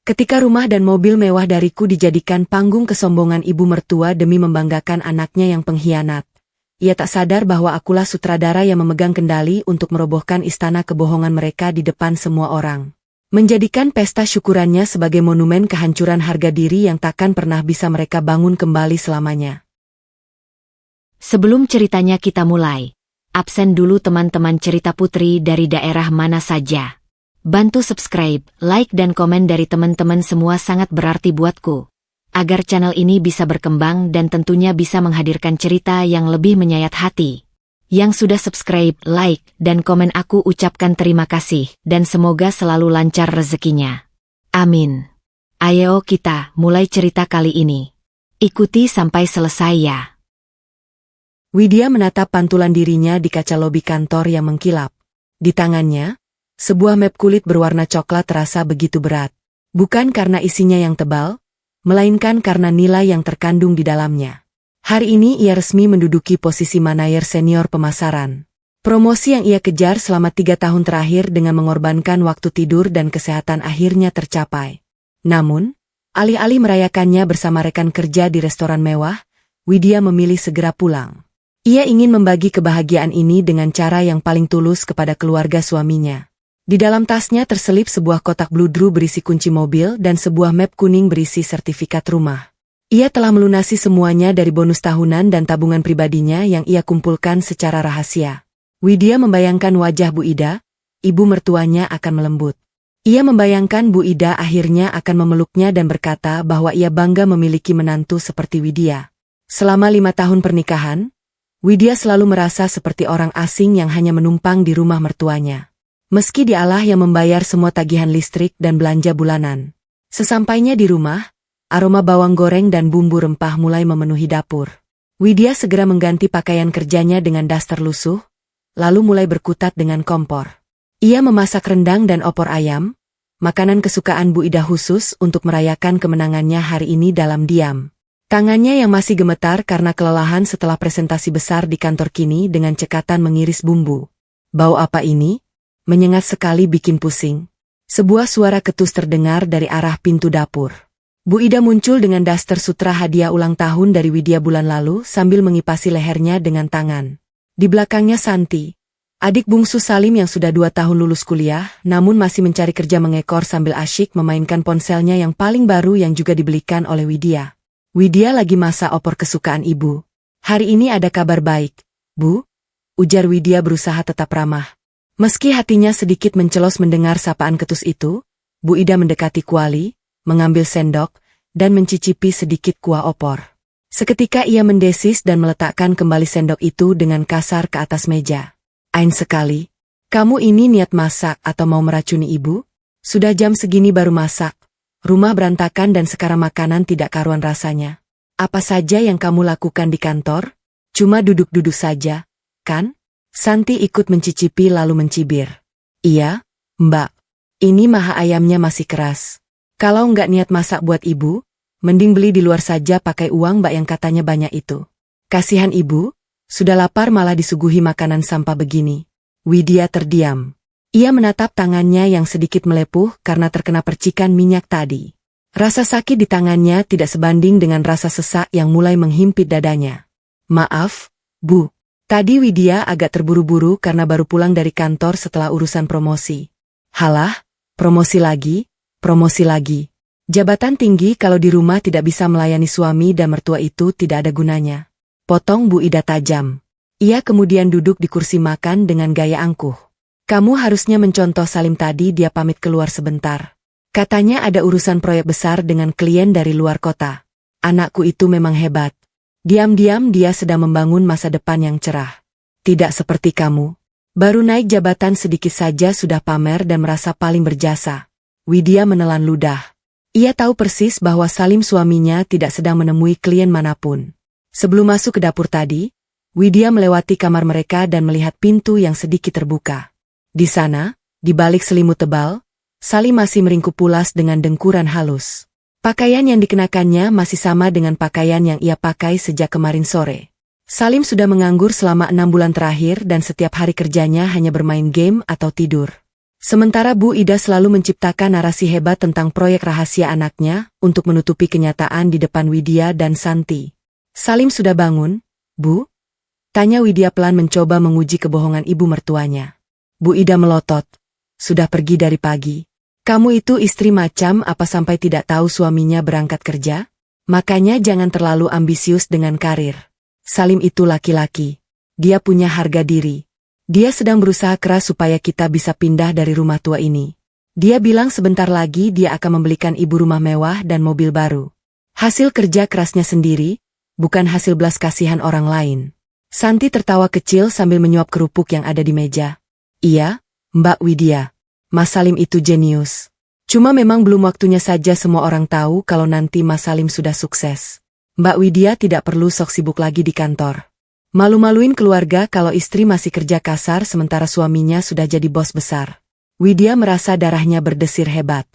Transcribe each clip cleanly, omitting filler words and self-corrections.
Ketika rumah dan mobil mewah dariku dijadikan panggung kesombongan ibu mertua demi membanggakan anaknya yang pengkhianat, ia tak sadar bahwa akulah sutradara yang memegang kendali untuk merobohkan istana kebohongan mereka di depan semua orang. Menjadikan pesta syukurannya sebagai monumen kehancuran harga diri yang takkan pernah bisa mereka bangun kembali selamanya. Sebelum ceritanya kita mulai, absen dulu teman-teman cerita putri dari daerah mana saja. Bantu subscribe, like dan komen dari teman-teman semua sangat berarti buatku. Agar channel ini bisa berkembang dan tentunya bisa menghadirkan cerita yang lebih menyayat hati. Yang sudah subscribe, like, dan komen aku ucapkan terima kasih dan semoga selalu lancar rezekinya. Amin. Ayo kita mulai cerita kali ini. Ikuti sampai selesai ya. Widya menatap pantulan dirinya di kaca lobi kantor yang mengkilap. Di tangannya, sebuah map kulit berwarna coklat terasa begitu berat. Bukan karena isinya yang tebal, melainkan karena nilai yang terkandung di dalamnya. Hari ini ia resmi menduduki posisi manajer senior pemasaran. Promosi yang ia kejar selama 3 tahun terakhir dengan mengorbankan waktu tidur dan kesehatan akhirnya tercapai. Namun, alih-alih merayakannya bersama rekan kerja di restoran mewah, Widya memilih segera pulang. Ia ingin membagi kebahagiaan ini dengan cara yang paling tulus kepada keluarga suaminya. Di dalam tasnya terselip sebuah kotak bludru berisi kunci mobil dan sebuah map kuning berisi sertifikat rumah. Ia telah melunasi semuanya dari bonus tahunan dan tabungan pribadinya yang ia kumpulkan secara rahasia. Widya membayangkan wajah Bu Ida, ibu mertuanya akan melembut. Ia membayangkan Bu Ida akhirnya akan memeluknya dan berkata bahwa ia bangga memiliki menantu seperti Widya. Selama 5 tahun pernikahan, Widya selalu merasa seperti orang asing yang hanya menumpang di rumah mertuanya. Meski dialah yang membayar semua tagihan listrik dan belanja bulanan. Sesampainya di rumah, aroma bawang goreng dan bumbu rempah mulai memenuhi dapur. Widya segera mengganti pakaian kerjanya dengan daster lusuh, lalu mulai berkutat dengan kompor. Ia memasak rendang dan opor ayam, makanan kesukaan Bu Ida khusus untuk merayakan kemenangannya hari ini dalam diam. Tangannya yang masih gemetar karena kelelahan setelah presentasi besar di kantor kini dengan cekatan mengiris bumbu. Bau apa ini? Menyengat sekali bikin pusing. Sebuah suara ketus terdengar dari arah pintu dapur. Bu Ida muncul dengan daster sutra hadiah ulang tahun dari Widya bulan lalu sambil mengipasi lehernya dengan tangan. Di belakangnya Santi, adik bungsu Salim yang sudah 2 tahun lulus kuliah namun masih mencari kerja mengekor sambil asyik memainkan ponselnya yang paling baru yang juga dibelikan oleh Widya. Widya lagi masak opor kesukaan ibu. Hari ini ada kabar baik, Bu, ujar Widya berusaha tetap ramah. Meski hatinya sedikit mencelos mendengar sapaan ketus itu, Bu Ida mendekati kuali, mengambil sendok, dan mencicipi sedikit kuah opor. Seketika ia mendesis dan meletakkan kembali sendok itu dengan kasar ke atas meja. Ain sekali, kamu ini niat masak atau mau meracuni ibu? Sudah jam segini baru masak, rumah berantakan dan sekarang makanan tidak karuan rasanya. Apa saja yang kamu lakukan di kantor? Cuma duduk-duduk saja, kan? Santi ikut mencicipi lalu mencibir. Iya, Mbak. Ini maha ayamnya masih keras. Kalau nggak niat masak buat ibu, mending beli di luar saja pakai uang Mbak yang katanya banyak itu. Kasihan ibu, sudah lapar malah disuguhi makanan sampah begini. Widya terdiam. Ia menatap tangannya yang sedikit melepuh karena terkena percikan minyak tadi. Rasa sakit di tangannya tidak sebanding dengan rasa sesak yang mulai menghimpit dadanya. Maaf, Bu. Tadi Widya agak terburu-buru karena baru pulang dari kantor setelah urusan promosi. Halah, promosi lagi, promosi lagi. Jabatan tinggi kalau di rumah tidak bisa melayani suami dan mertua itu tidak ada gunanya. Potong Bu Ida tajam. Ia kemudian duduk di kursi makan dengan gaya angkuh. Kamu harusnya mencontoh Salim tadi, dia pamit keluar sebentar. Katanya ada urusan proyek besar dengan klien dari luar kota. Anakku itu memang hebat. Diam-diam dia sedang membangun masa depan yang cerah. Tidak seperti kamu. Baru naik jabatan sedikit saja sudah pamer dan merasa paling berjasa. Widya menelan ludah. Ia tahu persis bahwa Salim suaminya tidak sedang menemui klien manapun. Sebelum masuk ke dapur tadi, Widya melewati kamar mereka dan melihat pintu yang sedikit terbuka. Di sana, di balik selimut tebal, Salim masih meringkuk pulas dengan dengkuran halus. Pakaian yang dikenakannya masih sama dengan pakaian yang ia pakai sejak kemarin sore. Salim sudah menganggur selama 6 bulan terakhir dan setiap hari kerjanya hanya bermain game atau tidur. Sementara Bu Ida selalu menciptakan narasi hebat tentang proyek rahasia anaknya untuk menutupi kenyataan di depan Widya dan Santi. Salim sudah bangun, Bu? Tanya Widya pelan mencoba menguji kebohongan ibu mertuanya. Bu Ida melotot. Sudah pergi dari pagi. Kamu itu istri macam apa sampai tidak tahu suaminya berangkat kerja? Makanya jangan terlalu ambisius dengan karir. Salim itu laki-laki. Dia punya harga diri. Dia sedang berusaha keras supaya kita bisa pindah dari rumah tua ini. Dia bilang sebentar lagi dia akan membelikan ibu rumah mewah dan mobil baru. Hasil kerja kerasnya sendiri, bukan hasil belas kasihan orang lain. Santi tertawa kecil sambil menyuap kerupuk yang ada di meja. Iya, Mbak Widya. Mas Salim itu jenius. Cuma memang belum waktunya saja semua orang tahu kalau nanti Mas Salim sudah sukses. Mbak Widya tidak perlu sok sibuk lagi di kantor. Malu-maluin keluarga kalau istri masih kerja kasar sementara suaminya sudah jadi bos besar. Widya merasa darahnya berdesir hebat.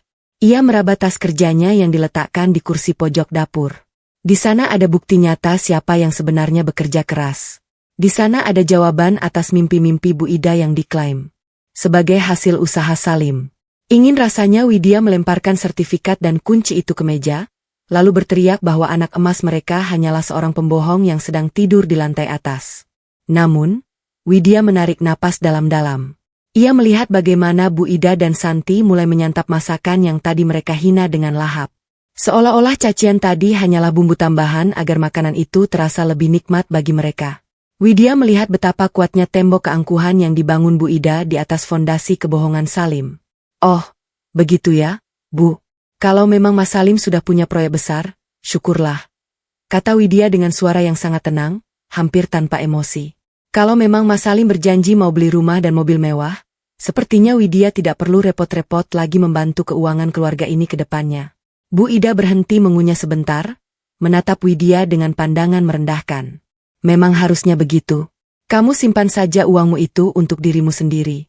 Ia meraba tas kerjanya yang diletakkan di kursi pojok dapur. Di sana ada bukti nyata siapa yang sebenarnya bekerja keras. Di sana ada jawaban atas mimpi-mimpi Bu Ida yang diklaim sebagai hasil usaha Salim. Ingin rasanya Widya melemparkan sertifikat dan kunci itu ke meja, lalu berteriak bahwa anak emas mereka hanyalah seorang pembohong yang sedang tidur di lantai atas. Namun, Widya menarik napas dalam-dalam. Ia melihat bagaimana Bu Ida dan Santi mulai menyantap masakan yang tadi mereka hina dengan lahap. Seolah-olah cacian tadi hanyalah bumbu tambahan agar makanan itu terasa lebih nikmat bagi mereka. Widya melihat betapa kuatnya tembok keangkuhan yang dibangun Bu Ida di atas fondasi kebohongan Salim. Oh, begitu ya, Bu. Kalau memang Mas Salim sudah punya proyek besar, syukurlah. Kata Widya dengan suara yang sangat tenang, hampir tanpa emosi. Kalau memang Mas Salim berjanji mau beli rumah dan mobil mewah, sepertinya Widya tidak perlu repot-repot lagi membantu keuangan keluarga ini ke depannya. Bu Ida berhenti mengunyah sebentar, menatap Widya dengan pandangan merendahkan. Memang harusnya begitu. Kamu simpan saja uangmu itu untuk dirimu sendiri.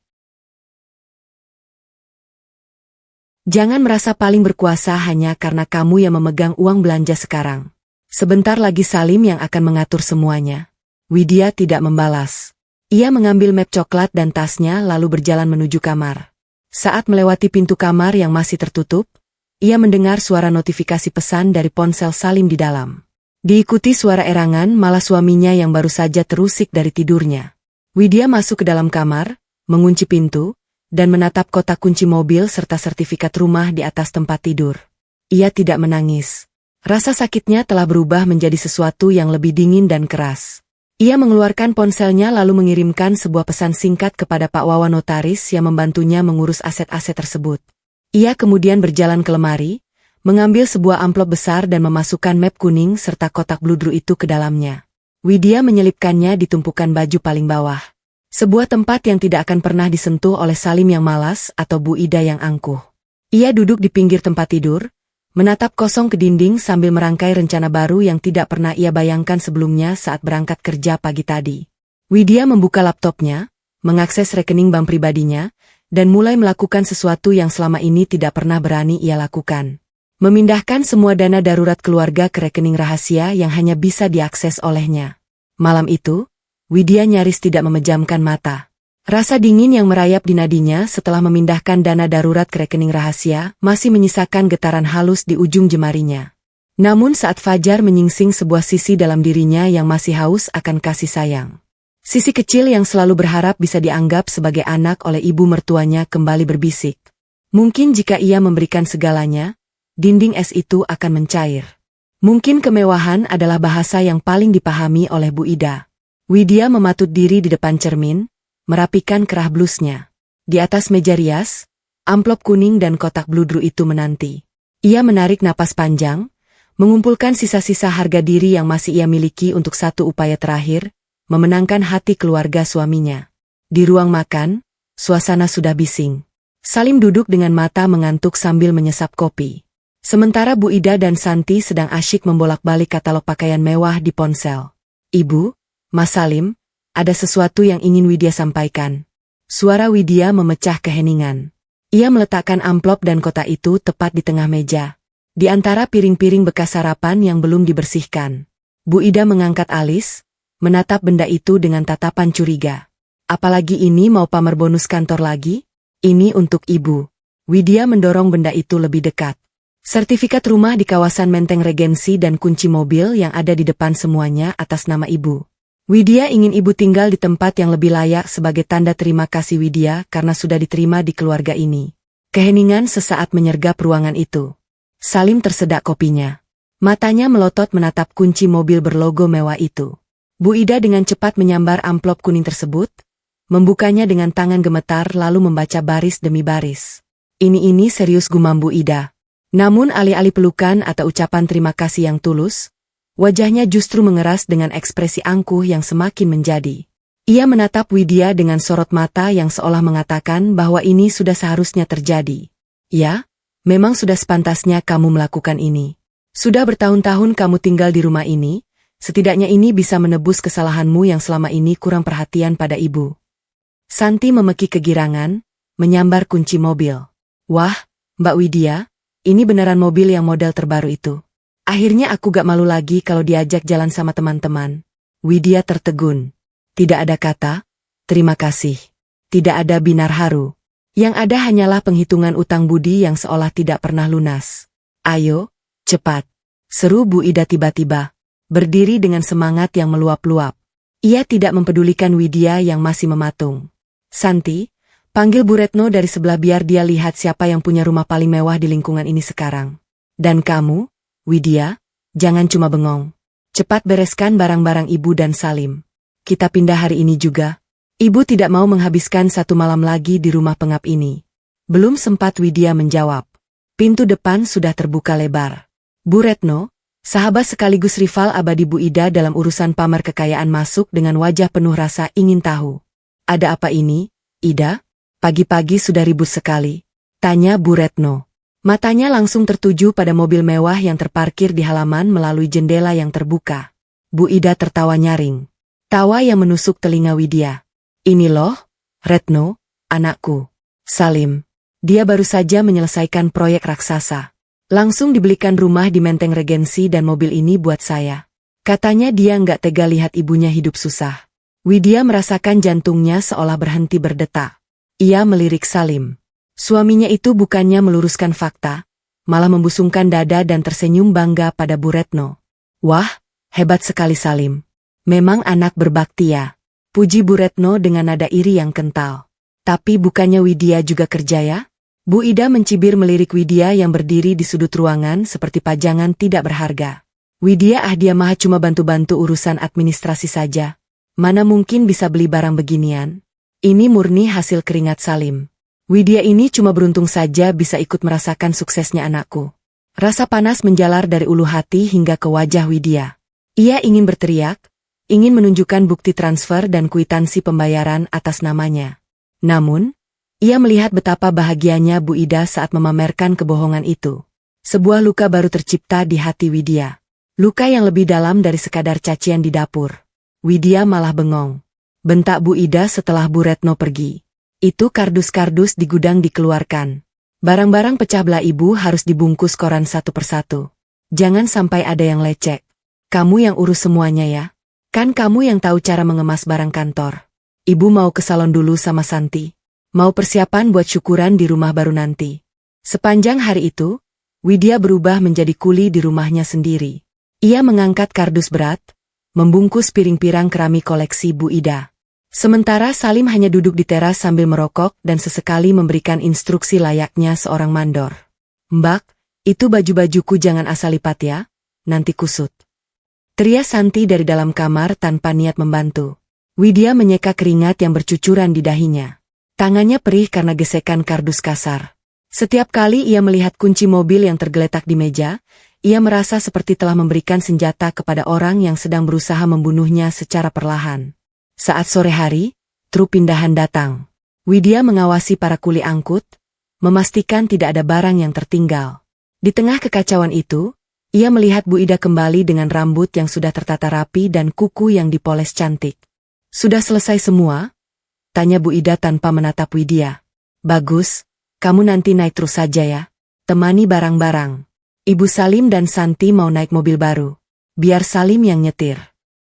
Jangan merasa paling berkuasa hanya karena kamu yang memegang uang belanja sekarang. Sebentar lagi Salim yang akan mengatur semuanya. Widya tidak membalas. Ia mengambil map coklat dan tasnya lalu berjalan menuju kamar. Saat melewati pintu kamar yang masih tertutup, ia mendengar suara notifikasi pesan dari ponsel Salim di dalam. Diikuti suara erangan malah suaminya yang baru saja terusik dari tidurnya. Widya masuk ke dalam kamar, mengunci pintu, dan menatap kotak kunci mobil serta sertifikat rumah di atas tempat tidur. Ia tidak menangis. Rasa sakitnya telah berubah menjadi sesuatu yang lebih dingin dan keras. Ia mengeluarkan ponselnya lalu mengirimkan sebuah pesan singkat kepada Pak Wawan notaris yang membantunya mengurus aset-aset tersebut. Ia kemudian berjalan ke lemari, mengambil sebuah amplop besar dan memasukkan map kuning serta kotak bludru itu ke dalamnya. Widya menyelipkannya di tumpukan baju paling bawah. Sebuah tempat yang tidak akan pernah disentuh oleh Salim yang malas atau Bu Ida yang angkuh. Ia duduk di pinggir tempat tidur, menatap kosong ke dinding sambil merangkai rencana baru yang tidak pernah ia bayangkan sebelumnya saat berangkat kerja pagi tadi. Widya membuka laptopnya, mengakses rekening bank pribadinya, dan mulai melakukan sesuatu yang selama ini tidak pernah berani ia lakukan. Memindahkan semua dana darurat keluarga ke rekening rahasia yang hanya bisa diakses olehnya. Malam itu, Widya nyaris tidak memejamkan mata. Rasa dingin yang merayap di nadinya setelah memindahkan dana darurat ke rekening rahasia masih menyisakan getaran halus di ujung jemarinya. Namun saat Fajar menyingsing sebuah sisi dalam dirinya yang masih haus akan kasih sayang. Sisi kecil yang selalu berharap bisa dianggap sebagai anak oleh ibu mertuanya kembali berbisik. Mungkin jika ia memberikan segalanya, dinding es itu akan mencair. Mungkin kemewahan adalah bahasa yang paling dipahami oleh Bu Ida. Widya mematut diri di depan cermin, merapikan kerah blusnya. Di atas meja rias, amplop kuning dan kotak bludru itu menanti. Ia menarik napas panjang, mengumpulkan sisa-sisa harga diri yang masih ia miliki untuk satu upaya terakhir, memenangkan hati keluarga suaminya. Di ruang makan, suasana sudah bising. Salim duduk dengan mata mengantuk sambil menyesap kopi. Sementara Bu Ida dan Santi sedang asyik membolak-balik katalog pakaian mewah di ponsel. Ibu, Mas Salim, ada sesuatu yang ingin Widya sampaikan. Suara Widya memecah keheningan. Ia meletakkan amplop dan kotak itu tepat di tengah meja. Di antara piring-piring bekas sarapan yang belum dibersihkan. Bu Ida mengangkat alis, menatap benda itu dengan tatapan curiga. Apalagi ini mau pamer bonus kantor lagi? Ini untuk ibu. Widya mendorong benda itu lebih dekat. Sertifikat rumah di kawasan Menteng Regensi dan kunci mobil yang ada di depan semuanya atas nama ibu. Widya ingin ibu tinggal di tempat yang lebih layak sebagai tanda terima kasih Widya karena sudah diterima di keluarga ini. Keheningan sesaat menyergap ruangan itu. Salim tersedak kopinya. Matanya melotot menatap kunci mobil berlogo mewah itu. Bu Ida dengan cepat menyambar amplop kuning tersebut, membukanya dengan tangan gemetar lalu membaca baris demi baris. Ini serius, gumam Bu Ida. Namun alih-alih pelukan atau ucapan terima kasih yang tulus, wajahnya justru mengeras dengan ekspresi angkuh yang semakin menjadi. Ia menatap Widya dengan sorot mata yang seolah mengatakan bahwa ini sudah seharusnya terjadi. Ya, memang sudah sepantasnya kamu melakukan ini. Sudah bertahun-tahun kamu tinggal di rumah ini, setidaknya ini bisa menebus kesalahanmu yang selama ini kurang perhatian pada ibu. Santi memeki kegirangan, menyambar kunci mobil. Wah, Mbak Widya, ini beneran mobil yang model terbaru itu. Akhirnya aku gak malu lagi kalau diajak jalan sama teman-teman. Widya tertegun. Tidak ada kata, terima kasih. Tidak ada binar haru. Yang ada hanyalah penghitungan utang budi yang seolah tidak pernah lunas. Ayo, cepat. Seru Bu Ida tiba-tiba. Berdiri dengan semangat yang meluap-luap. Ia tidak mempedulikan Widya yang masih mematung. Santi, panggil Bu Retno dari sebelah biar dia lihat siapa yang punya rumah paling mewah di lingkungan ini sekarang. Dan kamu, Widya, jangan cuma bengong. Cepat bereskan barang-barang ibu dan Salim. Kita pindah hari ini juga. Ibu tidak mau menghabiskan satu malam lagi di rumah pengap ini. Belum sempat Widya menjawab. Pintu depan sudah terbuka lebar. Bu Retno, sahabat sekaligus rival abadi Bu Ida dalam urusan pamer kekayaan masuk dengan wajah penuh rasa ingin tahu. Ada apa ini, Ida? Pagi-pagi sudah ribut sekali. Tanya Bu Retno. Matanya langsung tertuju pada mobil mewah yang terparkir di halaman melalui jendela yang terbuka. Bu Ida tertawa nyaring. Tawa yang menusuk telinga Widya. Ini loh, Retno, anakku. Salim. Dia baru saja menyelesaikan proyek raksasa. Langsung dibelikan rumah di Menteng Regensi dan mobil ini buat saya. Katanya dia nggak tega lihat ibunya hidup susah. Widya merasakan jantungnya seolah berhenti berdetak. Ia melirik Salim. Suaminya itu bukannya meluruskan fakta, malah membusungkan dada dan tersenyum bangga pada Bu Retno. Wah, hebat sekali Salim. Memang anak berbakti ya. Puji Bu Retno dengan nada iri yang kental. Tapi bukannya Widya juga kerja ya? Bu Ida mencibir melirik Widya yang berdiri di sudut ruangan seperti pajangan tidak berharga. Widya dia mah cuma bantu-bantu urusan administrasi saja. Mana mungkin bisa beli barang beginian? Ini murni hasil keringat Salim. Widya ini cuma beruntung saja bisa ikut merasakan suksesnya anakku. Rasa panas menjalar dari ulu hati hingga ke wajah Widya. Ia ingin berteriak, ingin menunjukkan bukti transfer dan kwitansi pembayaran atas namanya. Namun, ia melihat betapa bahagianya Bu Ida saat memamerkan kebohongan itu. Sebuah luka baru tercipta di hati Widya. Luka yang lebih dalam dari sekadar cacian di dapur. Widya malah bengong. Bentak Bu Ida setelah Bu Retno pergi. Itu kardus-kardus di gudang dikeluarkan. Barang-barang pecah belah ibu harus dibungkus koran satu persatu. Jangan sampai ada yang lecek. Kamu yang urus semuanya ya. Kan kamu yang tahu cara mengemas barang kantor. Ibu mau ke salon dulu sama Santi. Mau persiapan buat syukuran di rumah baru nanti. Sepanjang hari itu, Widya berubah menjadi kuli di rumahnya sendiri. Ia mengangkat kardus berat, membungkus piring-pirang keramik koleksi Bu Ida. Sementara Salim hanya duduk di teras sambil merokok dan sesekali memberikan instruksi layaknya seorang mandor. Mbak, itu baju-bajuku jangan asal lipat ya, nanti kusut. Teriak Santi dari dalam kamar tanpa niat membantu. Widya menyeka keringat yang bercucuran di dahinya. Tangannya perih karena gesekan kardus kasar. Setiap kali ia melihat kunci mobil yang tergeletak di meja, ia merasa seperti telah memberikan senjata kepada orang yang sedang berusaha membunuhnya secara perlahan. Saat sore hari, truk pindahan datang. Widya mengawasi para kuli angkut, memastikan tidak ada barang yang tertinggal. Di tengah kekacauan itu, ia melihat Bu Ida kembali dengan rambut yang sudah tertata rapi dan kuku yang dipoles cantik. Sudah selesai semua? Tanya Bu Ida tanpa menatap Widya. Bagus, kamu nanti naik terus saja ya. Temani barang-barang. Ibu Salim dan Santi mau naik mobil baru. Biar Salim yang nyetir.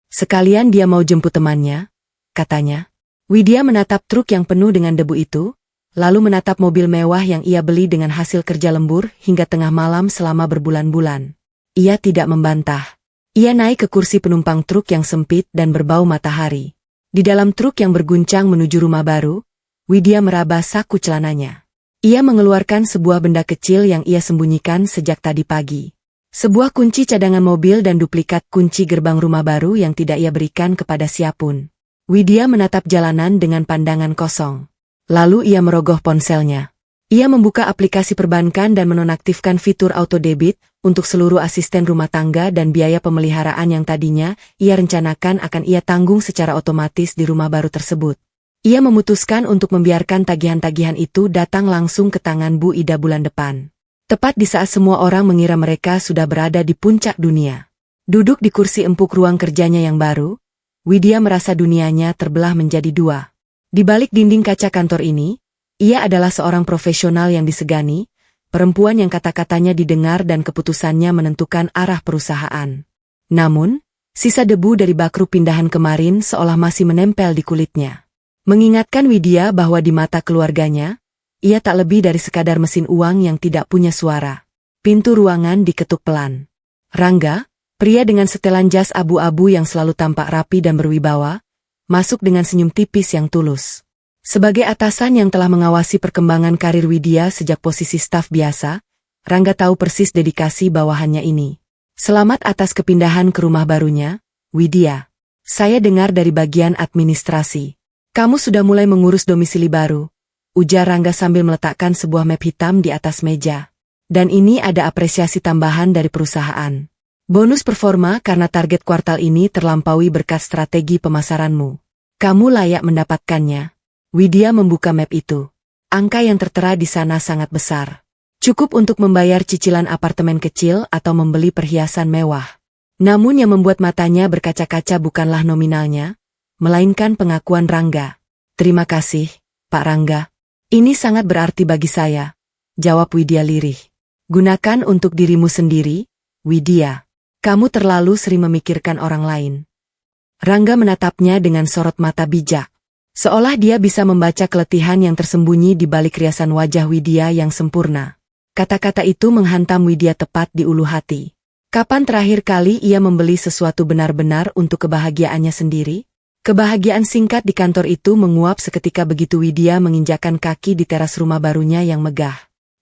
Sekalian dia mau jemput temannya, katanya. Widya menatap truk yang penuh dengan debu itu, lalu menatap mobil mewah yang ia beli dengan hasil kerja lembur hingga tengah malam selama berbulan-bulan. Ia tidak membantah. Ia naik ke kursi penumpang truk yang sempit dan berbau matahari. Di dalam truk yang berguncang menuju rumah baru, Widya meraba saku celananya. Ia mengeluarkan sebuah benda kecil yang ia sembunyikan sejak tadi pagi. Sebuah kunci cadangan mobil dan duplikat kunci gerbang rumah baru yang tidak ia berikan kepada siapapun. Widya menatap jalanan dengan pandangan kosong. Lalu ia merogoh ponselnya. Ia membuka aplikasi perbankan dan menonaktifkan fitur auto debit untuk seluruh asisten rumah tangga dan biaya pemeliharaan yang tadinya ia rencanakan akan ia tanggung secara otomatis di rumah baru tersebut. Ia memutuskan untuk membiarkan tagihan-tagihan itu datang langsung ke tangan Bu Ida bulan depan. Tepat di saat semua orang mengira mereka sudah berada di puncak dunia. Duduk di kursi empuk ruang kerjanya yang baru, Widya merasa dunianya terbelah menjadi dua. Di balik dinding kaca kantor ini, ia adalah seorang profesional yang disegani, perempuan yang kata-katanya didengar dan keputusannya menentukan arah perusahaan. Namun, sisa debu dari bakru pindahan kemarin seolah masih menempel di kulitnya. Mengingatkan Widya bahwa di mata keluarganya, ia tak lebih dari sekadar mesin uang yang tidak punya suara. Pintu ruangan diketuk pelan. Rangga, pria dengan setelan jas abu-abu yang selalu tampak rapi dan berwibawa, masuk dengan senyum tipis yang tulus. Sebagai atasan yang telah mengawasi perkembangan karir Widya sejak posisi staf biasa, Rangga tahu persis dedikasi bawahannya ini. Selamat atas kepindahan ke rumah barunya, Widya. Saya dengar dari bagian administrasi. Kamu sudah mulai mengurus domisili baru, ujar Rangga sambil meletakkan sebuah map hitam di atas meja. Dan ini ada apresiasi tambahan dari perusahaan. Bonus performa karena target kuartal ini terlampaui berkat strategi pemasaranmu. Kamu layak mendapatkannya. Widya membuka map itu. Angka yang tertera di sana sangat besar. Cukup untuk membayar cicilan apartemen kecil atau membeli perhiasan mewah. Namun yang membuat matanya berkaca-kaca bukanlah nominalnya, melainkan pengakuan Rangga. Terima kasih, Pak Rangga. Ini sangat berarti bagi saya, jawab Widya lirih. Gunakan untuk dirimu sendiri, Widya. Kamu terlalu sering memikirkan orang lain. Rangga menatapnya dengan sorot mata bijak. Seolah dia bisa membaca keletihan yang tersembunyi di balik riasan wajah Widya yang sempurna. Kata-kata itu menghantam Widya tepat di ulu hati. Kapan terakhir kali ia membeli sesuatu benar-benar untuk kebahagiaannya sendiri? Kebahagiaan singkat di kantor itu menguap seketika begitu Widya menginjakkan kaki di teras rumah barunya yang megah.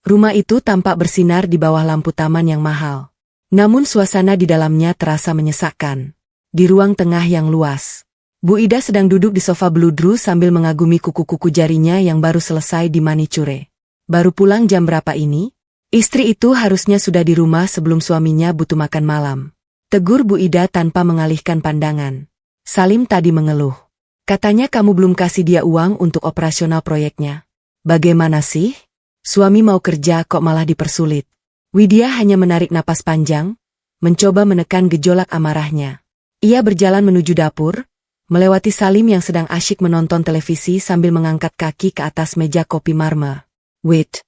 Rumah itu tampak bersinar di bawah lampu taman yang mahal. Namun suasana di dalamnya terasa menyesakkan. Di ruang tengah yang luas, Bu Ida sedang duduk di sofa beludru sambil mengagumi kuku-kuku jarinya yang baru selesai dimanicure. Baru pulang jam berapa ini? Istri itu harusnya sudah di rumah sebelum suaminya butuh makan malam. Tegur Bu Ida tanpa mengalihkan pandangan. Salim tadi mengeluh. Katanya kamu belum kasih dia uang untuk operasional proyeknya. Bagaimana sih? Suami mau kerja kok malah dipersulit. Widya hanya menarik napas panjang, mencoba menekan gejolak amarahnya. Ia berjalan menuju dapur, melewati Salim yang sedang asyik menonton televisi sambil mengangkat kaki ke atas meja kopi marmer. Wait,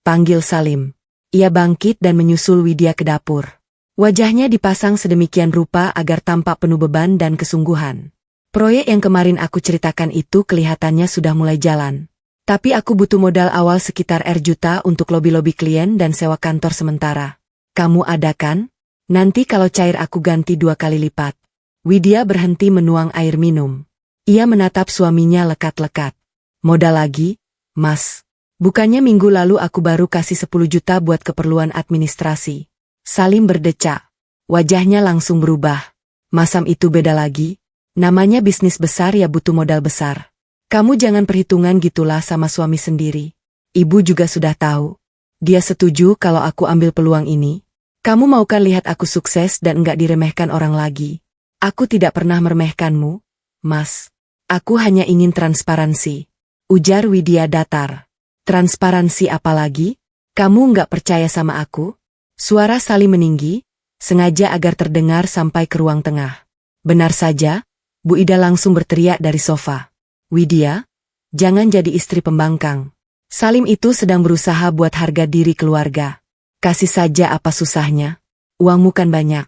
panggil Salim. Ia bangkit dan menyusul Widya ke dapur. Wajahnya dipasang sedemikian rupa agar tampak penuh beban dan kesungguhan. Proyek yang kemarin aku ceritakan itu kelihatannya sudah mulai jalan. Tapi aku butuh modal awal sekitar Rp untuk lobi-lobi klien dan sewa kantor sementara. Kamu ada kan? Nanti kalau cair aku ganti 2 kali lipat. Widya berhenti menuang air minum. Ia menatap suaminya lekat-lekat. Modal lagi, Mas. Bukannya minggu lalu aku baru kasih 10 juta buat keperluan administrasi. Salim berdecak. Wajahnya langsung berubah. Masam itu beda lagi. Namanya bisnis besar ya butuh modal besar. Kamu jangan perhitungan gitulah sama suami sendiri. Ibu juga sudah tahu. Dia setuju kalau aku ambil peluang ini. Kamu mau kan lihat aku sukses dan enggak diremehkan orang lagi. Aku tidak pernah meremehkanmu, Mas. Aku hanya ingin transparansi. Ujar Widya datar. Transparansi apa lagi? Kamu enggak percaya sama aku? Suara Salim meninggi, sengaja agar terdengar sampai ke ruang tengah. Benar saja, Bu Ida langsung berteriak dari sofa. Widya, jangan jadi istri pembangkang. Salim itu sedang berusaha buat harga diri keluarga. Kasih saja apa susahnya. Uangmu kan banyak.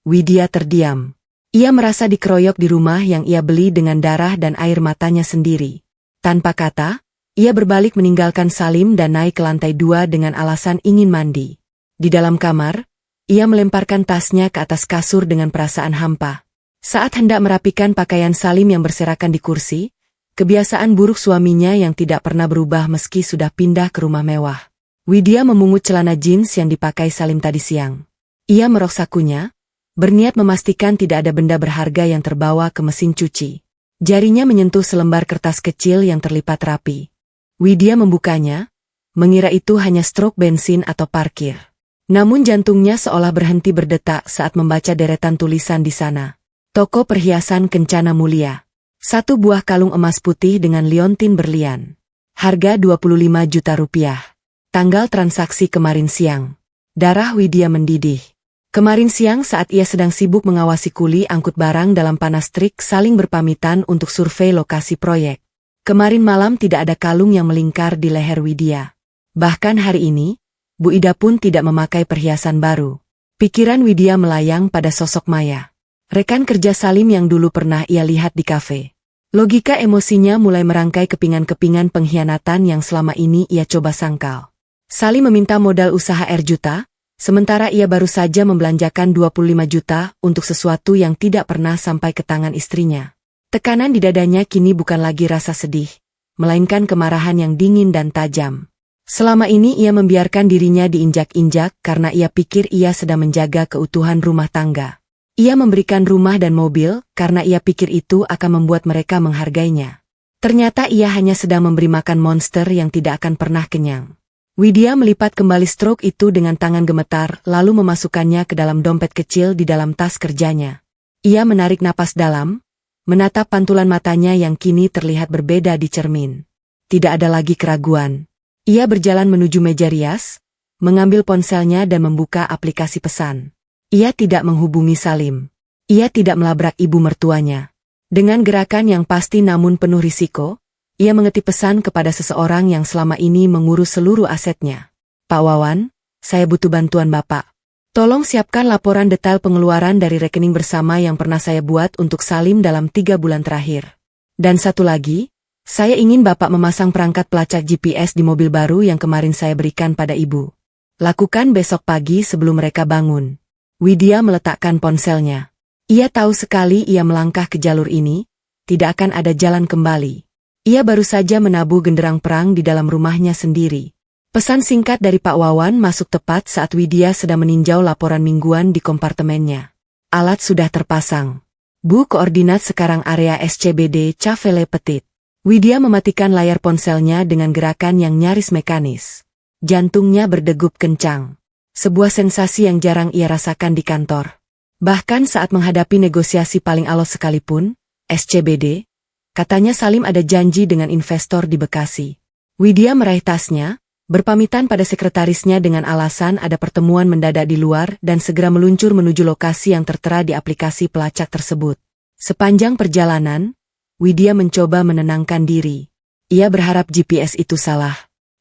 Widya terdiam. Ia merasa dikeroyok di rumah yang ia beli dengan darah dan air matanya sendiri. Tanpa kata, Ia berbalik meninggalkan Salim dan naik ke lantai 2 dengan alasan ingin mandi. Di dalam kamar, ia melemparkan tasnya ke atas kasur dengan perasaan hampa. Saat hendak merapikan pakaian Salim yang berserakan di kursi, kebiasaan buruk suaminya yang tidak pernah berubah meski sudah pindah ke rumah mewah. Widya memungut celana jeans yang dipakai Salim tadi siang. Ia merok sakunya, berniat memastikan tidak ada benda berharga yang terbawa ke mesin cuci. Jarinya menyentuh selembar kertas kecil yang terlipat rapi. Widya membukanya, mengira itu hanya strok bensin atau parkir. Namun jantungnya seolah berhenti berdetak saat membaca deretan tulisan di sana. Toko perhiasan Kencana Mulia. 1 buah kalung emas putih dengan liontin berlian. Harga 25 juta rupiah. Tanggal transaksi kemarin siang. Darah Widya mendidih. Kemarin siang saat ia sedang sibuk mengawasi kuli angkut barang dalam panas terik saling berpamitan untuk survei lokasi proyek. Kemarin malam tidak ada kalung yang melingkar di leher Widya. Bahkan hari ini, Bu Ida pun tidak memakai perhiasan baru. Pikiran Widya melayang pada sosok Maya. Rekan kerja Salim yang dulu pernah ia lihat di kafe. Logika emosinya mulai merangkai kepingan-kepingan pengkhianatan yang selama ini ia coba sangkal. Salim meminta modal usaha R juta, sementara ia baru saja membelanjakan 25 juta untuk sesuatu yang tidak pernah sampai ke tangan istrinya. Tekanan di dadanya kini bukan lagi rasa sedih, melainkan kemarahan yang dingin dan tajam. Selama ini ia membiarkan dirinya diinjak-injak karena ia pikir ia sedang menjaga keutuhan rumah tangga. Ia memberikan rumah dan mobil karena ia pikir itu akan membuat mereka menghargainya. Ternyata ia hanya sedang memberi makan monster yang tidak akan pernah kenyang. Widya melipat kembali strok itu dengan tangan gemetar lalu memasukkannya ke dalam dompet kecil di dalam tas kerjanya. Ia menarik napas dalam, menatap pantulan matanya yang kini terlihat berbeda di cermin. Tidak ada lagi keraguan. Ia berjalan menuju meja rias, mengambil ponselnya dan membuka aplikasi pesan. Ia tidak menghubungi Salim. Ia tidak melabrak ibu mertuanya. Dengan gerakan yang pasti namun penuh risiko, ia mengetik pesan kepada seseorang yang selama ini mengurus seluruh asetnya. Pak Wawan, saya butuh bantuan Bapak. Tolong siapkan laporan detail pengeluaran dari rekening bersama yang pernah saya buat untuk Salim dalam 3 bulan terakhir. Dan satu lagi, saya ingin Bapak memasang perangkat pelacak GPS di mobil baru yang kemarin saya berikan pada Ibu. Lakukan besok pagi sebelum mereka bangun. Widya meletakkan ponselnya. Ia tahu sekali ia melangkah ke jalur ini, tidak akan ada jalan kembali. Ia baru saja menabuh genderang perang di dalam rumahnya sendiri. Pesan singkat dari Pak Wawan masuk tepat saat Widya sedang meninjau laporan mingguan di kompartemennya. Alat sudah terpasang. Bu, koordinat sekarang area SCBD Cavele Petit. Widya mematikan layar ponselnya dengan gerakan yang nyaris mekanis. Jantungnya berdegup kencang. Sebuah sensasi yang jarang ia rasakan di kantor. Bahkan saat menghadapi negosiasi paling alot sekalipun, SCBD, katanya Salim ada janji dengan investor di Bekasi. Widya meraih tasnya, berpamitan pada sekretarisnya dengan alasan ada pertemuan mendadak di luar dan segera meluncur menuju lokasi yang tertera di aplikasi pelacak tersebut. Sepanjang perjalanan, Widya mencoba menenangkan diri. Ia berharap GPS itu salah.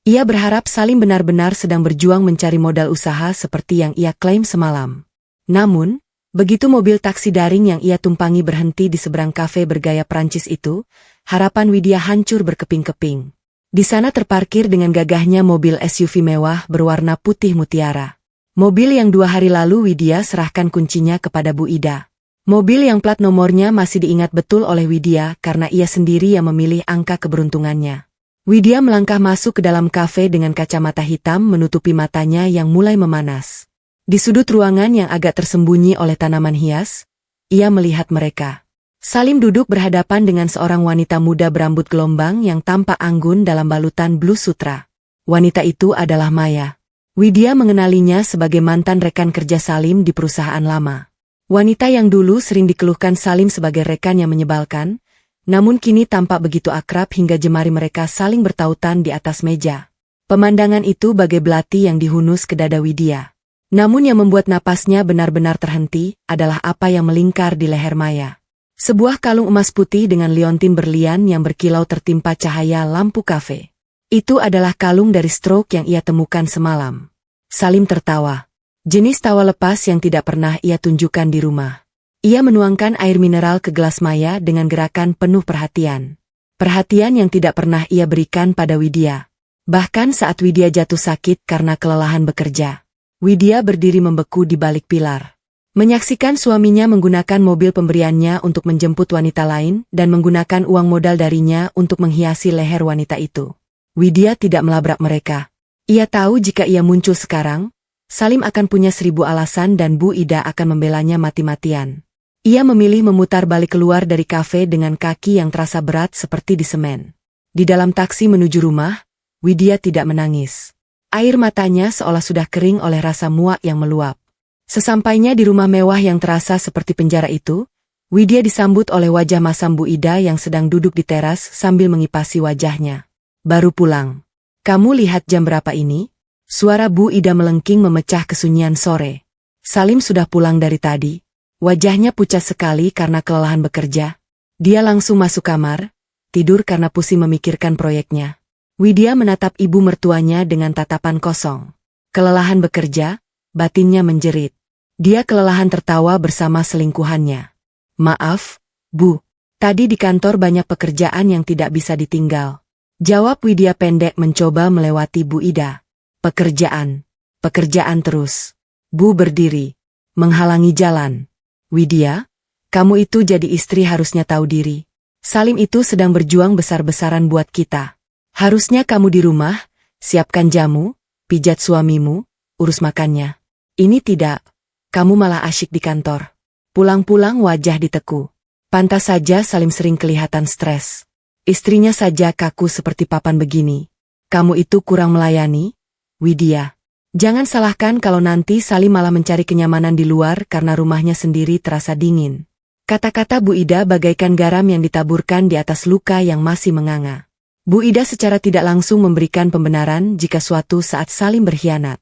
Ia berharap Salim benar-benar sedang berjuang mencari modal usaha seperti yang ia klaim semalam. Namun, begitu mobil taksi daring yang ia tumpangi berhenti di seberang kafe bergaya Prancis itu, harapan Widya hancur berkeping-keping. Di sana terparkir dengan gagahnya mobil SUV mewah berwarna putih mutiara. Mobil yang 2 hari lalu Widya serahkan kuncinya kepada Bu Ida. Mobil yang plat nomornya masih diingat betul oleh Widya karena ia sendiri yang memilih angka keberuntungannya. Widya melangkah masuk ke dalam kafe dengan kacamata hitam menutupi matanya yang mulai memanas. Di sudut ruangan yang agak tersembunyi oleh tanaman hias, ia melihat mereka. Salim duduk berhadapan dengan seorang wanita muda berambut gelombang yang tampak anggun dalam balutan blus sutra. Wanita itu adalah Maya. Widya mengenalinya sebagai mantan rekan kerja Salim di perusahaan lama. Wanita yang dulu sering dikeluhkan Salim sebagai rekan yang menyebalkan, namun kini tampak begitu akrab hingga jemari mereka saling bertautan di atas meja. Pemandangan itu bagai belati yang dihunus ke dada Widya. Namun yang membuat napasnya benar-benar terhenti adalah apa yang melingkar di leher Maya. Sebuah kalung emas putih dengan liontin berlian yang berkilau tertimpa cahaya lampu kafe. Itu adalah kalung dari strok yang ia temukan semalam. Salim tertawa. Jenis tawa lepas yang tidak pernah ia tunjukkan di rumah. Ia menuangkan air mineral ke gelas Maya dengan gerakan penuh perhatian. Perhatian yang tidak pernah ia berikan pada Widya. Bahkan saat Widya jatuh sakit karena kelelahan bekerja, Widya berdiri membeku di balik pilar. Menyaksikan suaminya menggunakan mobil pemberiannya untuk menjemput wanita lain dan menggunakan uang modal darinya untuk menghiasi leher wanita itu. Widya tidak melabrak mereka. Ia tahu jika ia muncul sekarang, Salim akan punya 1000 alasan dan Bu Ida akan membelanya mati-matian. Ia memilih memutar balik keluar dari kafe dengan kaki yang terasa berat seperti di semen. Di dalam taksi menuju rumah, Widya tidak menangis. Air matanya seolah sudah kering oleh rasa muak yang meluap. Sesampainya di rumah mewah yang terasa seperti penjara itu, Widya disambut oleh wajah masam Bu Ida yang sedang duduk di teras sambil mengipasi wajahnya. Baru pulang. Kamu lihat jam berapa ini? Suara Bu Ida melengking memecah kesunyian sore. Salim sudah pulang dari tadi. Wajahnya pucat sekali karena kelelahan bekerja. Dia langsung masuk kamar, tidur karena pusing memikirkan proyeknya. Widya menatap ibu mertuanya dengan tatapan kosong. Kelelahan bekerja, batinnya menjerit. Dia kelelahan tertawa bersama selingkuhannya. Maaf, Bu. Tadi di kantor banyak pekerjaan yang tidak bisa ditinggal. Jawab Widya pendek mencoba melewati Bu Ida. Pekerjaan. Pekerjaan terus. Bu berdiri. Menghalangi jalan. Widya, kamu itu jadi istri harusnya tahu diri. Salim itu sedang berjuang besar-besaran buat kita. Harusnya kamu di rumah, siapkan jamu, pijat suamimu, urus makannya. Ini tidak. Kamu malah asyik di kantor. Pulang-pulang wajah diteku. Pantas saja Salim sering kelihatan stres. Istrinya saja kaku seperti papan begini. Kamu itu kurang melayani, Widya. Jangan salahkan kalau nanti Salim malah mencari kenyamanan di luar karena rumahnya sendiri terasa dingin. Kata-kata Bu Ida bagaikan garam yang ditaburkan di atas luka yang masih menganga. Bu Ida secara tidak langsung memberikan pembenaran jika suatu saat Salim berkhianat.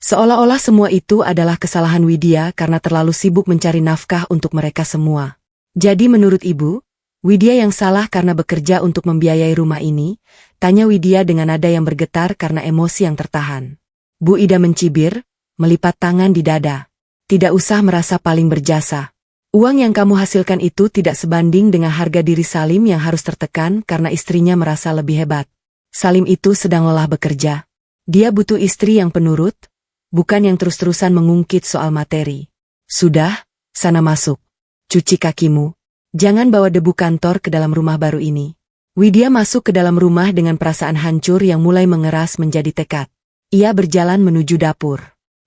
Seolah-olah semua itu adalah kesalahan Widya karena terlalu sibuk mencari nafkah untuk mereka semua. Jadi menurut ibu, Widya yang salah karena bekerja untuk membiayai rumah ini? Tanya Widya dengan nada yang bergetar karena emosi yang tertahan. Bu Ida mencibir, melipat tangan di dada. Tidak usah merasa paling berjasa. Uang yang kamu hasilkan itu tidak sebanding dengan harga diri Salim yang harus tertekan karena istrinya merasa lebih hebat. Salim itu sedang lelah bekerja. Dia butuh istri yang penurut, bukan yang terus-terusan mengungkit soal materi. Sudah, sana masuk. Cuci kakimu. Jangan bawa debu kantor ke dalam rumah baru ini. Widya masuk ke dalam rumah dengan perasaan hancur yang mulai mengeras menjadi tekad. Ia berjalan menuju dapur.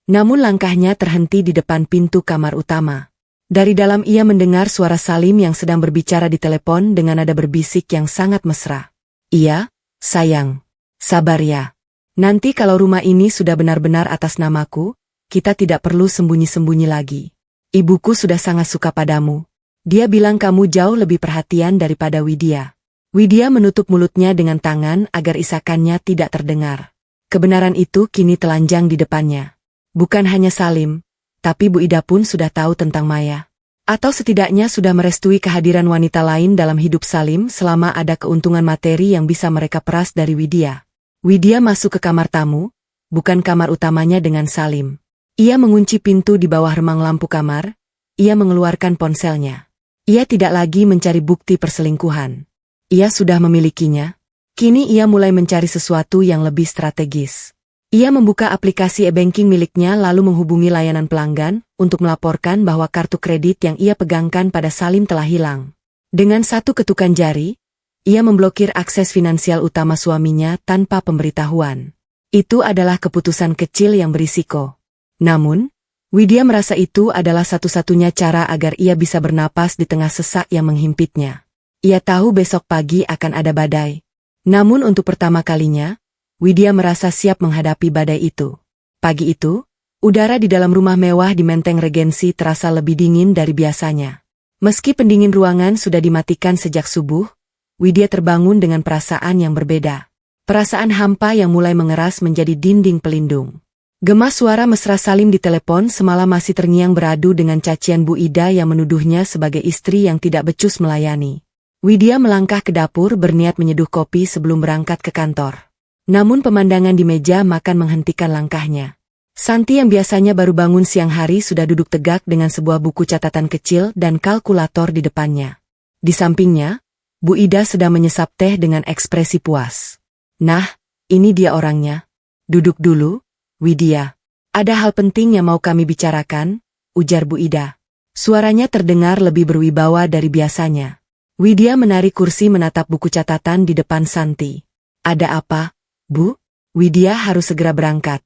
Namun langkahnya terhenti di depan pintu kamar utama. Dari dalam ia mendengar suara Salim yang sedang berbicara di telepon dengan nada berbisik yang sangat mesra. Iya, sayang. Sabar ya. Nanti kalau rumah ini sudah benar-benar atas namaku, kita tidak perlu sembunyi-sembunyi lagi. Ibuku sudah sangat suka padamu. Dia bilang kamu jauh lebih perhatian daripada Widya. Widya menutup mulutnya dengan tangan agar isakannya tidak terdengar. Kebenaran itu kini telanjang di depannya. Bukan hanya Salim, tapi Bu Ida pun sudah tahu tentang Maya. Atau setidaknya sudah merestui kehadiran wanita lain dalam hidup Salim selama ada keuntungan materi yang bisa mereka peras dari Widya. Widya masuk ke kamar tamu, bukan kamar utamanya dengan Salim. Ia mengunci pintu di bawah remang lampu kamar, ia mengeluarkan ponselnya. Ia tidak lagi mencari bukti perselingkuhan. Ia sudah memilikinya. Kini ia mulai mencari sesuatu yang lebih strategis. Ia membuka aplikasi e-banking miliknya lalu menghubungi layanan pelanggan untuk melaporkan bahwa kartu kredit yang ia pegangkan pada Salim telah hilang. Dengan satu ketukan jari, ia memblokir akses finansial utama suaminya tanpa pemberitahuan. Itu adalah keputusan kecil yang berisiko. Namun, Widya merasa itu adalah satu-satunya cara agar ia bisa bernapas di tengah sesak yang menghimpitnya. Ia tahu besok pagi akan ada badai. Namun untuk pertama kalinya, Widya merasa siap menghadapi badai itu. Pagi itu, udara di dalam rumah mewah di Menteng Regensi terasa lebih dingin dari biasanya. Meski pendingin ruangan sudah dimatikan sejak subuh, Widya terbangun dengan perasaan yang berbeda. Perasaan hampa yang mulai mengeras menjadi dinding pelindung. Gemas suara mesra Salim di telepon semalam masih terngiang beradu dengan cacian Bu Ida yang menuduhnya sebagai istri yang tidak becus melayani. Widya melangkah ke dapur berniat menyeduh kopi sebelum berangkat ke kantor. Namun pemandangan di meja makan menghentikan langkahnya. Santi yang biasanya baru bangun siang hari sudah duduk tegak dengan sebuah buku catatan kecil dan kalkulator di depannya. Di sampingnya, Bu Ida sedang menyesap teh dengan ekspresi puas. Nah, ini dia orangnya. Duduk dulu, Widya. Ada hal penting yang mau kami bicarakan, ujar Bu Ida. Suaranya terdengar lebih berwibawa dari biasanya. Widya menarik kursi menatap buku catatan di depan Santi. Ada apa, Bu? Widya harus segera berangkat.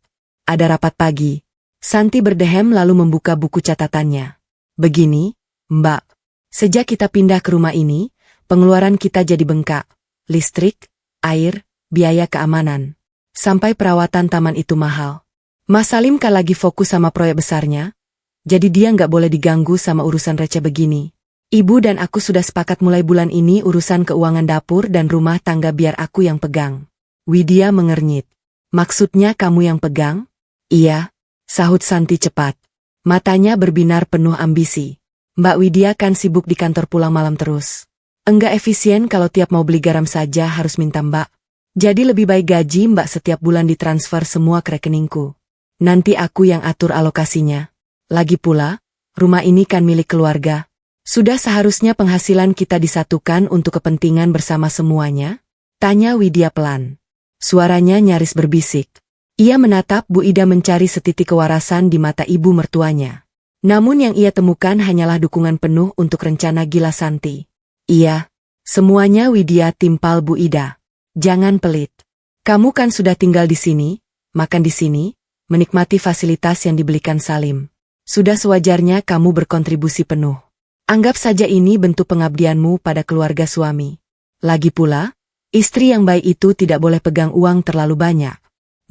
Ada rapat pagi. Santi berdehem lalu membuka buku catatannya. Begini, Mbak. Sejak kita pindah ke rumah ini, pengeluaran kita jadi bengkak. Listrik, air, biaya keamanan. Sampai perawatan taman itu mahal. Mas Salim kan lagi fokus sama proyek besarnya. Jadi dia nggak boleh diganggu sama urusan receh begini. Ibu dan aku sudah sepakat mulai bulan ini urusan keuangan dapur dan rumah tangga biar aku yang pegang. Widya mengernyit. Maksudnya kamu yang pegang? Iya, sahut Santi cepat. Matanya berbinar penuh ambisi. Mbak Widya kan sibuk di kantor pulang malam terus. Enggak efisien kalau tiap mau beli garam saja harus minta Mbak. Jadi lebih baik gaji Mbak setiap bulan ditransfer semua ke rekeningku. Nanti aku yang atur alokasinya. Lagi pula, rumah ini kan milik keluarga. Sudah seharusnya penghasilan kita disatukan untuk kepentingan bersama semuanya? Tanya Widya pelan. Suaranya nyaris berbisik. Ia menatap Bu Ida mencari setitik kewarasan di mata ibu mertuanya. Namun yang ia temukan hanyalah dukungan penuh untuk rencana gila Santi. Iya, semuanya Widya timpal Bu Ida. Jangan pelit. Kamu kan sudah tinggal di sini, makan di sini, menikmati fasilitas yang dibelikan Salim. Sudah sewajarnya kamu berkontribusi penuh. Anggap saja ini bentuk pengabdianmu pada keluarga suami. Lagi pula, istri yang baik itu tidak boleh pegang uang terlalu banyak.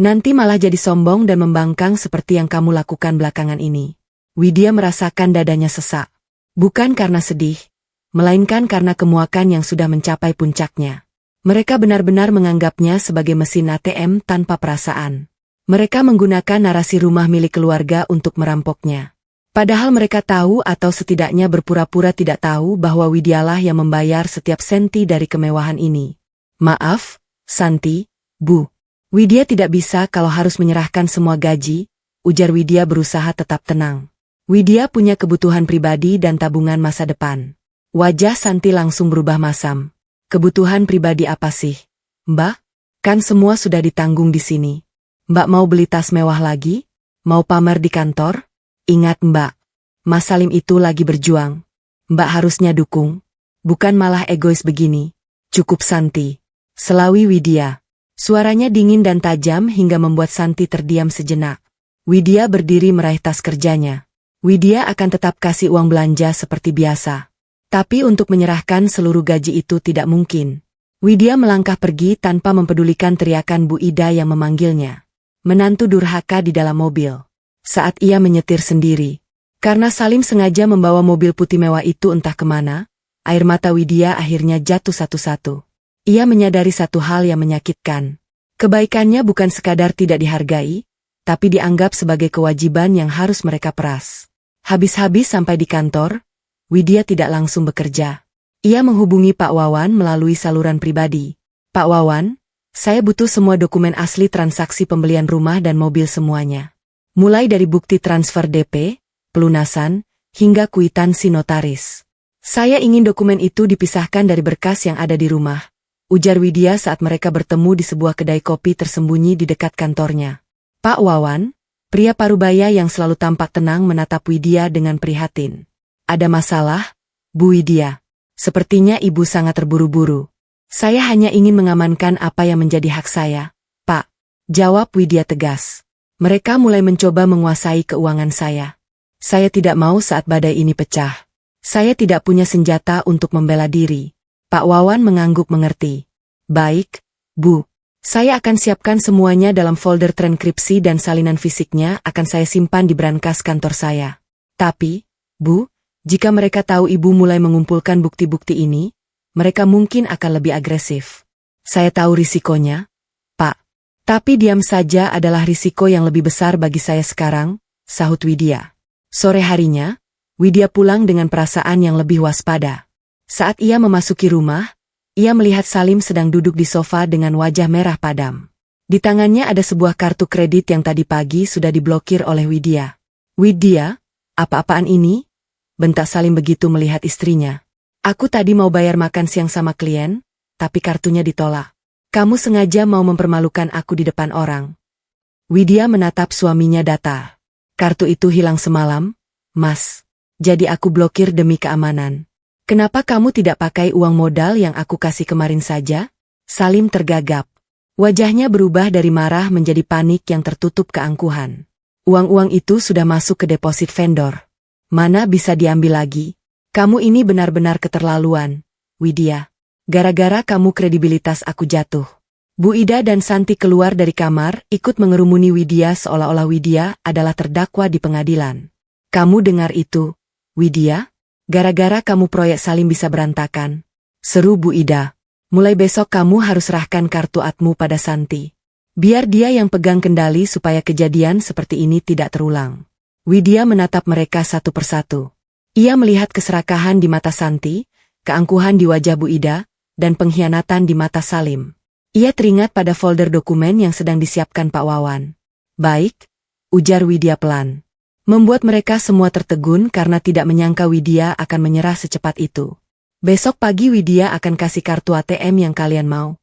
Nanti malah jadi sombong dan membangkang seperti yang kamu lakukan belakangan ini. Widya merasakan dadanya sesak. Bukan karena sedih, melainkan karena kemuakan yang sudah mencapai puncaknya. Mereka benar-benar menganggapnya sebagai mesin ATM tanpa perasaan. Mereka menggunakan narasi rumah milik keluarga untuk merampoknya. Padahal mereka tahu atau setidaknya berpura-pura tidak tahu bahwa Widyalah yang membayar setiap senti dari kemewahan ini. Maaf, Santi, Bu. Widya tidak bisa kalau harus menyerahkan semua gaji, ujar Widya berusaha tetap tenang. Widya punya kebutuhan pribadi dan tabungan masa depan. Wajah Santi langsung berubah masam. Kebutuhan pribadi apa sih, Mbak? Kan semua sudah ditanggung di sini. Mbak mau beli tas mewah lagi? Mau pamer di kantor? Ingat Mbak, Mas Salim itu lagi berjuang. Mbak harusnya dukung, bukan malah egois begini. Cukup Santi. Selawi Widya. Suaranya dingin dan tajam hingga membuat Santi terdiam sejenak. Widya berdiri meraih tas kerjanya. Widya akan tetap kasih uang belanja seperti biasa. Tapi untuk menyerahkan seluruh gaji itu tidak mungkin. Widya melangkah pergi tanpa mempedulikan teriakan Bu Ida yang memanggilnya. Menantu durhaka di dalam mobil. Saat ia menyetir sendiri. Karena Salim sengaja membawa mobil putih mewah itu entah kemana, air mata Widya akhirnya jatuh satu-satu. Ia menyadari satu hal yang menyakitkan. Kebaikannya bukan sekadar tidak dihargai, tapi dianggap sebagai kewajiban yang harus mereka peras. Habis-habis sampai di kantor, Widya tidak langsung bekerja. Ia menghubungi Pak Wawan melalui saluran pribadi. Pak Wawan, saya butuh semua dokumen asli transaksi pembelian rumah dan mobil semuanya. Mulai dari bukti transfer DP, pelunasan, hingga kwitansi notaris. Saya ingin dokumen itu dipisahkan dari berkas yang ada di rumah, ujar Widya saat mereka bertemu di sebuah kedai kopi tersembunyi di dekat kantornya. Pak Wawan, pria parubaya yang selalu tampak tenang menatap Widya dengan prihatin. Ada masalah, Bu Widya? Sepertinya ibu sangat terburu-buru. Saya hanya ingin mengamankan apa yang menjadi hak saya, Pak. Jawab Widya tegas. Mereka mulai mencoba menguasai keuangan saya. Saya tidak mau saat badai ini pecah. Saya tidak punya senjata untuk membela diri. Pak Wawan mengangguk mengerti. Baik, Bu. Saya akan siapkan semuanya dalam folder transkripsi dan salinan fisiknya akan saya simpan di brankas kantor saya. Tapi, Bu, jika mereka tahu ibu mulai mengumpulkan bukti-bukti ini, mereka mungkin akan lebih agresif. Saya tahu risikonya, Pak. Tapi diam saja adalah risiko yang lebih besar bagi saya sekarang, sahut Widya. Sore harinya, Widya pulang dengan perasaan yang lebih waspada. Saat ia memasuki rumah, ia melihat Salim sedang duduk di sofa dengan wajah merah padam. Di tangannya ada sebuah kartu kredit yang tadi pagi sudah diblokir oleh Widya. Widya, apa-apaan ini? Bentak Salim begitu melihat istrinya. Aku tadi mau bayar makan siang sama klien, tapi kartunya ditolak. Kamu sengaja mau mempermalukan aku di depan orang. Widya menatap suaminya datar. Kartu itu hilang semalam, Mas. Jadi aku blokir demi keamanan. Kenapa kamu tidak pakai uang modal yang aku kasih kemarin saja? Salim tergagap. Wajahnya berubah dari marah menjadi panik yang tertutup keangkuhan. Uang-uang itu sudah masuk ke deposit vendor. Mana bisa diambil lagi? Kamu ini benar-benar keterlaluan, Widya. Gara-gara kamu kredibilitas aku jatuh. Bu Ida dan Santi keluar dari kamar, ikut mengerumuni Widya seolah-olah Widya adalah terdakwa di pengadilan. Kamu dengar itu, Widya? Gara-gara kamu proyek Salim bisa berantakan. Seru Bu Ida. Mulai besok kamu harus serahkan kartu atmu pada Santi. Biar dia yang pegang kendali supaya kejadian seperti ini tidak terulang. Widya menatap mereka satu persatu. Ia melihat keserakahan di mata Santi, keangkuhan di wajah Bu Ida, dan pengkhianatan di mata Salim. Ia teringat pada folder dokumen yang sedang disiapkan Pak Wawan. Baik, ujar Widya pelan. Membuat mereka semua tertegun karena tidak menyangka Widya akan menyerah secepat itu. Besok pagi Widya akan kasih kartu ATM yang kalian mau.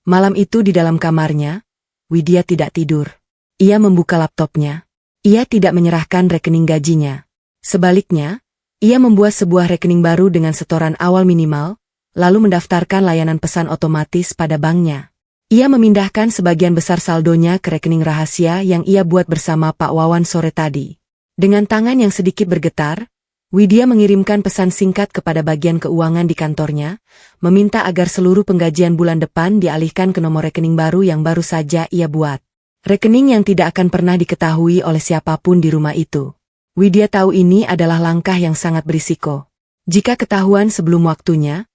Malam itu di dalam kamarnya, Widya tidak tidur. Ia membuka laptopnya. Ia tidak menyerahkan rekening gajinya. Sebaliknya, ia membuat sebuah rekening baru dengan setoran awal minimal, lalu mendaftarkan layanan pesan otomatis pada banknya. Ia memindahkan sebagian besar saldonya ke rekening rahasia yang ia buat bersama Pak Wawan sore tadi. Dengan tangan yang sedikit bergetar, Widya mengirimkan pesan singkat kepada bagian keuangan di kantornya, meminta agar seluruh penggajian bulan depan dialihkan ke nomor rekening baru yang baru saja ia buat. Rekening yang tidak akan pernah diketahui oleh siapapun di rumah itu. Widya tahu ini adalah langkah yang sangat berisiko. Jika ketahuan sebelum waktunya,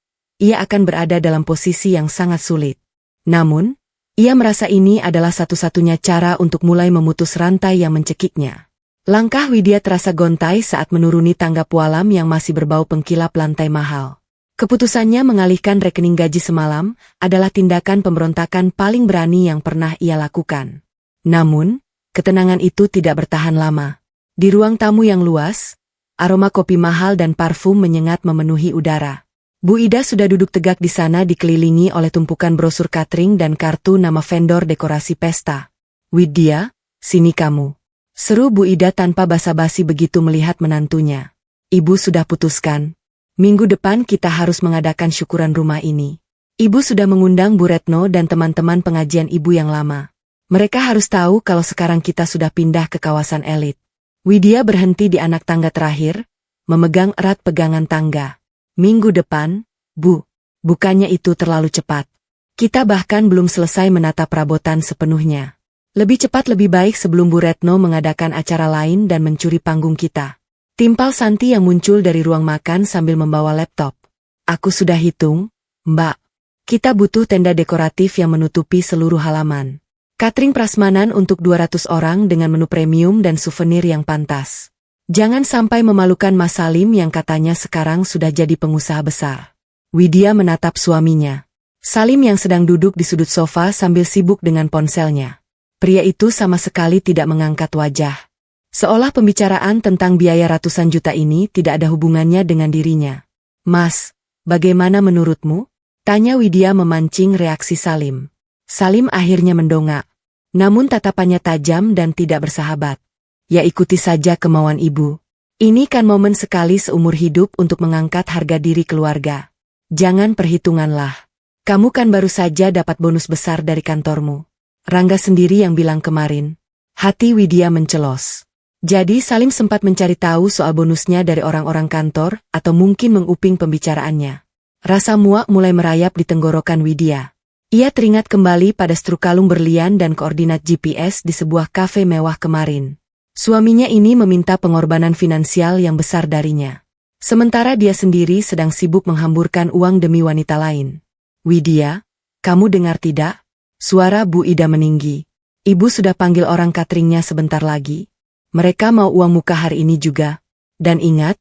ia akan berada dalam posisi yang sangat sulit. Namun, ia merasa ini adalah satu-satunya cara untuk mulai memutus rantai yang mencekiknya. Langkah Widya terasa gontai saat menuruni tangga pualam yang masih berbau pengkilap lantai mahal. Keputusannya mengalihkan rekening gaji semalam adalah tindakan pemberontakan paling berani yang pernah ia lakukan. Namun, ketenangan itu tidak bertahan lama. Di ruang tamu yang luas, aroma kopi mahal dan parfum menyengat memenuhi udara. Bu Ida sudah duduk tegak di sana dikelilingi oleh tumpukan brosur catering dan kartu nama vendor dekorasi pesta. Widya, sini kamu. Seru Bu Ida tanpa basa-basi begitu melihat menantunya. Ibu sudah putuskan. Minggu depan kita harus mengadakan syukuran rumah ini. Ibu sudah mengundang Bu Retno dan teman-teman pengajian ibu yang lama. Mereka harus tahu kalau sekarang kita sudah pindah ke kawasan elit. Widya berhenti di anak tangga terakhir, memegang erat pegangan tangga. Minggu depan, Bu. Bukannya itu terlalu cepat. Kita bahkan belum selesai menata perabotan sepenuhnya. Lebih cepat lebih baik sebelum Bu Retno mengadakan acara lain dan mencuri panggung kita. Timpal Santi yang muncul dari ruang makan sambil membawa laptop. Aku sudah hitung, Mbak. Kita butuh tenda dekoratif yang menutupi seluruh halaman. Catering prasmanan untuk 200 orang dengan menu premium dan souvenir yang pantas. Jangan sampai memalukan Mas Salim yang katanya sekarang sudah jadi pengusaha besar. Widya menatap suaminya. Salim yang sedang duduk di sudut sofa sambil sibuk dengan ponselnya. Pria itu sama sekali tidak mengangkat wajah. Seolah pembicaraan tentang biaya ratusan juta ini tidak ada hubungannya dengan dirinya. Mas, bagaimana menurutmu? Tanya Widya memancing reaksi Salim. Salim akhirnya mendongak. Namun tatapannya tajam dan tidak bersahabat. Ya ikuti saja kemauan ibu. Ini kan momen sekali seumur hidup untuk mengangkat harga diri keluarga. Jangan perhitunganlah. Kamu kan baru saja dapat bonus besar dari kantormu. Rangga sendiri yang bilang kemarin. Hati Widya mencelos. Jadi Salim sempat mencari tahu soal bonusnya dari orang-orang kantor atau mungkin menguping pembicaraannya. Rasa muak mulai merayap di tenggorokan Widya. Ia teringat kembali pada struk kalung berlian dan koordinat GPS di sebuah kafe mewah kemarin. Suaminya ini meminta pengorbanan finansial yang besar darinya. Sementara dia sendiri sedang sibuk menghamburkan uang demi wanita lain. Widya, kamu dengar tidak? Suara Bu Ida meninggi. Ibu sudah panggil orang cateringnya sebentar lagi. Mereka mau uang muka hari ini juga. Dan ingat,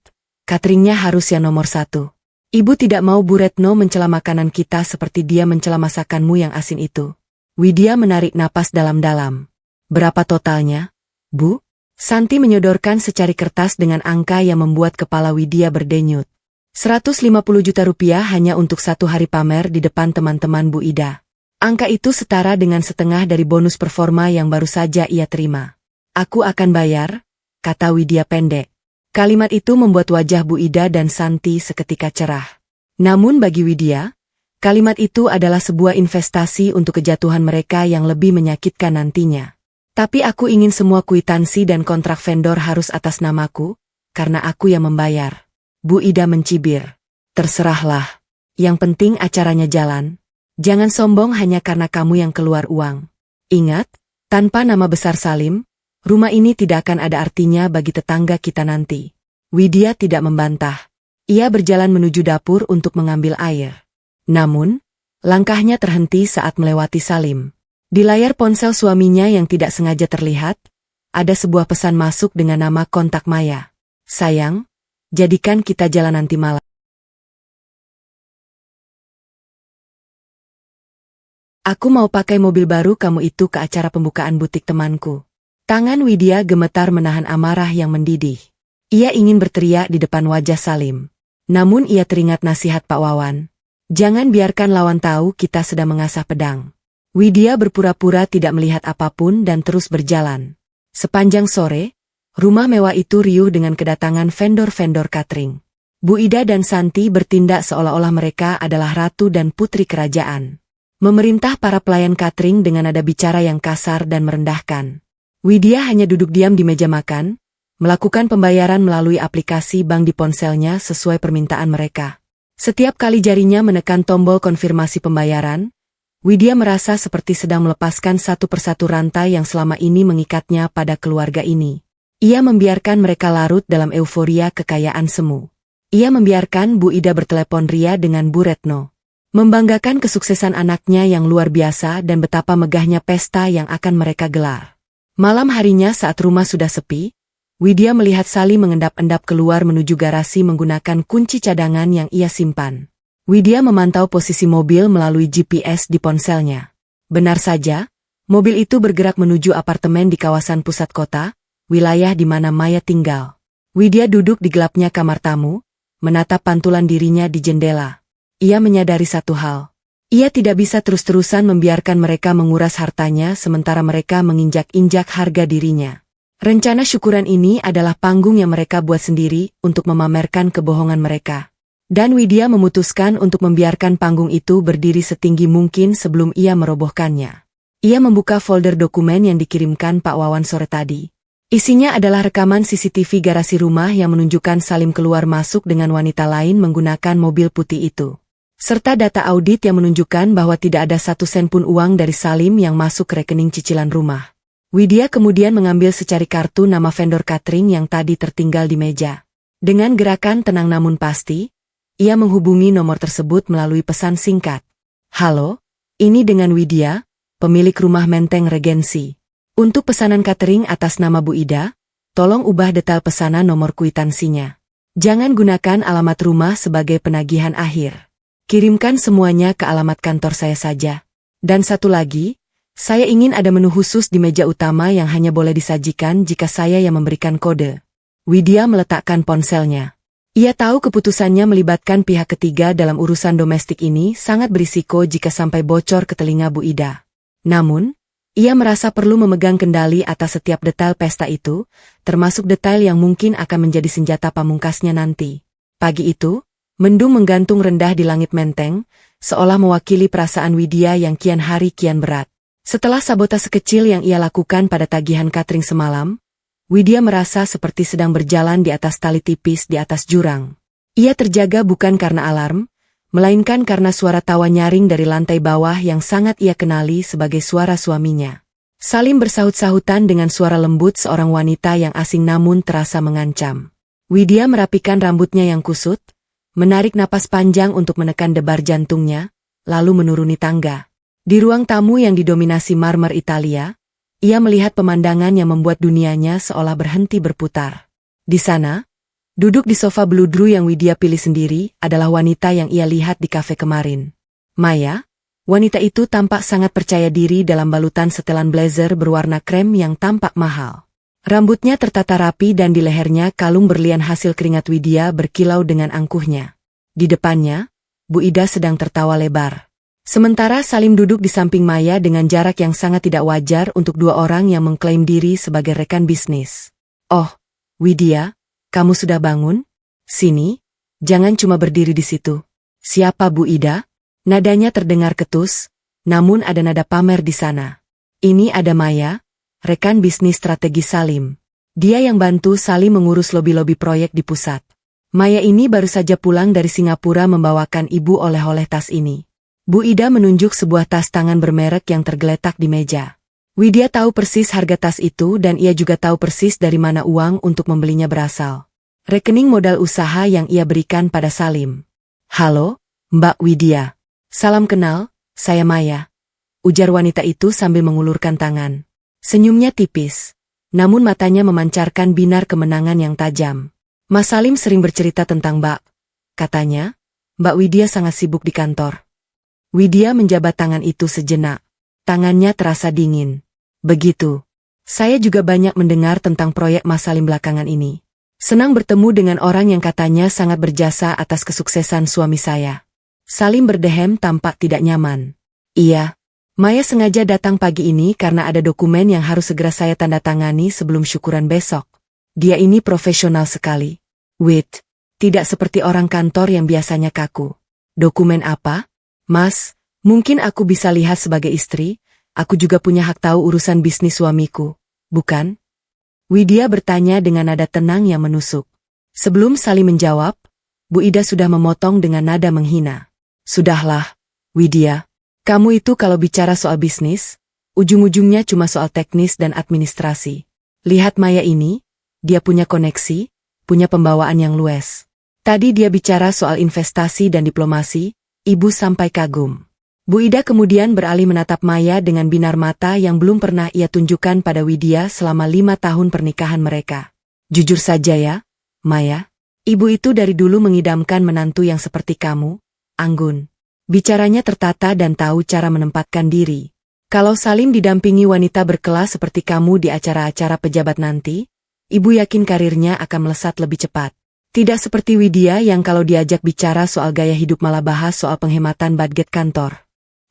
cateringnya harus yang nomor 1. Ibu tidak mau Bu Retno mencela makanan kita seperti dia mencela masakanmu yang asin itu. Widya menarik napas dalam-dalam. Berapa totalnya, Bu? Santi menyodorkan secari kertas dengan angka yang membuat kepala Widya berdenyut. 150 juta rupiah hanya untuk satu hari pamer di depan teman-teman Bu Ida. Angka itu setara dengan setengah dari bonus performa yang baru saja ia terima. Aku akan bayar, kata Widya pendek. Kalimat itu membuat wajah Bu Ida dan Santi seketika cerah. Namun bagi Widya, kalimat itu adalah sebuah investasi untuk kejatuhan mereka yang lebih menyakitkan nantinya. Tapi aku ingin semua kwitansi dan kontrak vendor harus atas namaku, karena aku yang membayar. Bu Ida mencibir. Terserahlah. Yang penting acaranya jalan. Jangan sombong hanya karena kamu yang keluar uang. Ingat, tanpa nama besar Salim, rumah ini tidak akan ada artinya bagi tetangga kita nanti. Widya tidak membantah. Ia berjalan menuju dapur untuk mengambil air. Namun, langkahnya terhenti saat melewati Salim. Di layar ponsel suaminya yang tidak sengaja terlihat, ada sebuah pesan masuk dengan nama kontak Maya. Sayang, jadikan kita jalan nanti malam. Aku mau pakai mobil baru kamu itu ke acara pembukaan butik temanku. Tangan Widya gemetar menahan amarah yang mendidih. Ia ingin berteriak di depan wajah Salim. Namun ia teringat nasihat Pak Wawan. Jangan biarkan lawan tahu kita sedang mengasah pedang. Widya berpura-pura tidak melihat apapun dan terus berjalan. Sepanjang sore, rumah mewah itu riuh dengan kedatangan vendor-vendor catering. Bu Ida dan Santi bertindak seolah-olah mereka adalah ratu dan putri kerajaan. Memerintah para pelayan catering dengan nada bicara yang kasar dan merendahkan. Widya hanya duduk diam di meja makan, melakukan pembayaran melalui aplikasi bank di ponselnya sesuai permintaan mereka. Setiap kali jarinya menekan tombol konfirmasi pembayaran, Widya merasa seperti sedang melepaskan satu persatu rantai yang selama ini mengikatnya pada keluarga ini. Ia membiarkan mereka larut dalam euforia kekayaan semu. Ia membiarkan Bu Ida bertelepon ria dengan Bu Retno. Membanggakan kesuksesan anaknya yang luar biasa dan betapa megahnya pesta yang akan mereka gelar. Malam harinya saat rumah sudah sepi, Widya melihat Salim mengendap-endap keluar menuju garasi menggunakan kunci cadangan yang ia simpan. Widya memantau posisi mobil melalui GPS di ponselnya. Benar saja, mobil itu bergerak menuju apartemen di kawasan pusat kota, wilayah di mana Maya tinggal. Widya duduk di gelapnya kamar tamu, menatap pantulan dirinya di jendela. Ia menyadari satu hal. Ia tidak bisa terus-terusan membiarkan mereka menguras hartanya sementara mereka menginjak-injak harga dirinya. Rencana syukuran ini adalah panggung yang mereka buat sendiri untuk memamerkan kebohongan mereka. Dan Widya memutuskan untuk membiarkan panggung itu berdiri setinggi mungkin sebelum ia merobohkannya. Ia membuka folder dokumen yang dikirimkan Pak Wawan sore tadi. Isinya adalah rekaman CCTV garasi rumah yang menunjukkan Salim keluar masuk dengan wanita lain menggunakan mobil putih itu. Serta data audit yang menunjukkan bahwa tidak ada satu sen pun uang dari Salim yang masuk ke rekening cicilan rumah. Widya kemudian mengambil secari kartu nama vendor catering yang tadi tertinggal di meja. Dengan gerakan tenang namun pasti, ia menghubungi nomor tersebut melalui pesan singkat. Halo, ini dengan Widya, pemilik rumah Menteng Regensi. Untuk pesanan catering atas nama Bu Ida, tolong ubah detail pesanan nomor kwitansinya. Jangan gunakan alamat rumah sebagai penagihan akhir. Kirimkan semuanya ke alamat kantor saya saja. Dan satu lagi, saya ingin ada menu khusus di meja utama yang hanya boleh disajikan jika saya yang memberikan kode. Widya meletakkan ponselnya. Ia tahu keputusannya melibatkan pihak ketiga dalam urusan domestik ini sangat berisiko jika sampai bocor ke telinga Bu Ida. Namun, ia merasa perlu memegang kendali atas setiap detail pesta itu, termasuk detail yang mungkin akan menjadi senjata pamungkasnya nanti. Pagi itu, mendung menggantung rendah di langit Menteng, seolah mewakili perasaan Widya yang kian hari kian berat. Setelah sabotase kecil yang ia lakukan pada tagihan catering semalam, Widya merasa seperti sedang berjalan di atas tali tipis di atas jurang. Ia terjaga bukan karena alarm, melainkan karena suara tawa nyaring dari lantai bawah yang sangat ia kenali sebagai suara suaminya. Salim bersahut-sahutan dengan suara lembut seorang wanita yang asing namun terasa mengancam. Widya merapikan rambutnya yang kusut, menarik napas panjang untuk menekan debar jantungnya, lalu menuruni tangga. Di ruang tamu yang didominasi marmer Italia, ia melihat pemandangan yang membuat dunianya seolah berhenti berputar. Di sana, duduk di sofa beludru yang Widya pilih sendiri, adalah wanita yang ia lihat di kafe kemarin. Maya, wanita itu tampak sangat percaya diri dalam balutan setelan blazer berwarna krem yang tampak mahal. Rambutnya tertata rapi dan di lehernya kalung berlian hasil keringat Widya berkilau dengan angkuhnya. Di depannya, Bu Ida sedang tertawa lebar. Sementara Salim duduk di samping Maya dengan jarak yang sangat tidak wajar untuk dua orang yang mengklaim diri sebagai rekan bisnis. Oh, Widya, kamu sudah bangun? Sini, jangan cuma berdiri di situ. Siapa Bu Ida? Nadanya terdengar ketus, namun ada nada pamer di sana. Ini ada Maya, rekan bisnis strategi Salim. Dia yang bantu Salim mengurus lobi-lobi proyek di pusat. Maya ini baru saja pulang dari Singapura membawakan ibu oleh-oleh tas ini. Bu Ida menunjuk sebuah tas tangan bermerek yang tergeletak di meja. Widya tahu persis harga tas itu dan ia juga tahu persis dari mana uang untuk membelinya berasal. Rekening modal usaha yang ia berikan pada Salim. Halo, Mbak Widya. Salam kenal, saya Maya. Ujar wanita itu sambil mengulurkan tangan. Senyumnya tipis, namun matanya memancarkan binar kemenangan yang tajam. Mas Salim sering bercerita tentang Mbak. Katanya, Mbak Widya sangat sibuk di kantor. Widya menjabat tangan itu sejenak. Tangannya terasa dingin. Begitu. Saya juga banyak mendengar tentang proyek Mas Salim belakangan ini. Senang bertemu dengan orang yang katanya sangat berjasa atas kesuksesan suami saya. Salim berdehem tampak tidak nyaman. Iya. Maya sengaja datang pagi ini karena ada dokumen yang harus segera saya tanda tangani sebelum syukuran besok. Dia ini profesional sekali. Wait, tidak seperti orang kantor yang biasanya kaku. Dokumen apa? Mas, mungkin aku bisa lihat sebagai istri, aku juga punya hak tahu urusan bisnis suamiku, bukan? Widya bertanya dengan nada tenang yang menusuk. Sebelum Salim menjawab, Bu Ida sudah memotong dengan nada menghina. Sudahlah, Widya. Kamu itu kalau bicara soal bisnis, ujung-ujungnya cuma soal teknis dan administrasi. Lihat Maya ini, dia punya koneksi, punya pembawaan yang luas. Tadi dia bicara soal investasi dan diplomasi, ibu sampai kagum. Bu Ida kemudian beralih menatap Maya dengan binar mata yang belum pernah ia tunjukkan pada Widya selama 5 tahun pernikahan mereka. Jujur saja ya, Maya, ibu itu dari dulu mengidamkan menantu yang seperti kamu, anggun. Bicaranya tertata dan tahu cara menempatkan diri. Kalau Salim didampingi wanita berkelas seperti kamu di acara-acara pejabat nanti, ibu yakin karirnya akan melesat lebih cepat. Tidak seperti Widya yang kalau diajak bicara soal gaya hidup malah bahas soal penghematan budget kantor.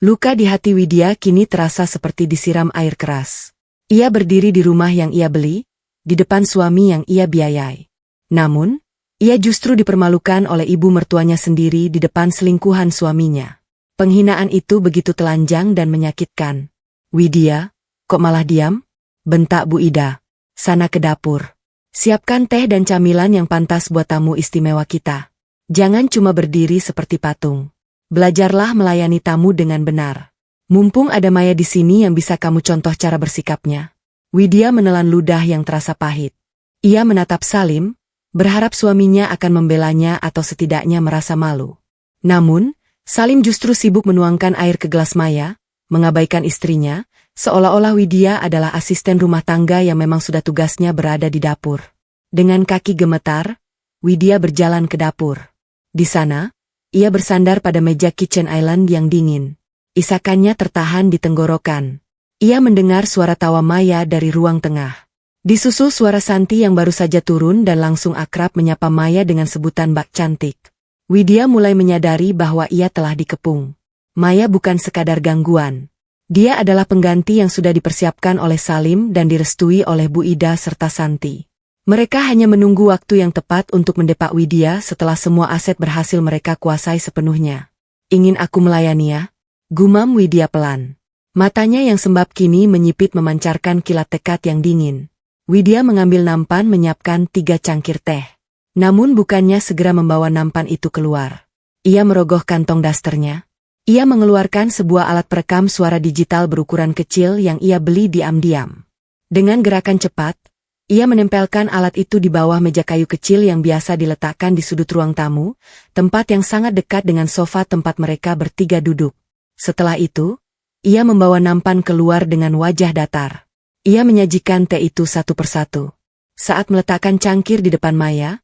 Luka di hati Widya kini terasa seperti disiram air keras. Ia berdiri di rumah yang ia beli, di depan suami yang ia biayai. Namun, ia justru dipermalukan oleh ibu mertuanya sendiri di depan selingkuhan suaminya. Penghinaan itu begitu telanjang dan menyakitkan. Widya, kok malah diam? Bentak Bu Ida. Sana ke dapur. Siapkan teh dan camilan yang pantas buat tamu istimewa kita. Jangan cuma berdiri seperti patung. Belajarlah melayani tamu dengan benar. Mumpung ada Maya di sini yang bisa kamu contoh cara bersikapnya. Widya menelan ludah yang terasa pahit. Ia menatap Salim, berharap suaminya akan membelanya atau setidaknya merasa malu. Namun, Salim justru sibuk menuangkan air ke gelas Maya, mengabaikan istrinya, seolah-olah Widya adalah asisten rumah tangga yang memang sudah tugasnya berada di dapur. Dengan kaki gemetar, Widya berjalan ke dapur. Di sana, ia bersandar pada meja kitchen island yang dingin. Isakannya tertahan di tenggorokan. Ia mendengar suara tawa Maya dari ruang tengah. Disusul suara Santi yang baru saja turun dan langsung akrab menyapa Maya dengan sebutan Mbak Cantik. Widya mulai menyadari bahwa ia telah dikepung. Maya bukan sekadar gangguan. Dia adalah pengganti yang sudah dipersiapkan oleh Salim dan direstui oleh Bu Ida serta Santi. Mereka hanya menunggu waktu yang tepat untuk mendepak Widya setelah semua aset berhasil mereka kuasai sepenuhnya. Ingin aku melayani ya? Gumam Widya pelan. Matanya yang sembab kini menyipit memancarkan kilat tekad yang dingin. Widya mengambil nampan menyiapkan 3 cangkir teh. Namun bukannya segera membawa nampan itu keluar. Ia merogoh kantong dasternya. Ia mengeluarkan sebuah alat perekam suara digital berukuran kecil yang ia beli diam-diam. Dengan gerakan cepat, ia menempelkan alat itu di bawah meja kayu kecil yang biasa diletakkan di sudut ruang tamu, tempat yang sangat dekat dengan sofa tempat mereka bertiga duduk. Setelah itu, ia membawa nampan keluar dengan wajah datar. Ia menyajikan teh itu satu persatu. Saat meletakkan cangkir di depan Maya,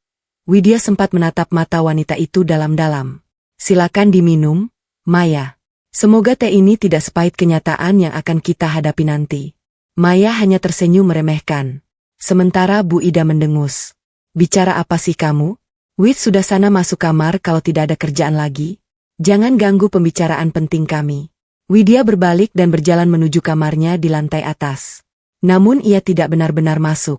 Widya sempat menatap mata wanita itu dalam-dalam. Silakan diminum, Maya. Semoga teh ini tidak sepahit kenyataan yang akan kita hadapi nanti. Maya hanya tersenyum meremehkan. Sementara Bu Ida mendengus. Bicara apa sih kamu? Wit, sudah sana masuk kamar kalau tidak ada kerjaan lagi. Jangan ganggu pembicaraan penting kami. Widya berbalik dan berjalan menuju kamarnya di lantai atas. Namun ia tidak benar-benar masuk.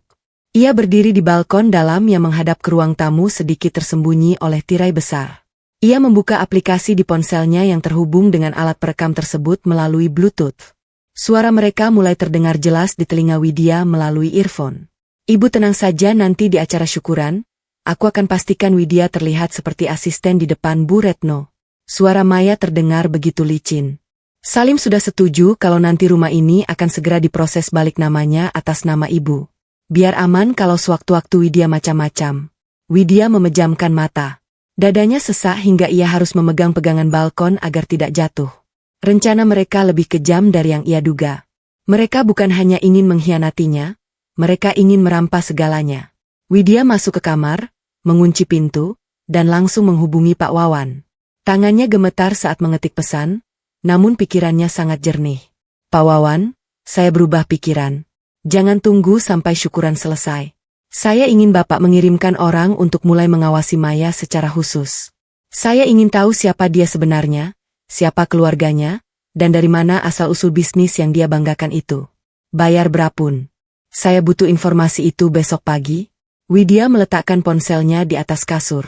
Ia berdiri di balkon dalam yang menghadap ke ruang tamu sedikit tersembunyi oleh tirai besar. Ia membuka aplikasi di ponselnya yang terhubung dengan alat perekam tersebut melalui Bluetooth. Suara mereka mulai terdengar jelas di telinga Widya melalui earphone. Ibu tenang saja, nanti di acara syukuran, aku akan pastikan Widya terlihat seperti asisten di depan Bu Retno. Suara Maya terdengar begitu licin. Salim sudah setuju kalau nanti rumah ini akan segera diproses balik namanya atas nama ibu. Biar aman kalau sewaktu-waktu Widya macam-macam. Widya memejamkan mata. Dadanya sesak hingga ia harus memegang pegangan balkon agar tidak jatuh. Rencana mereka lebih kejam dari yang ia duga. Mereka bukan hanya ingin mengkhianatinya, mereka ingin merampas segalanya. Widya masuk ke kamar, mengunci pintu, dan langsung menghubungi Pak Wawan. Tangannya gemetar saat mengetik pesan, namun pikirannya sangat jernih. Pak Wawan, saya berubah pikiran. Jangan tunggu sampai syukuran selesai. Saya ingin Bapak mengirimkan orang untuk mulai mengawasi Maya secara khusus. Saya ingin tahu siapa dia sebenarnya, siapa keluarganya, dan dari mana asal-usul bisnis yang dia banggakan itu. Bayar berapun. Saya butuh informasi itu besok pagi. Widya meletakkan ponselnya di atas kasur.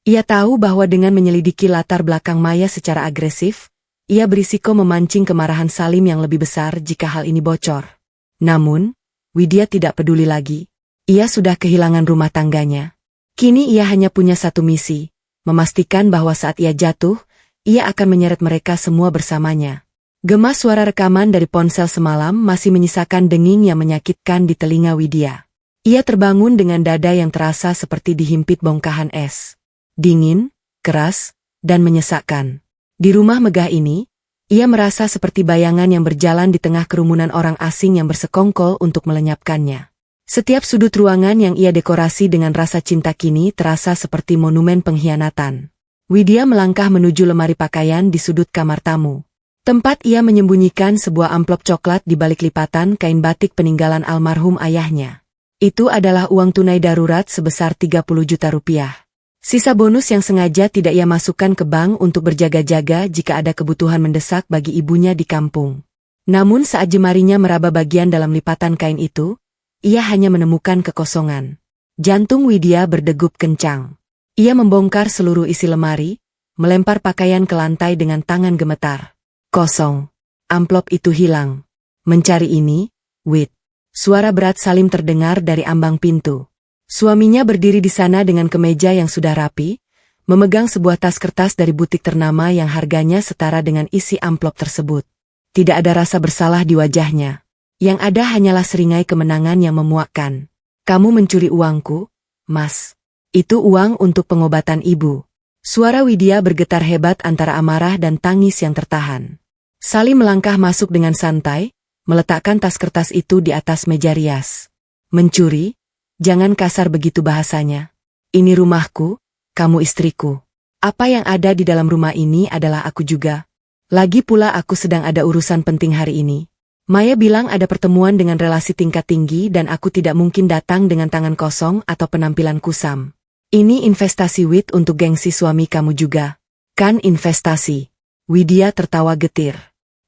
Ia tahu bahwa dengan menyelidiki latar belakang Maya secara agresif, ia berisiko memancing kemarahan Salim yang lebih besar jika hal ini bocor. Namun, Widya tidak peduli lagi. Ia sudah kehilangan rumah tangganya. Kini ia hanya punya satu misi, memastikan bahwa saat ia jatuh, ia akan menyeret mereka semua bersamanya. Gema suara rekaman dari ponsel semalam masih menyisakan denging yang menyakitkan di telinga Widya. Ia terbangun dengan dada yang terasa seperti dihimpit bongkahan es. Dingin, keras, dan menyesakkan. Di rumah megah ini, ia merasa seperti bayangan yang berjalan di tengah kerumunan orang asing yang bersekongkol untuk melenyapkannya. Setiap sudut ruangan yang ia dekorasi dengan rasa cinta kini terasa seperti monumen pengkhianatan. Widya melangkah menuju lemari pakaian di sudut kamar tamu. Tempat ia menyembunyikan sebuah amplop coklat di balik lipatan kain batik peninggalan almarhum ayahnya. Itu adalah uang tunai darurat sebesar 30 juta rupiah. Sisa bonus yang sengaja tidak ia masukkan ke bank untuk berjaga-jaga jika ada kebutuhan mendesak bagi ibunya di kampung. Namun saat jemarinya meraba bagian dalam lipatan kain itu, ia hanya menemukan kekosongan. Jantung Widya berdegup kencang. Ia membongkar seluruh isi lemari, melempar pakaian ke lantai dengan tangan gemetar. Kosong. Amplop itu hilang. Mencari ini, Wit. Suara berat Salim terdengar dari ambang pintu. Suaminya berdiri di sana dengan kemeja yang sudah rapi, memegang sebuah tas kertas dari butik ternama yang harganya setara dengan isi amplop tersebut. Tidak ada rasa bersalah di wajahnya. Yang ada hanyalah seringai kemenangan yang memuakkan. Kamu mencuri uangku, Mas. Itu uang untuk pengobatan ibu. Suara Widya bergetar hebat antara amarah dan tangis yang tertahan. Salim melangkah masuk dengan santai, meletakkan tas kertas itu di atas meja rias. Mencuri? Jangan kasar begitu bahasanya. Ini rumahku, kamu istriku. Apa yang ada di dalam rumah ini adalah aku juga. Lagi pula aku sedang ada urusan penting hari ini. Maya bilang ada pertemuan dengan relasi tingkat tinggi dan aku tidak mungkin datang dengan tangan kosong atau penampilan kusam. Ini investasi Wit untuk gengsi suami kamu juga. Kan investasi. Widya tertawa getir.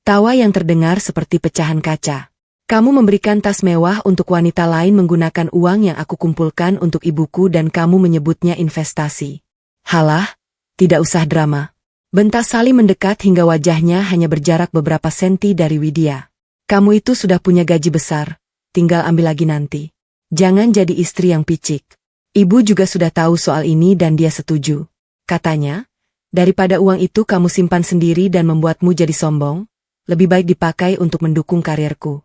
Tawa yang terdengar seperti pecahan kaca. Kamu memberikan tas mewah untuk wanita lain menggunakan uang yang aku kumpulkan untuk ibuku dan kamu menyebutnya investasi. Halah, tidak usah drama. Bentak Salim mendekat hingga wajahnya hanya berjarak beberapa senti dari Widya. Kamu itu sudah punya gaji besar, tinggal ambil lagi nanti. Jangan jadi istri yang picik. Ibu juga sudah tahu soal ini dan dia setuju. Katanya, daripada uang itu kamu simpan sendiri dan membuatmu jadi sombong, lebih baik dipakai untuk mendukung karirku.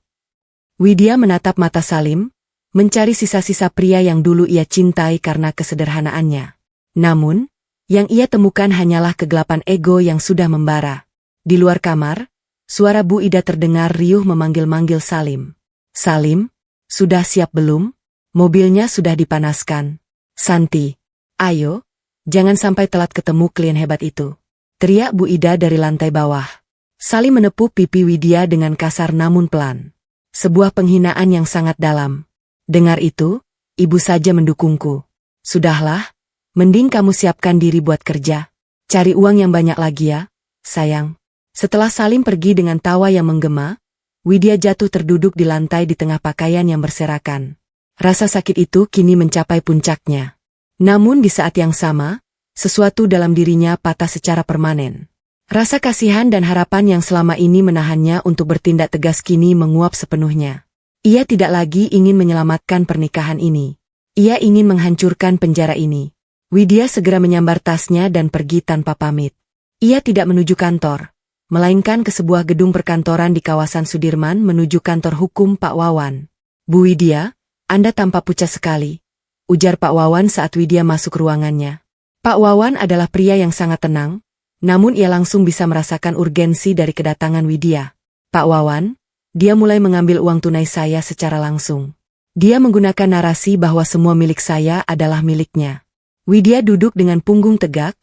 Widya menatap mata Salim, mencari sisa-sisa pria yang dulu ia cintai karena kesederhanaannya. Namun, yang ia temukan hanyalah kegelapan ego yang sudah membara. Di luar kamar, suara Bu Ida terdengar riuh memanggil-manggil Salim. Salim, sudah siap belum? Mobilnya sudah dipanaskan. Santi, ayo, jangan sampai telat ketemu klien hebat itu. Teriak Bu Ida dari lantai bawah. Salim menepuk pipi Widya dengan kasar namun pelan. Sebuah penghinaan yang sangat dalam. Dengar itu, ibu saja mendukungku. Sudahlah, Mending kamu siapkan diri buat kerja. Cari uang yang banyak lagi ya, sayang. Setelah Salim pergi dengan tawa yang menggema, Widya jatuh terduduk di lantai di tengah pakaian yang berserakan. Rasa sakit itu kini mencapai puncaknya. Namun di saat yang sama, sesuatu dalam dirinya patah secara permanen. Rasa kasihan dan harapan yang selama ini menahannya untuk bertindak tegas kini menguap sepenuhnya. Ia tidak lagi ingin menyelamatkan pernikahan ini. Ia ingin menghancurkan penjara ini. Widya segera menyambar tasnya dan pergi tanpa pamit. Ia tidak menuju kantor, melainkan ke sebuah gedung perkantoran di kawasan Sudirman menuju kantor hukum Pak Wawan. Bu Widya, Anda tampak pucat sekali, ujar Pak Wawan saat Widya masuk ruangannya. Pak Wawan adalah pria yang sangat tenang, namun ia langsung bisa merasakan urgensi dari kedatangan Widya. Pak Wawan, dia mulai mengambil uang tunai saya secara langsung. Dia menggunakan narasi bahwa semua milik saya adalah miliknya. Widya duduk dengan punggung tegak,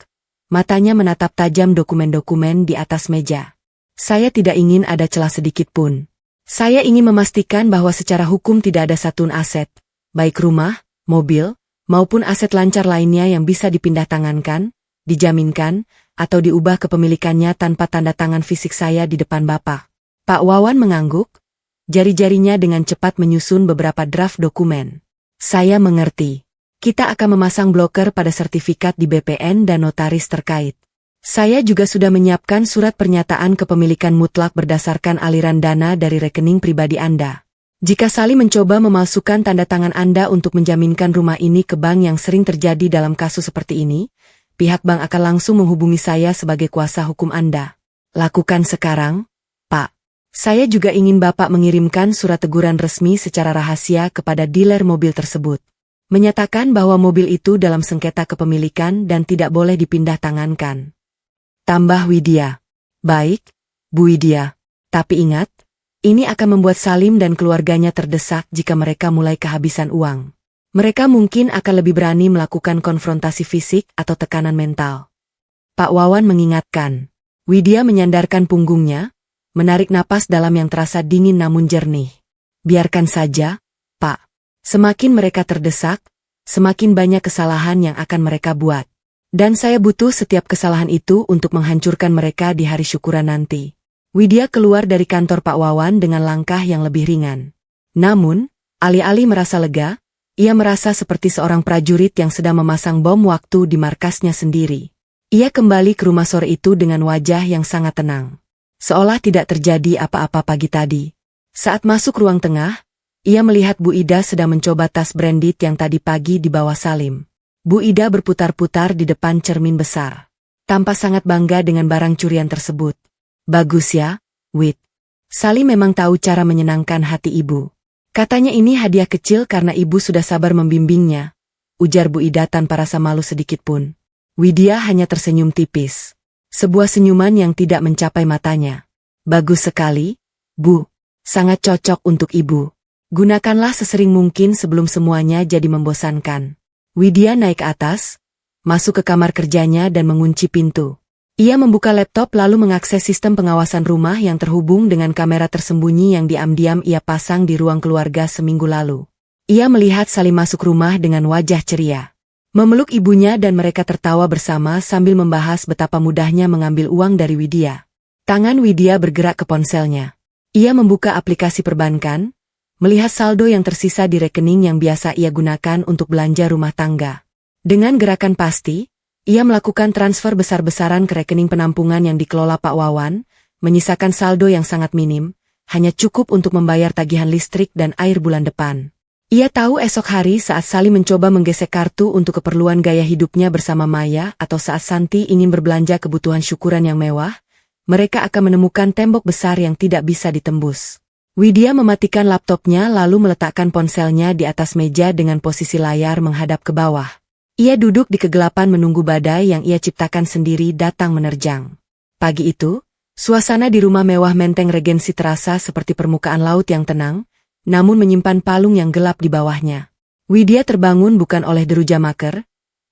matanya menatap tajam dokumen-dokumen di atas meja. Saya tidak ingin ada celah sedikit pun. Saya ingin memastikan bahwa secara hukum tidak ada satun aset, baik rumah, mobil, maupun aset lancar lainnya yang bisa dipindah tangankan, dijaminkan, atau diubah kepemilikannya tanpa tanda tangan fisik saya di depan Bapak. Pak Wawan mengangguk, jari-jarinya dengan cepat menyusun beberapa draft dokumen. Saya mengerti. Kita akan memasang bloker pada sertifikat di BPN dan notaris terkait. Saya juga sudah menyiapkan surat pernyataan kepemilikan mutlak berdasarkan aliran dana dari rekening pribadi Anda. Jika Salim mencoba memalsukan tanda tangan Anda untuk menjaminkan rumah ini ke bank yang sering terjadi dalam kasus seperti ini, pihak bank akan langsung menghubungi saya sebagai kuasa hukum Anda. Lakukan sekarang, Pak. Saya juga ingin Bapak mengirimkan surat teguran resmi secara rahasia kepada dealer mobil tersebut. Menyatakan bahwa mobil itu dalam sengketa kepemilikan dan tidak boleh dipindah tangankan. Tambah Widya. Baik, Bu Widya. Tapi ingat, ini akan membuat Salim dan keluarganya terdesak jika mereka mulai kehabisan uang. Mereka mungkin akan lebih berani melakukan konfrontasi fisik atau tekanan mental. Pak Wawan mengingatkan. Widya menyandarkan punggungnya, menarik napas dalam yang terasa dingin namun jernih. Biarkan saja, Pak. Semakin mereka terdesak, semakin banyak kesalahan yang akan mereka buat. Dan saya butuh setiap kesalahan itu untuk menghancurkan mereka di hari syukuran nanti. Widya keluar dari kantor Pak Wawan dengan langkah yang lebih ringan. Namun, alih-alih merasa lega, ia merasa seperti seorang prajurit yang sedang memasang bom waktu di markasnya sendiri. Ia kembali ke rumah sore itu dengan wajah yang sangat tenang. Seolah tidak terjadi apa-apa pagi tadi. Saat masuk ruang tengah, ia melihat Bu Ida sedang mencoba tas branded yang tadi pagi dibawa Salim. Bu Ida berputar-putar di depan cermin besar. Tampak sangat bangga dengan barang curian tersebut. Bagus ya, Wid. Salim memang tahu cara menyenangkan hati ibu. Katanya ini hadiah kecil karena ibu sudah sabar membimbingnya, ujar Bu Ida tanpa rasa malu sedikit pun. Widya hanya tersenyum tipis. Sebuah senyuman yang tidak mencapai matanya. Bagus sekali, Bu. Sangat cocok untuk ibu. Gunakanlah sesering mungkin sebelum semuanya jadi membosankan. Widya naik ke atas, masuk ke kamar kerjanya dan mengunci pintu. Ia membuka laptop lalu mengakses sistem pengawasan rumah yang terhubung dengan kamera tersembunyi yang diam-diam ia pasang di ruang keluarga seminggu lalu. Ia melihat Salim masuk rumah dengan wajah ceria. Memeluk ibunya dan mereka tertawa bersama sambil membahas betapa mudahnya mengambil uang dari Widya. Tangan Widya bergerak ke ponselnya. Ia membuka aplikasi perbankan, melihat saldo yang tersisa di rekening yang biasa ia gunakan untuk belanja rumah tangga. Dengan gerakan pasti, ia melakukan transfer besar-besaran ke rekening penampungan yang dikelola Pak Wawan, menyisakan saldo yang sangat minim, hanya cukup untuk membayar tagihan listrik dan air bulan depan. Ia tahu esok hari saat Salim mencoba menggesek kartu untuk keperluan gaya hidupnya bersama Maya atau saat Santi ingin berbelanja kebutuhan syukuran yang mewah, mereka akan menemukan tembok besar yang tidak bisa ditembus. Widya mematikan laptopnya lalu meletakkan ponselnya di atas meja dengan posisi layar menghadap ke bawah. Ia duduk di kegelapan menunggu badai yang ia ciptakan sendiri datang menerjang. Pagi itu, suasana di rumah mewah Menteng Regensi terasa seperti permukaan laut yang tenang, namun menyimpan palung yang gelap di bawahnya. Widya terbangun bukan oleh deru jamaker,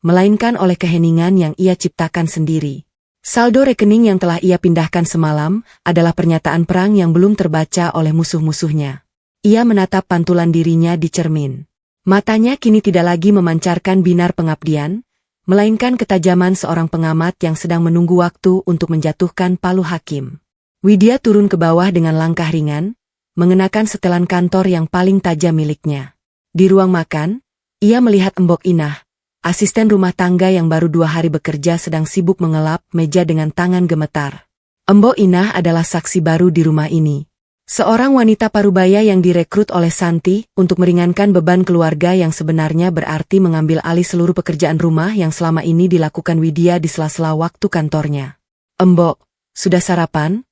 melainkan oleh keheningan yang ia ciptakan sendiri. Saldo rekening yang telah ia pindahkan semalam adalah pernyataan perang yang belum terbaca oleh musuh-musuhnya. Ia menatap pantulan dirinya di cermin. Matanya kini tidak lagi memancarkan binar pengabdian, melainkan ketajaman seorang pengamat yang sedang menunggu waktu untuk menjatuhkan palu hakim. Widya turun ke bawah dengan langkah ringan, mengenakan setelan kantor yang paling tajam miliknya. Di ruang makan, ia melihat Embok Inah, asisten rumah tangga yang baru 2 hari bekerja sedang sibuk mengelap meja dengan tangan gemetar. Embok Inah adalah saksi baru di rumah ini. Seorang wanita parubaya yang direkrut oleh Santi untuk meringankan beban keluarga yang sebenarnya berarti mengambil alih seluruh pekerjaan rumah yang selama ini dilakukan Widya di sela-sela waktu kantornya. "Embok, sudah sarapan?"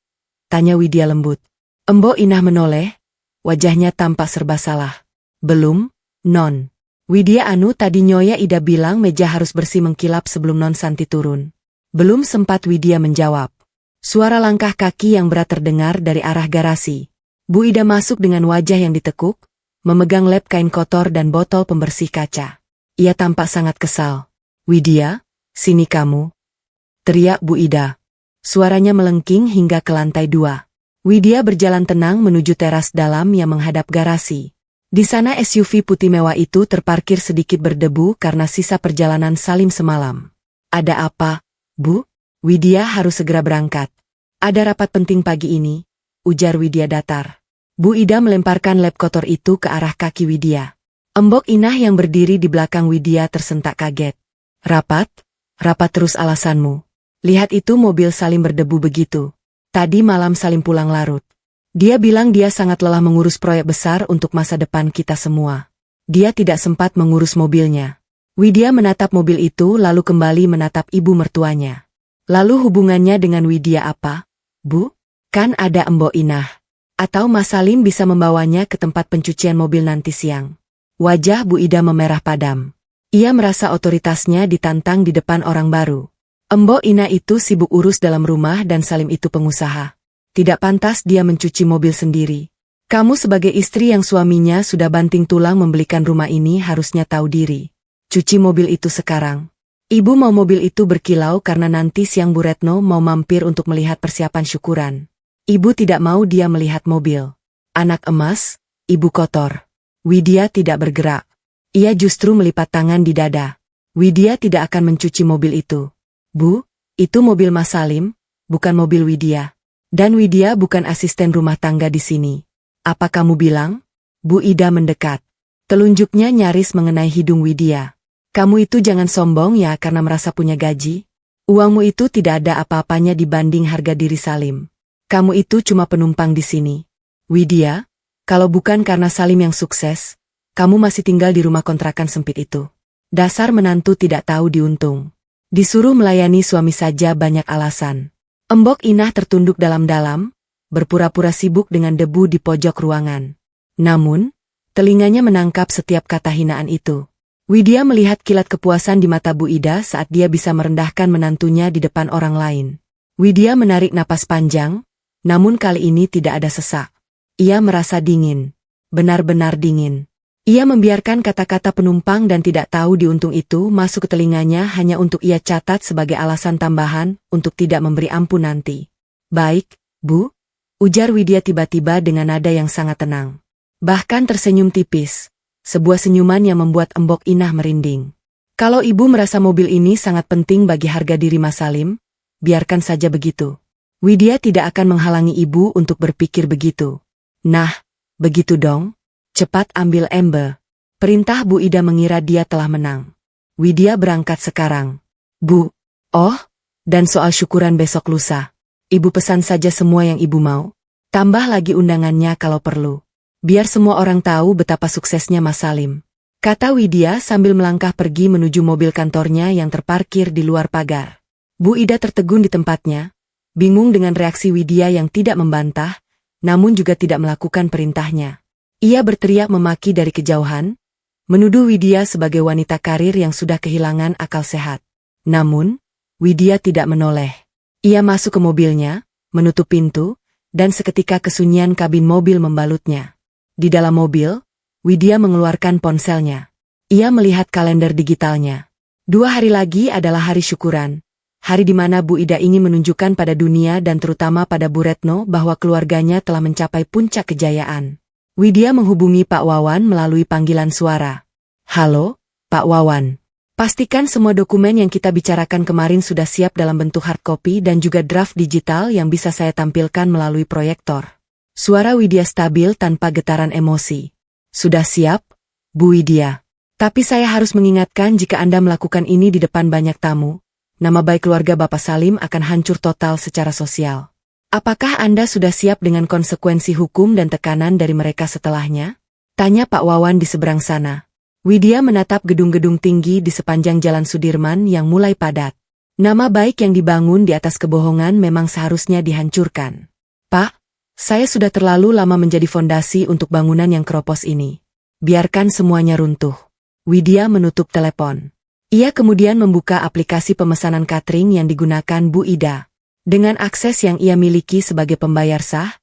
tanya Widya lembut. Embok Inah menoleh, wajahnya tampak serba salah. "Belum, Non. Widya tadi Nyonya Ida bilang meja harus bersih mengkilap sebelum Non Santi turun." Belum sempat Widya menjawab. Suara langkah kaki yang berat terdengar dari arah garasi. Bu Ida masuk dengan wajah yang ditekuk, memegang lap kain kotor dan botol pembersih kaca. Ia tampak sangat kesal. "Widya, sini kamu!" teriak Bu Ida. Suaranya melengking hingga ke lantai 2. Widya berjalan tenang menuju teras dalam yang menghadap garasi. Di sana SUV putih mewah itu terparkir sedikit berdebu karena sisa perjalanan Salim semalam. "Ada apa, Bu?" "Widya harus segera berangkat. Ada rapat penting pagi ini," ujar Widya datar. Bu Ida melemparkan lap kotor itu ke arah kaki Widya. Embok Inah yang berdiri di belakang Widya tersentak kaget. "Rapat? Rapat terus alasanmu. Lihat itu mobil Salim berdebu begitu. Tadi malam Salim pulang larut. Dia bilang dia sangat lelah mengurus proyek besar untuk masa depan kita semua. Dia tidak sempat mengurus mobilnya." Widya menatap mobil itu lalu kembali menatap ibu mertuanya. "Lalu hubungannya dengan Widya apa, Bu? Kan ada Embok Inah. Atau Mas Salim bisa membawanya ke tempat pencucian mobil nanti siang?" Wajah Bu Ida memerah padam. Ia merasa otoritasnya ditantang di depan orang baru. Embok Inah itu sibuk urus dalam rumah dan Salim itu pengusaha. Tidak pantas dia mencuci mobil sendiri. Kamu sebagai istri yang suaminya sudah banting tulang membelikan rumah ini harusnya tahu diri. Cuci mobil itu sekarang. Ibu mau mobil itu berkilau karena nanti siang Bu Retno mau mampir untuk melihat persiapan syukuran. Ibu tidak mau dia melihat mobil. Anak emas, ibu kotor." Widya tidak bergerak. Ia justru melipat tangan di dada. "Widya tidak akan mencuci mobil itu. Bu, itu mobil Mas Salim, bukan mobil Widya. Dan Widya bukan asisten rumah tangga di sini. Apa kamu bilang?" Bu Ida mendekat. Telunjuknya nyaris mengenai hidung Widya. "Kamu itu jangan sombong ya karena merasa punya gaji. Uangmu itu tidak ada apa-apanya dibanding harga diri Salim. Kamu itu cuma penumpang di sini. Widya, kalau bukan karena Salim yang sukses, kamu masih tinggal di rumah kontrakan sempit itu. Dasar menantu tidak tahu diuntung. Disuruh melayani suami saja banyak alasan." Embok Inah tertunduk dalam-dalam, berpura-pura sibuk dengan debu di pojok ruangan. Namun, telinganya menangkap setiap kata hinaan itu. Widya melihat kilat kepuasan di mata Bu Ida saat dia bisa merendahkan menantunya di depan orang lain. Widya menarik napas panjang, namun kali ini tidak ada sesak. Ia merasa dingin. Benar-benar dingin. Ia membiarkan kata-kata penumpang dan tidak tahu diuntung itu masuk ke telinganya hanya untuk ia catat sebagai alasan tambahan untuk tidak memberi ampun nanti. "Baik, Bu," ujar Widya tiba-tiba dengan nada yang sangat tenang. Bahkan tersenyum tipis. Sebuah senyuman yang membuat Embok Inah merinding. "Kalau ibu merasa mobil ini sangat penting bagi harga diri Mas Salim, biarkan saja begitu. Widya tidak akan menghalangi ibu untuk berpikir begitu." "Nah, begitu dong. Cepat ambil ember." Perintah Bu Ida mengira dia telah menang. "Widya berangkat sekarang." "Bu." "Oh, dan soal syukuran besok lusa. Ibu pesan saja semua yang ibu mau. Tambah lagi undangannya kalau perlu. Biar semua orang tahu betapa suksesnya Mas Salim," kata Widya sambil melangkah pergi menuju mobil kantornya yang terparkir di luar pagar. Bu Ida tertegun di tempatnya, bingung dengan reaksi Widya yang tidak membantah, namun juga tidak melakukan perintahnya. Ia berteriak memaki dari kejauhan, menuduh Widya sebagai wanita karir yang sudah kehilangan akal sehat. Namun, Widya tidak menoleh. Ia masuk ke mobilnya, menutup pintu, dan seketika kesunyian kabin mobil membalutnya. Di dalam mobil, Widya mengeluarkan ponselnya. Ia melihat kalender digitalnya. 2 hari lagi adalah hari syukuran. Hari di mana Bu Ida ingin menunjukkan pada dunia dan terutama pada Bu Retno bahwa keluarganya telah mencapai puncak kejayaan. Widya menghubungi Pak Wawan melalui panggilan suara. "Halo, Pak Wawan. Pastikan semua dokumen yang kita bicarakan kemarin sudah siap dalam bentuk hard copy dan juga draft digital yang bisa saya tampilkan melalui proyektor. Suara Widya stabil tanpa getaran emosi. Sudah siap, Bu Widya. Tapi saya harus mengingatkan jika Anda melakukan ini di depan banyak tamu, nama baik keluarga Bapak Salim akan hancur total secara sosial. Apakah Anda sudah siap dengan konsekuensi hukum dan tekanan dari mereka setelahnya? Tanya Pak Wawan di seberang sana. Widya menatap gedung-gedung tinggi di sepanjang Jalan Sudirman yang mulai padat. Nama baik yang dibangun di atas kebohongan memang seharusnya dihancurkan. Pak, saya sudah terlalu lama menjadi fondasi untuk bangunan yang keropos ini. Biarkan semuanya runtuh. Widya menutup telepon. Ia kemudian membuka aplikasi pemesanan catering yang digunakan Bu Ida. Dengan akses yang ia miliki sebagai pembayar sah,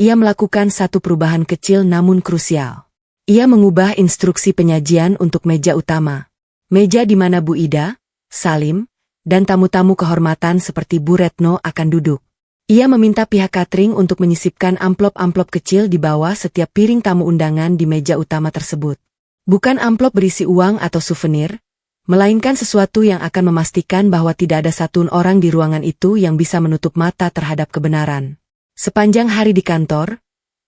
ia melakukan satu perubahan kecil namun krusial. Ia mengubah instruksi penyajian untuk meja utama. Meja di mana Bu Ida, Salim, dan tamu-tamu kehormatan seperti Bu Retno akan duduk. Ia meminta pihak catering untuk menyisipkan amplop-amplop kecil di bawah setiap piring tamu undangan di meja utama tersebut. Bukan amplop berisi uang atau souvenir, melainkan sesuatu yang akan memastikan bahwa tidak ada satupun orang di ruangan itu yang bisa menutup mata terhadap kebenaran. Sepanjang hari di kantor,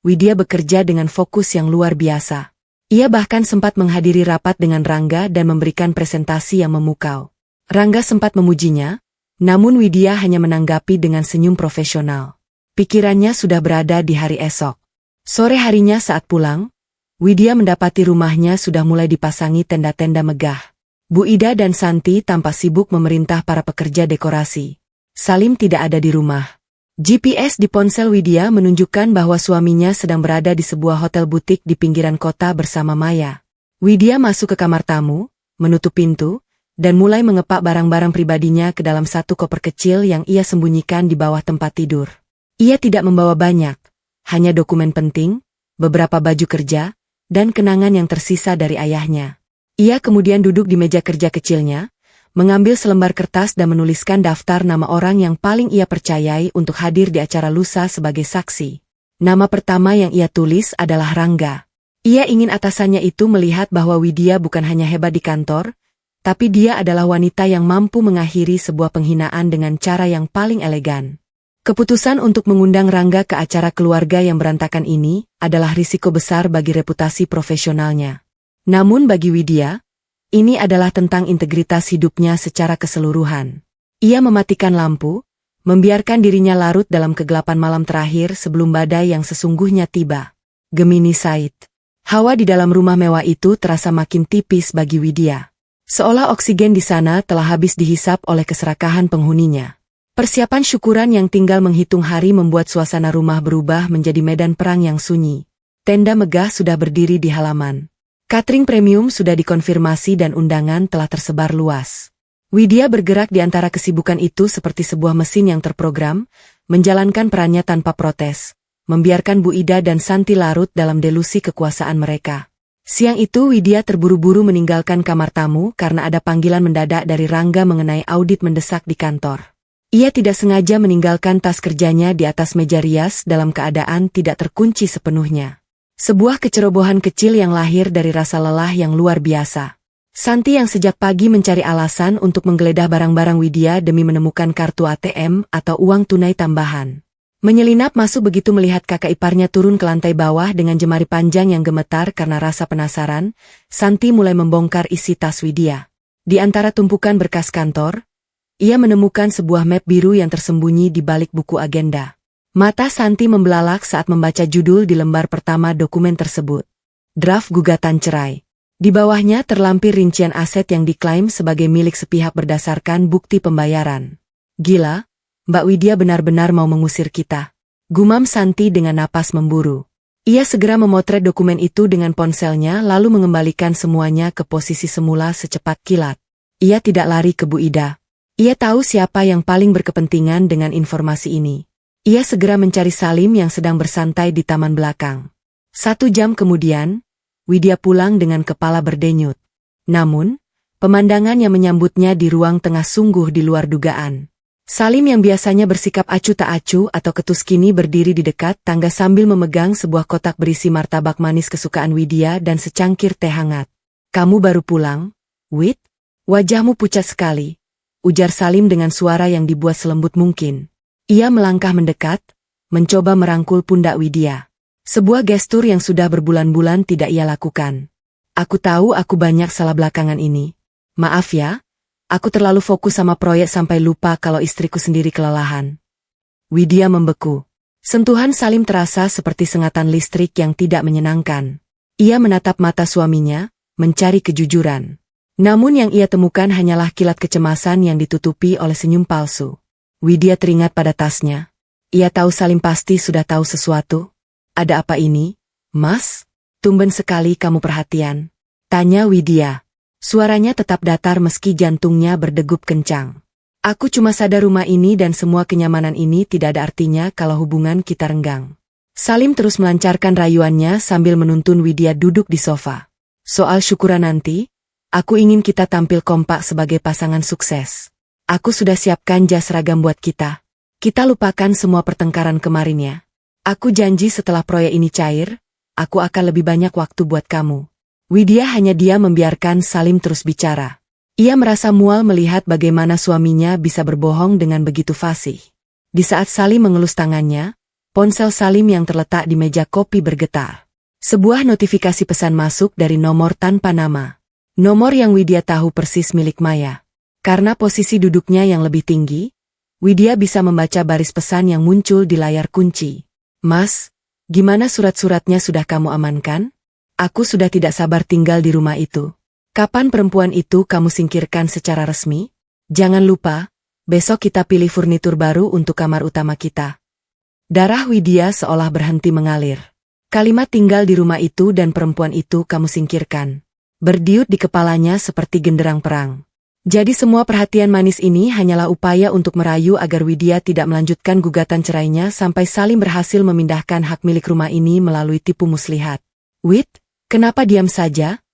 Widya bekerja dengan fokus yang luar biasa. Ia bahkan sempat menghadiri rapat dengan Rangga dan memberikan presentasi yang memukau. Rangga sempat memujinya, namun Widya hanya menanggapi dengan senyum profesional. Pikirannya sudah berada di hari esok. Sore harinya saat pulang, Widya mendapati rumahnya sudah mulai dipasangi tenda-tenda megah. Bu Ida dan Santi tampak sibuk memerintah para pekerja dekorasi. Salim tidak ada di rumah. GPS di ponsel Widya menunjukkan bahwa suaminya sedang berada di sebuah hotel butik di pinggiran kota bersama Maya. Widya masuk ke kamar tamu, menutup pintu, dan mulai mengepak barang-barang pribadinya ke dalam satu koper kecil yang ia sembunyikan di bawah tempat tidur. Ia tidak membawa banyak, hanya dokumen penting, beberapa baju kerja, dan kenangan yang tersisa dari ayahnya. Ia kemudian duduk di meja kerja kecilnya, mengambil selembar kertas dan menuliskan daftar nama orang yang paling ia percayai untuk hadir di acara lusa sebagai saksi. Nama pertama yang ia tulis adalah Rangga. Ia ingin atasannya itu melihat bahwa Widya bukan hanya hebat di kantor, tapi dia adalah wanita yang mampu mengakhiri sebuah penghinaan dengan cara yang paling elegan. Keputusan untuk mengundang Rangga ke acara keluarga yang berantakan ini adalah risiko besar bagi reputasi profesionalnya. Namun bagi Widya, ini adalah tentang integritas hidupnya secara keseluruhan. Ia mematikan lampu, membiarkan dirinya larut dalam kegelapan malam terakhir sebelum badai yang sesungguhnya tiba. Gemini Said. Hawa di dalam rumah mewah itu terasa makin tipis bagi Widya. Seolah oksigen di sana telah habis dihisap oleh keserakahan penghuninya. Persiapan syukuran yang tinggal menghitung hari membuat suasana rumah berubah menjadi medan perang yang sunyi. Tenda megah sudah berdiri di halaman. Catering premium sudah dikonfirmasi dan undangan telah tersebar luas. Widya bergerak di antara kesibukan itu seperti sebuah mesin yang terprogram, menjalankan perannya tanpa protes, membiarkan Bu Ida dan Santi larut dalam delusi kekuasaan mereka. Siang itu Widya terburu-buru meninggalkan kamar tamu karena ada panggilan mendadak dari Rangga mengenai audit mendesak di kantor. Ia tidak sengaja meninggalkan tas kerjanya di atas meja rias dalam keadaan tidak terkunci sepenuhnya. Sebuah kecerobohan kecil yang lahir dari rasa lelah yang luar biasa. Santi yang sejak pagi mencari alasan untuk menggeledah barang-barang Widya demi menemukan kartu ATM atau uang tunai tambahan. Menyelinap masuk begitu melihat kakak iparnya turun ke lantai bawah dengan jemari panjang yang gemetar karena rasa penasaran, Santi mulai membongkar isi tas Widya. Di antara tumpukan berkas kantor, ia menemukan sebuah map biru yang tersembunyi di balik buku agenda. Mata Santi membelalak saat membaca judul di lembar pertama dokumen tersebut. Draft gugatan cerai. Di bawahnya terlampir rincian aset yang diklaim sebagai milik sepihak berdasarkan bukti pembayaran. Gila, Mbak Widya benar-benar mau mengusir kita. Gumam Santi dengan napas memburu. Ia segera memotret dokumen itu dengan ponselnya lalu mengembalikan semuanya ke posisi semula secepat kilat. Ia tidak lari ke Bu Ida. Ia tahu siapa yang paling berkepentingan dengan informasi ini. Ia segera mencari Salim yang sedang bersantai di taman belakang. 1 jam kemudian, Widya pulang dengan kepala berdenyut. Namun, pemandangan yang menyambutnya di ruang tengah sungguh di luar dugaan. Salim yang biasanya bersikap acuh tak acuh atau ketus kini berdiri di dekat tangga sambil memegang sebuah kotak berisi martabak manis kesukaan Widya dan secangkir teh hangat. "Kamu baru pulang, Wid?" Wajahmu pucat sekali, ujar Salim dengan suara yang dibuat selembut mungkin. Ia melangkah mendekat, mencoba merangkul pundak Widya. Sebuah gestur yang sudah berbulan-bulan tidak ia lakukan. Aku tahu aku banyak salah belakangan ini. Maaf ya, aku terlalu fokus sama proyek sampai lupa kalau istriku sendiri kelelahan. Widya membeku. Sentuhan Salim terasa seperti sengatan listrik yang tidak menyenangkan. Ia menatap mata suaminya, mencari kejujuran. Namun yang ia temukan hanyalah kilat kecemasan yang ditutupi oleh senyum palsu. Widya teringat pada tasnya. Ia tahu Salim pasti sudah tahu sesuatu. Ada apa ini, Mas? Tumben sekali kamu perhatian. Tanya Widya. Suaranya tetap datar meski jantungnya berdegup kencang. Aku cuma sadar rumah ini dan semua kenyamanan ini tidak ada artinya kalau hubungan kita renggang. Salim terus melancarkan rayuannya sambil menuntun Widya duduk di sofa. Soal syukuran nanti, aku ingin kita tampil kompak sebagai pasangan sukses. Aku sudah siapkan jas seragam buat kita. Kita lupakan semua pertengkaran kemarin ya. Aku janji setelah proyek ini cair, aku akan lebih banyak waktu buat kamu. Widya hanya diam membiarkan Salim terus bicara. Ia merasa mual melihat bagaimana suaminya bisa berbohong dengan begitu fasih. Di saat Salim mengelus tangannya, ponsel Salim yang terletak di meja kopi bergetar. Sebuah notifikasi pesan masuk dari nomor tanpa nama. Nomor yang Widya tahu persis milik Maya. Karena posisi duduknya yang lebih tinggi, Widya bisa membaca baris pesan yang muncul di layar kunci. Mas, gimana surat-suratnya sudah kamu amankan? Aku sudah tidak sabar tinggal di rumah itu. Kapan perempuan itu kamu singkirkan secara resmi? Jangan lupa, besok kita pilih furnitur baru untuk kamar utama kita. Darah Widya seolah berhenti mengalir. Kalimat tinggal di rumah itu dan perempuan itu kamu singkirkan berdiut di kepalanya seperti genderang perang. Jadi semua perhatian manis ini hanyalah upaya untuk merayu agar Widya tidak melanjutkan gugatan cerainya sampai Salim berhasil memindahkan hak milik rumah ini melalui tipu muslihat. Wid, kenapa diam saja?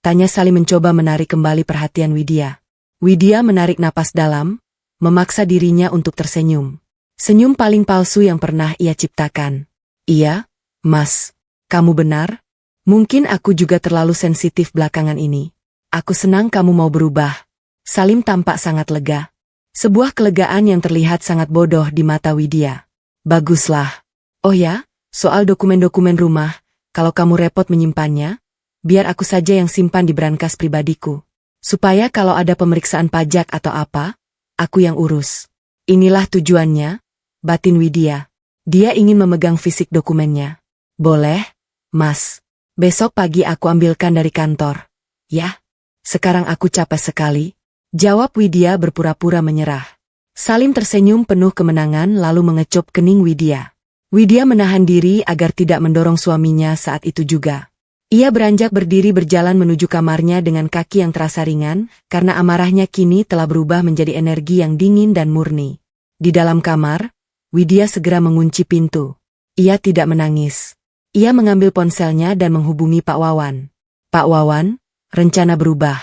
Tanya Salim mencoba menarik kembali perhatian Widya. Widya menarik napas dalam, memaksa dirinya untuk tersenyum. Senyum paling palsu yang pernah ia ciptakan. Iya, Mas, kamu benar. Mungkin aku juga terlalu sensitif belakangan ini. Aku senang kamu mau berubah. Salim tampak sangat lega. Sebuah kelegaan yang terlihat sangat bodoh di mata Widya. Baguslah. Oh ya, soal dokumen-dokumen rumah, kalau kamu repot menyimpannya, biar aku saja yang simpan di brankas pribadiku. Supaya kalau ada pemeriksaan pajak atau apa, aku yang urus. Inilah tujuannya, batin Widya. Dia ingin memegang fisik dokumennya. Boleh, Mas. Besok pagi aku ambilkan dari kantor. Ya, sekarang aku capek sekali. Jawab Widya berpura-pura menyerah. Salim tersenyum penuh kemenangan lalu mengecup kening Widya. Widya menahan diri agar tidak mendorong suaminya saat itu juga. Ia beranjak berdiri berjalan menuju kamarnya dengan kaki yang terasa ringan, karena amarahnya kini telah berubah menjadi energi yang dingin dan murni. Di dalam kamar, Widya segera mengunci pintu. Ia tidak menangis. Ia mengambil ponselnya dan menghubungi Pak Wawan. Pak Wawan, rencana berubah.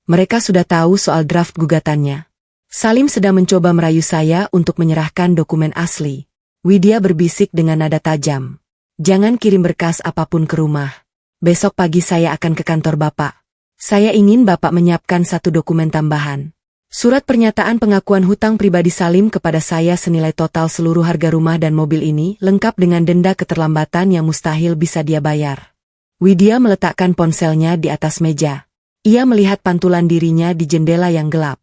Mereka sudah tahu soal draft gugatannya. Salim sedang mencoba merayu saya untuk menyerahkan dokumen asli. Widya berbisik dengan nada tajam. Jangan kirim berkas apapun ke rumah. Besok pagi saya akan ke kantor Bapak. Saya ingin Bapak menyiapkan satu dokumen tambahan. Surat pernyataan pengakuan hutang pribadi Salim kepada saya senilai total seluruh harga rumah dan mobil ini, lengkap dengan denda keterlambatan yang mustahil bisa dia bayar. Widya meletakkan ponselnya di atas meja. Ia melihat pantulan dirinya di jendela yang gelap.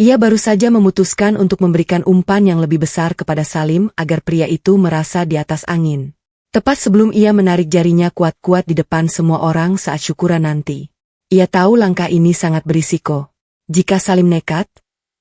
Ia baru saja memutuskan untuk memberikan umpan yang lebih besar kepada Salim agar pria itu merasa di atas angin. Tepat sebelum ia menarik jarinya kuat-kuat di depan semua orang saat syukuran nanti. Ia tahu langkah ini sangat berisiko. Jika Salim nekat,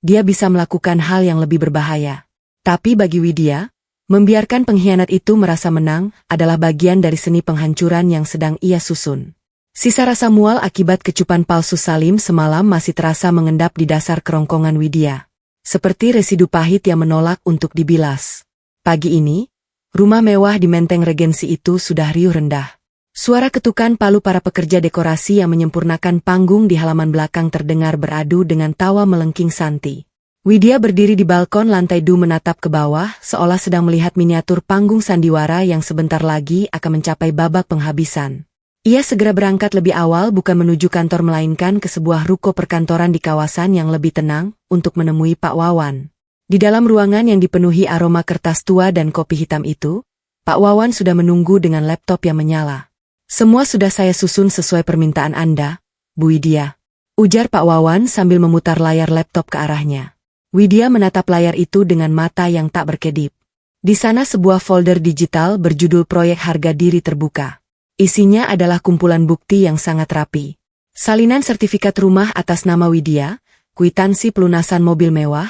dia bisa melakukan hal yang lebih berbahaya. Tapi bagi Widya, membiarkan pengkhianat itu merasa menang adalah bagian dari seni penghancuran yang sedang ia susun. Sisa rasa mual akibat kecupan palsu Salim semalam masih terasa mengendap di dasar kerongkongan Widya. Seperti residu pahit yang menolak untuk dibilas. Pagi ini, rumah mewah di Menteng Regensi itu sudah riuh rendah. Suara ketukan palu para pekerja dekorasi yang menyempurnakan panggung di halaman belakang terdengar beradu dengan tawa melengking Santi. Widya berdiri di balkon lantai 2 menatap ke bawah seolah sedang melihat miniatur panggung sandiwara yang sebentar lagi akan mencapai babak penghabisan. Ia segera berangkat lebih awal, bukan menuju kantor melainkan ke sebuah ruko perkantoran di kawasan yang lebih tenang untuk menemui Pak Wawan. Di dalam ruangan yang dipenuhi aroma kertas tua dan kopi hitam itu, Pak Wawan sudah menunggu dengan laptop yang menyala. "Semua sudah saya susun sesuai permintaan Anda, Bu Widya," ujar Pak Wawan sambil memutar layar laptop ke arahnya. Widya menatap layar itu dengan mata yang tak berkedip. Di sana sebuah folder digital berjudul Proyek Harga Diri Terbuka. Isinya adalah kumpulan bukti yang sangat rapi. Salinan sertifikat rumah atas nama Widya, kwitansi pelunasan mobil mewah,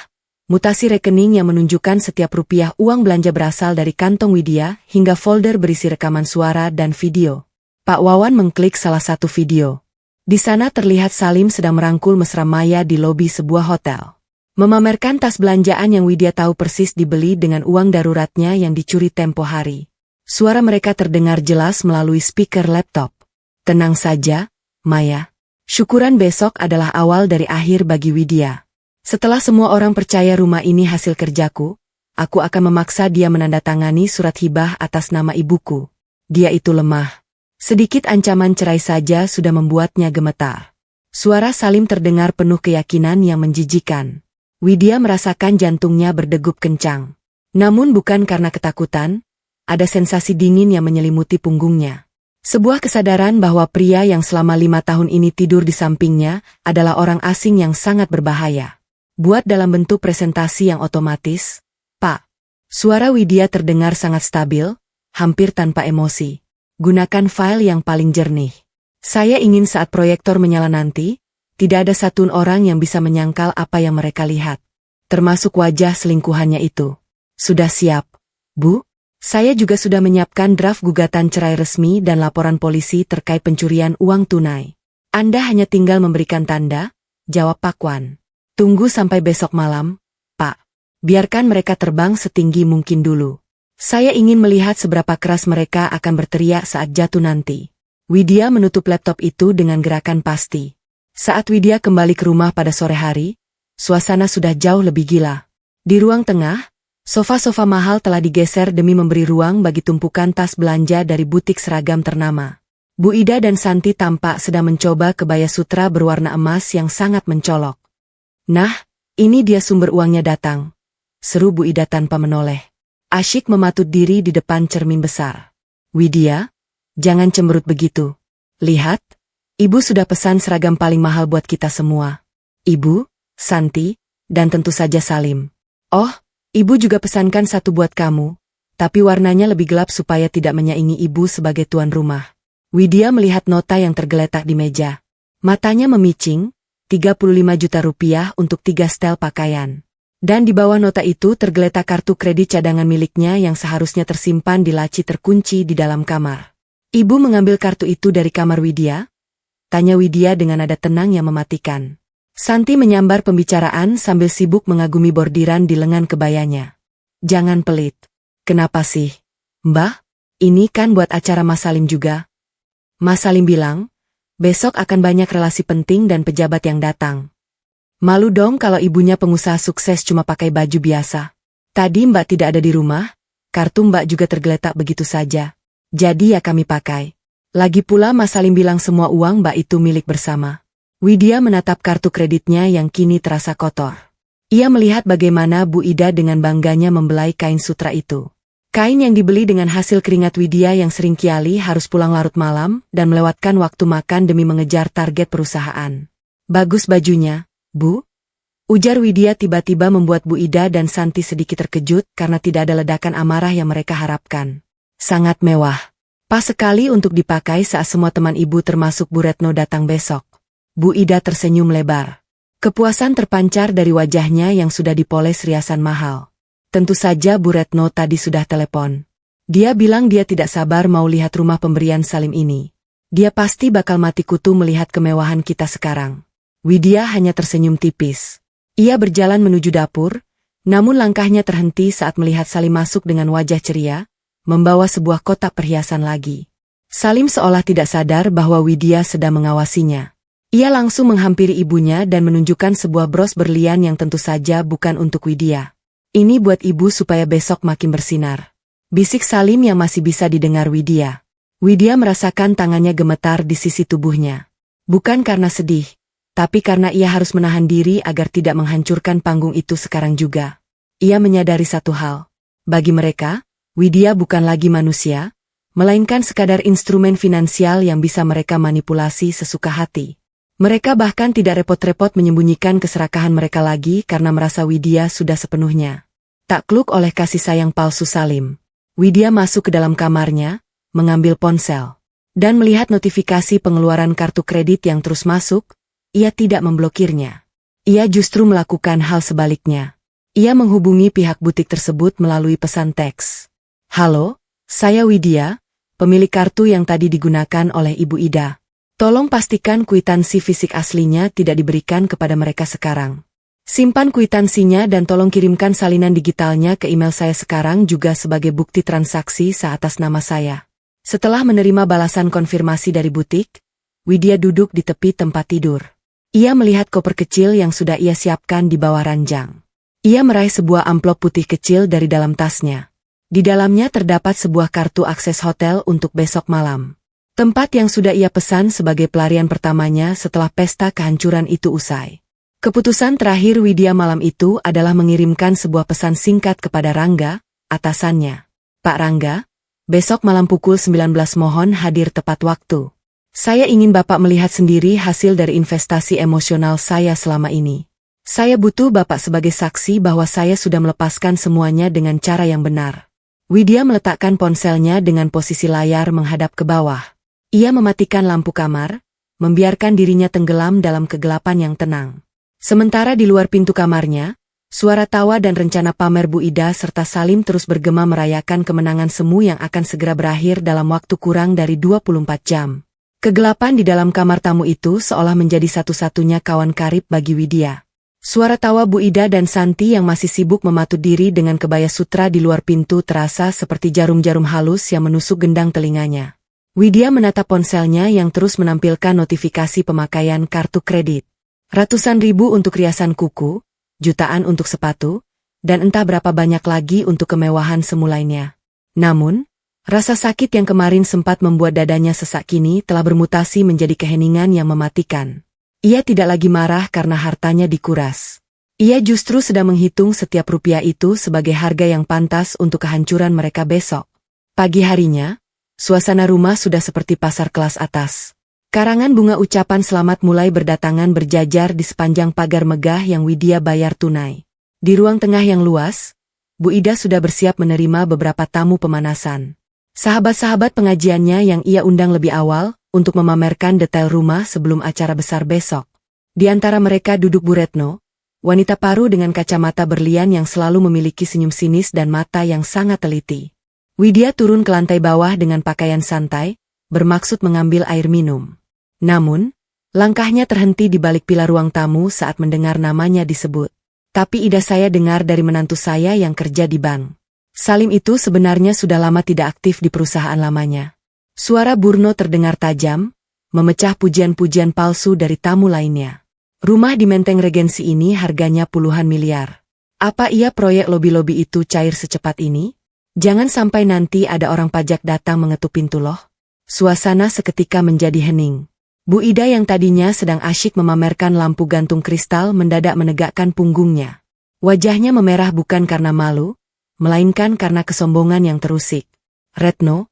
mutasi rekening yang menunjukkan setiap rupiah uang belanja berasal dari kantong Widya, hingga folder berisi rekaman suara dan video. Pak Wawan mengklik salah satu video. Di sana terlihat Salim sedang merangkul mesra Maya di lobi sebuah hotel. Memamerkan tas belanjaan yang Widya tahu persis dibeli dengan uang daruratnya yang dicuri tempo hari. Suara mereka terdengar jelas melalui speaker laptop. "Tenang saja, Maya. Syukuran besok adalah awal dari akhir bagi Widya. Setelah semua orang percaya rumah ini hasil kerjaku, aku akan memaksa dia menandatangani surat hibah atas nama ibuku. Dia itu lemah. Sedikit ancaman cerai saja sudah membuatnya gemetar." Suara Salim terdengar penuh keyakinan yang menjijikan. Widya merasakan jantungnya berdegup kencang. Namun bukan karena ketakutan, ada sensasi dingin yang menyelimuti punggungnya. Sebuah kesadaran bahwa pria yang selama 5 tahun ini tidur di sampingnya adalah orang asing yang sangat berbahaya. Buat dalam bentuk presentasi yang otomatis, "Pak." Suara Widya terdengar sangat stabil, hampir tanpa emosi. "Gunakan file yang paling jernih. Saya ingin saat proyektor menyala nanti, tidak ada satupun orang yang bisa menyangkal apa yang mereka lihat. Termasuk wajah selingkuhannya itu." "Sudah siap, Bu. Saya juga sudah menyiapkan draft gugatan cerai resmi dan laporan polisi terkait pencurian uang tunai. Anda hanya tinggal memberikan tanda," jawab Pak Wan. "Tunggu sampai besok malam, Pak. Biarkan mereka terbang setinggi mungkin dulu. Saya ingin melihat seberapa keras mereka akan berteriak saat jatuh nanti." Widya menutup laptop itu dengan gerakan pasti. Saat Widya kembali ke rumah pada sore hari, suasana sudah jauh lebih gila. Di ruang tengah, sofa-sofa mahal telah digeser demi memberi ruang bagi tumpukan tas belanja dari butik seragam ternama. Bu Ida dan Santi tampak sedang mencoba kebaya sutra berwarna emas yang sangat mencolok. "Nah, ini dia sumber uangnya datang," seru Bu Ida tanpa menoleh. Asyik mematut diri di depan cermin besar. "Widya, jangan cemberut begitu. Lihat, Ibu sudah pesan seragam paling mahal buat kita semua. Ibu, Santi, dan tentu saja Salim. Oh, Ibu juga pesankan satu buat kamu, tapi warnanya lebih gelap supaya tidak menyaingi Ibu sebagai tuan rumah." Widya melihat nota yang tergeletak di meja. Matanya memicing, 35 juta rupiah untuk 3 setel pakaian. Dan di bawah nota itu tergeletak kartu kredit cadangan miliknya yang seharusnya tersimpan di laci terkunci di dalam kamar. "Ibu mengambil kartu itu dari kamar Widya?" tanya Widya dengan nada tenang yang mematikan. Santi menyambar pembicaraan sambil sibuk mengagumi bordiran di lengan kebayanya. "Jangan pelit. Kenapa sih? Mbah, ini kan buat acara Mas Salim juga." Mas Salim bilang, "Besok akan banyak relasi penting dan pejabat yang datang. Malu dong kalau ibunya pengusaha sukses cuma pakai baju biasa. Tadi Mbak tidak ada di rumah, kartu Mbak juga tergeletak begitu saja. Jadi ya kami pakai. Lagi pula Mas Salim bilang semua uang Mbak itu milik bersama." Widya menatap kartu kreditnya yang kini terasa kotor. Ia melihat bagaimana Bu Ida dengan bangganya membelai kain sutra itu. Kain yang dibeli dengan hasil keringat Widya yang sering kiali harus pulang larut malam dan melewatkan waktu makan demi mengejar target perusahaan. "Bagus bajunya, Bu," ujar Widya tiba-tiba membuat Bu Ida dan Santi sedikit terkejut karena tidak ada ledakan amarah yang mereka harapkan. "Sangat mewah. Pas sekali untuk dipakai saat semua teman ibu termasuk Bu Retno datang besok." Bu Ida tersenyum lebar. Kepuasan terpancar dari wajahnya yang sudah dipoles riasan mahal. Tentu saja Bu Retno tadi sudah telepon. Dia bilang dia tidak sabar mau lihat rumah pemberian Salim ini. Dia pasti bakal mati kutu melihat kemewahan kita sekarang. Widya hanya tersenyum tipis. Ia berjalan menuju dapur, namun langkahnya terhenti saat melihat Salim masuk dengan wajah ceria, membawa sebuah kotak perhiasan lagi. Salim seolah tidak sadar bahwa Widya sedang mengawasinya. Ia langsung menghampiri ibunya dan menunjukkan sebuah bros berlian yang tentu saja bukan untuk Widya. "Ini buat ibu supaya besok makin bersinar," bisik Salim yang masih bisa didengar Widya. Widya merasakan tangannya gemetar di sisi tubuhnya. Bukan karena sedih, tapi karena ia harus menahan diri agar tidak menghancurkan panggung itu sekarang juga. Ia menyadari satu hal. Bagi mereka, Widya bukan lagi manusia, melainkan sekadar instrumen finansial yang bisa mereka manipulasi sesuka hati. Mereka bahkan tidak repot-repot menyembunyikan keserakahan mereka lagi karena merasa Widya sudah sepenuhnya takluk oleh kasih sayang palsu Salim. Widya masuk ke dalam kamarnya, mengambil ponsel, dan melihat notifikasi pengeluaran kartu kredit yang terus masuk. Ia tidak memblokirnya. Ia justru melakukan hal sebaliknya. Ia menghubungi pihak butik tersebut melalui pesan teks. Halo, saya Widya, pemilik kartu yang tadi digunakan oleh Ibu Ida. Tolong pastikan kwitansi fisik aslinya tidak diberikan kepada mereka sekarang. Simpan kwitansinya dan tolong kirimkan salinan digitalnya ke email saya sekarang juga sebagai bukti transaksi atas nama saya. Setelah menerima balasan konfirmasi dari butik, Widya duduk di tepi tempat tidur. Ia melihat koper kecil yang sudah ia siapkan di bawah ranjang. Ia meraih sebuah amplop putih kecil dari dalam tasnya. Di dalamnya terdapat sebuah kartu akses hotel untuk besok malam. Tempat yang sudah ia pesan sebagai pelarian pertamanya setelah pesta kehancuran itu usai. Keputusan terakhir Widya malam itu adalah mengirimkan sebuah pesan singkat kepada Rangga, atasannya. Pak Rangga, besok malam pukul 19 mohon hadir tepat waktu. Saya ingin Bapak melihat sendiri hasil dari investasi emosional saya selama ini. Saya butuh Bapak sebagai saksi bahwa saya sudah melepaskan semuanya dengan cara yang benar. Widya meletakkan ponselnya dengan posisi layar menghadap ke bawah. Ia mematikan lampu kamar, membiarkan dirinya tenggelam dalam kegelapan yang tenang. Sementara di luar pintu kamarnya, suara tawa dan rencana pamer Bu Ida serta Salim terus bergema merayakan kemenangan semu yang akan segera berakhir dalam waktu kurang dari 24 jam. Kegelapan di dalam kamar tamu itu seolah menjadi satu-satunya kawan karib bagi Widya. Suara tawa Bu Ida dan Santi yang masih sibuk mematut diri dengan kebaya sutra di luar pintu terasa seperti jarum-jarum halus yang menusuk gendang telinganya. Widya menatap ponselnya yang terus menampilkan notifikasi pemakaian kartu kredit. Ratusan ribu untuk riasan kuku, jutaan untuk sepatu, dan entah berapa banyak lagi untuk kemewahan semu lainnya. Namun, rasa sakit yang kemarin sempat membuat dadanya sesak kini telah bermutasi menjadi keheningan yang mematikan. Ia tidak lagi marah karena hartanya dikuras. Ia justru sedang menghitung setiap rupiah itu sebagai harga yang pantas untuk kehancuran mereka besok. Pagi harinya, suasana rumah sudah seperti pasar kelas atas. Karangan bunga ucapan selamat mulai berdatangan berjajar di sepanjang pagar megah yang Widya bayar tunai. Di ruang tengah yang luas, Bu Ida sudah bersiap menerima beberapa tamu pemanasan. Sahabat-sahabat pengajiannya yang ia undang lebih awal untuk memamerkan detail rumah sebelum acara besar besok. Di antara mereka duduk Bu Retno, wanita paruh dengan kacamata berlian yang selalu memiliki senyum sinis dan mata yang sangat teliti. Widya turun ke lantai bawah dengan pakaian santai, bermaksud mengambil air minum. Namun, langkahnya terhenti di balik pilar ruang tamu saat mendengar namanya disebut. Tapi Ida, saya dengar dari menantu saya yang kerja di bank. Salim itu sebenarnya sudah lama tidak aktif di perusahaan lamanya. Suara Burno terdengar tajam, memecah pujian-pujian palsu dari tamu lainnya. Rumah di Menteng Regensi ini harganya puluhan miliar. Apa iya proyek lobi-lobi itu cair secepat ini? Jangan sampai nanti ada orang pajak datang mengetuk pintu loh. Suasana seketika menjadi hening. Bu Ida yang tadinya sedang asyik memamerkan lampu gantung kristal mendadak menegakkan punggungnya. Wajahnya memerah bukan karena malu, melainkan karena kesombongan yang terusik. Retno,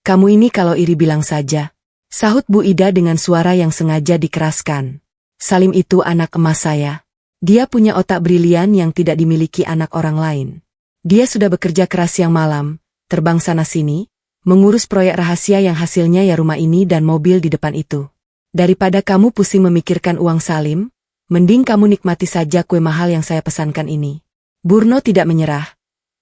kamu ini kalau iri bilang saja. Sahut Bu Ida dengan suara yang sengaja dikeraskan. Salim itu anak emas saya. Dia punya otak brilian yang tidak dimiliki anak orang lain. Dia sudah bekerja keras siang malam, terbang sana-sini, mengurus proyek rahasia yang hasilnya ya rumah ini dan mobil di depan itu. Daripada kamu pusing memikirkan uang Salim, mending kamu nikmati saja kue mahal yang saya pesankan ini. Burno tidak menyerah.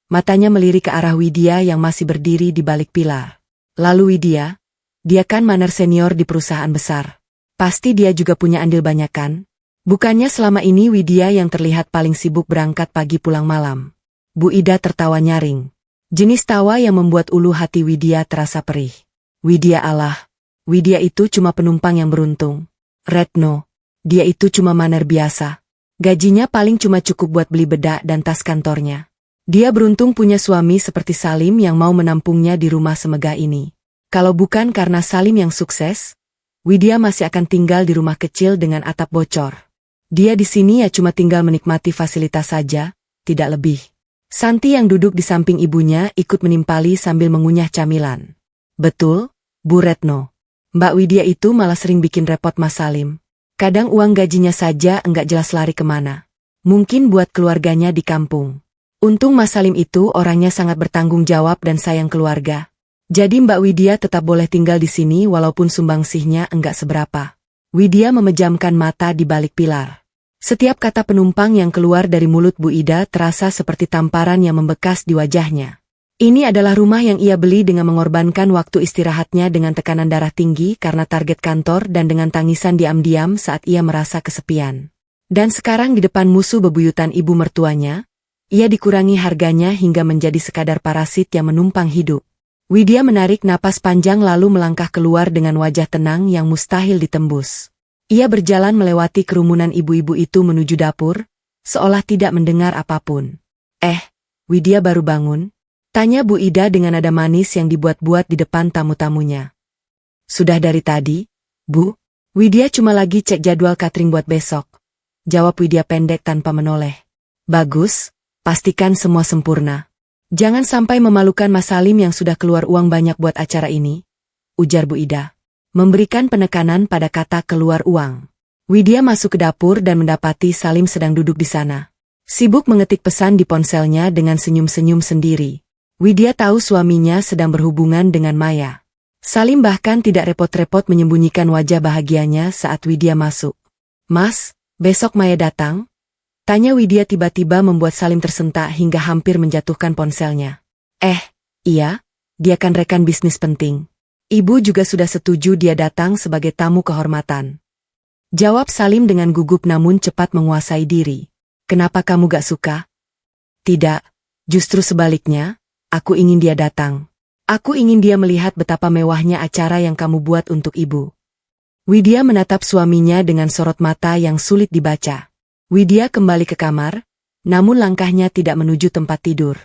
Matanya melirik ke arah Widya yang masih berdiri di balik pilar. Lalu Widya, dia kan maner senior di perusahaan besar. Pasti dia juga punya andil banyak kan? Bukannya selama ini Widya yang terlihat paling sibuk berangkat pagi pulang malam. Bu Ida tertawa nyaring. Jenis tawa yang membuat ulu hati Widya terasa perih. Widya Allah, Widya itu cuma penumpang yang beruntung. Retno, dia itu cuma maner biasa. Gajinya paling cuma cukup buat beli bedak dan tas kantornya. Dia beruntung punya suami seperti Salim yang mau menampungnya di rumah semegah ini. Kalau bukan karena Salim yang sukses, Widya masih akan tinggal di rumah kecil dengan atap bocor. Dia di sini ya cuma tinggal menikmati fasilitas saja, tidak lebih. Santi yang duduk di samping ibunya ikut menimpali sambil mengunyah camilan. Betul, Bu Retno. Mbak Widya itu malah sering bikin repot Mas Salim. Kadang uang gajinya saja enggak jelas lari kemana. Mungkin buat keluarganya di kampung. Untung Mas Salim itu orangnya sangat bertanggung jawab dan sayang keluarga. Jadi Mbak Widya tetap boleh tinggal di sini walaupun sumbangsihnya enggak seberapa. Widya memejamkan mata di balik pilar. Setiap kata penumpang yang keluar dari mulut Bu Ida terasa seperti tamparan yang membekas di wajahnya. Ini adalah rumah yang ia beli dengan mengorbankan waktu istirahatnya dengan tekanan darah tinggi karena target kantor dan dengan tangisan diam-diam saat ia merasa kesepian. Dan sekarang di depan musuh bebuyutan ibu mertuanya, ia dikurangi harganya hingga menjadi sekadar parasit yang menumpang hidup. Widya menarik napas panjang lalu melangkah keluar dengan wajah tenang yang mustahil ditembus. Ia berjalan melewati kerumunan ibu-ibu itu menuju dapur, seolah tidak mendengar apapun. Widya baru bangun? Tanya Bu Ida dengan nada manis yang dibuat-buat di depan tamu-tamunya. Sudah dari tadi, Bu? Widya cuma lagi cek jadwal catering buat besok. Jawab Widya pendek tanpa menoleh. Bagus, pastikan semua sempurna. Jangan sampai memalukan Mas Salim yang sudah keluar uang banyak buat acara ini, ujar Bu Ida. Memberikan penekanan pada kata keluar uang. Widya masuk ke dapur dan mendapati Salim sedang duduk di sana. Sibuk mengetik pesan di ponselnya dengan senyum-senyum sendiri. Widya tahu suaminya sedang berhubungan dengan Maya. Salim bahkan tidak repot-repot menyembunyikan wajah bahagianya saat Widya masuk. Mas, besok Maya datang? Tanya Widya tiba-tiba membuat Salim tersentak hingga hampir menjatuhkan ponselnya. Iya, dia kan rekan bisnis penting. Ibu juga sudah setuju dia datang sebagai tamu kehormatan. Jawab Salim dengan gugup namun cepat menguasai diri. Kenapa kamu gak suka? Tidak, justru sebaliknya, aku ingin dia datang. Aku ingin dia melihat betapa mewahnya acara yang kamu buat untuk ibu. Widya menatap suaminya dengan sorot mata yang sulit dibaca. Widya kembali ke kamar, namun langkahnya tidak menuju tempat tidur.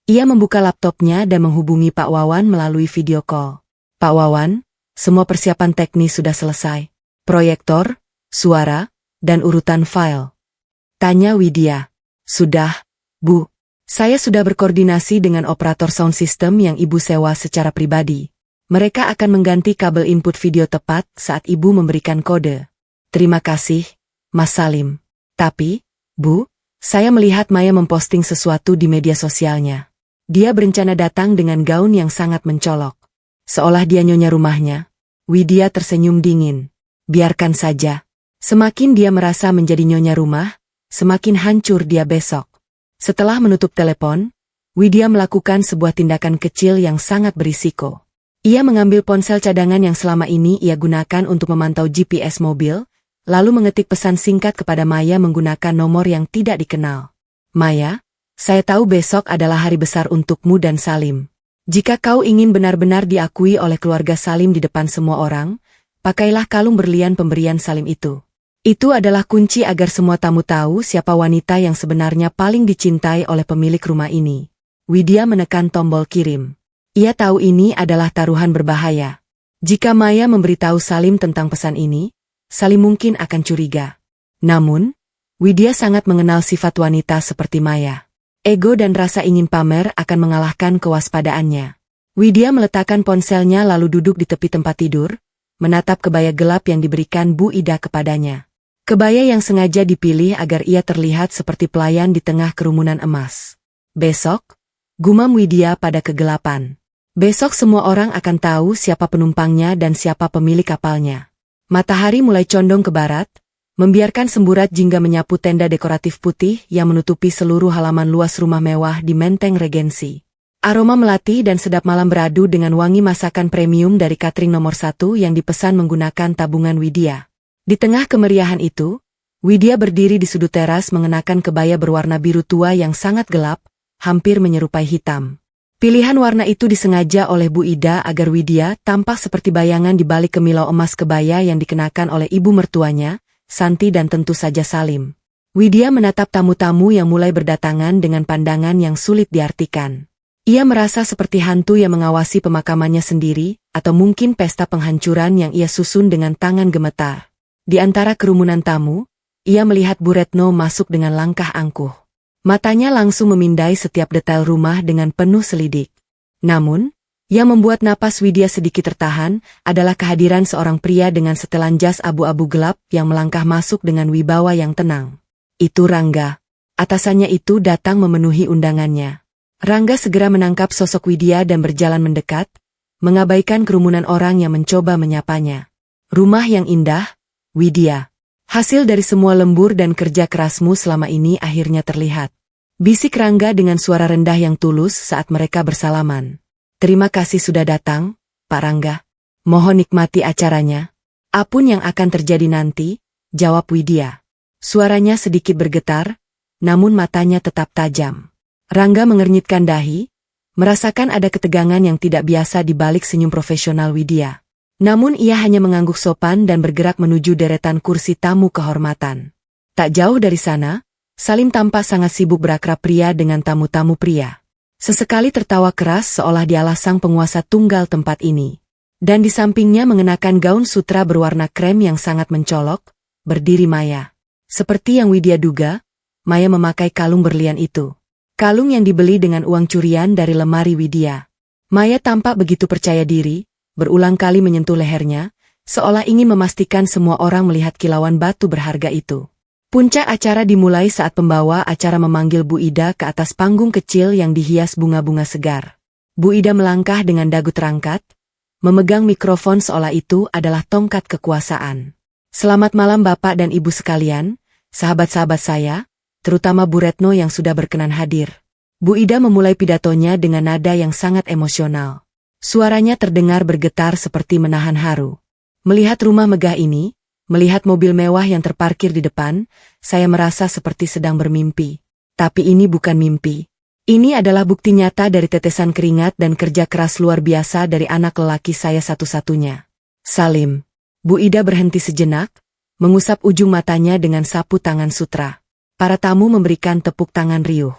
Ia membuka laptopnya dan menghubungi Pak Wawan melalui video call. Pak Wawan, semua persiapan teknis sudah selesai. Proyektor, suara, dan urutan file. Tanya Widya. Sudah, Bu. Saya sudah berkoordinasi dengan operator sound system yang Ibu sewa secara pribadi. Mereka akan mengganti kabel input video tepat saat Ibu memberikan kode. Terima kasih, Mas Salim. Tapi, Bu, saya melihat Maya memposting sesuatu di media sosialnya. Dia berencana datang dengan gaun yang sangat mencolok. Seolah dia nyonya rumahnya. Widya tersenyum dingin. Biarkan saja. Semakin dia merasa menjadi nyonya rumah, semakin hancur dia besok. Setelah menutup telepon, Widya melakukan sebuah tindakan kecil yang sangat berisiko. Ia mengambil ponsel cadangan yang selama ini ia gunakan untuk memantau GPS mobil, lalu mengetik pesan singkat kepada Maya menggunakan nomor yang tidak dikenal. Maya, saya tahu besok adalah hari besar untukmu dan Salim. Jika kau ingin benar-benar diakui oleh keluarga Salim di depan semua orang, pakailah kalung berlian pemberian Salim itu. Itu adalah kunci agar semua tamu tahu siapa wanita yang sebenarnya paling dicintai oleh pemilik rumah ini. Widya menekan tombol kirim. Ia tahu ini adalah taruhan berbahaya. Jika Maya memberitahu Salim tentang pesan ini, Salim mungkin akan curiga. Namun, Widya sangat mengenal sifat wanita seperti Maya. Ego dan rasa ingin pamer akan mengalahkan kewaspadaannya. Widya meletakkan ponselnya lalu duduk di tepi tempat tidur, menatap kebaya gelap yang diberikan Bu Ida kepadanya. Kebaya yang sengaja dipilih agar ia terlihat seperti pelayan di tengah kerumunan emas. Besok, gumam Widya pada kegelapan. Besok semua orang akan tahu siapa penumpangnya dan siapa pemilik kapalnya. Matahari mulai condong ke barat, membiarkan semburat jingga menyapu tenda dekoratif putih yang menutupi seluruh halaman luas rumah mewah di Menteng Regensi. Aroma melati dan sedap malam beradu dengan wangi masakan premium dari catering nomor 1 yang dipesan menggunakan tabungan Widya. Di tengah kemeriahan itu, Widya berdiri di sudut teras mengenakan kebaya berwarna biru tua yang sangat gelap, hampir menyerupai hitam. Pilihan warna itu disengaja oleh Bu Ida agar Widya tampak seperti bayangan di balik kemilau emas kebaya yang dikenakan oleh ibu mertuanya, Santi dan tentu saja Salim. Widya menatap tamu-tamu yang mulai berdatangan dengan pandangan yang sulit diartikan. Ia merasa seperti hantu yang mengawasi pemakamannya sendiri, atau mungkin pesta penghancuran yang ia susun dengan tangan gemetar. Di antara kerumunan tamu, ia melihat Bu Retno masuk dengan langkah angkuh. Matanya langsung memindai setiap detail rumah dengan penuh selidik. Namun, yang membuat napas Widya sedikit tertahan adalah kehadiran seorang pria dengan setelan jas abu-abu gelap yang melangkah masuk dengan wibawa yang tenang. Itu Rangga. Atasannya itu datang memenuhi undangannya. Rangga segera menangkap sosok Widya dan berjalan mendekat, mengabaikan kerumunan orang yang mencoba menyapanya. Rumah yang indah, Widya. Hasil dari semua lembur dan kerja kerasmu selama ini akhirnya terlihat. Bisik Rangga dengan suara rendah yang tulus saat mereka bersalaman. Terima kasih sudah datang, Pak Rangga. Mohon nikmati acaranya. Apapun yang akan terjadi nanti, jawab Widya. Suaranya sedikit bergetar, namun matanya tetap tajam. Rangga mengernyitkan dahi, merasakan ada ketegangan yang tidak biasa di balik senyum profesional Widya. Namun ia hanya mengangguk sopan dan bergerak menuju deretan kursi tamu kehormatan. Tak jauh dari sana, Salim tampak sangat sibuk berakrab pria dengan tamu-tamu pria. Sesekali tertawa keras seolah dialah sang penguasa tunggal tempat ini. Dan di sampingnya mengenakan gaun sutra berwarna krem yang sangat mencolok, berdiri Maya. Seperti yang Widya duga, Maya memakai kalung berlian itu. Kalung yang dibeli dengan uang curian dari lemari Widya. Maya tampak begitu percaya diri, berulang kali menyentuh lehernya, seolah ingin memastikan semua orang melihat kilauan batu berharga itu. Puncak acara dimulai saat pembawa acara memanggil Bu Ida ke atas panggung kecil yang dihias bunga-bunga segar. Bu Ida melangkah dengan dagu terangkat, memegang mikrofon seolah itu adalah tongkat kekuasaan. Selamat malam Bapak dan Ibu sekalian, sahabat-sahabat saya, terutama Bu Retno yang sudah berkenan hadir. Bu Ida memulai pidatonya dengan nada yang sangat emosional. Suaranya terdengar bergetar seperti menahan haru. Melihat rumah megah ini, melihat mobil mewah yang terparkir di depan, saya merasa seperti sedang bermimpi. Tapi ini bukan mimpi. Ini adalah bukti nyata dari tetesan keringat dan kerja keras luar biasa dari anak lelaki saya satu-satunya. Salim. Bu Ida berhenti sejenak, mengusap ujung matanya dengan sapu tangan sutra. Para tamu memberikan tepuk tangan riuh.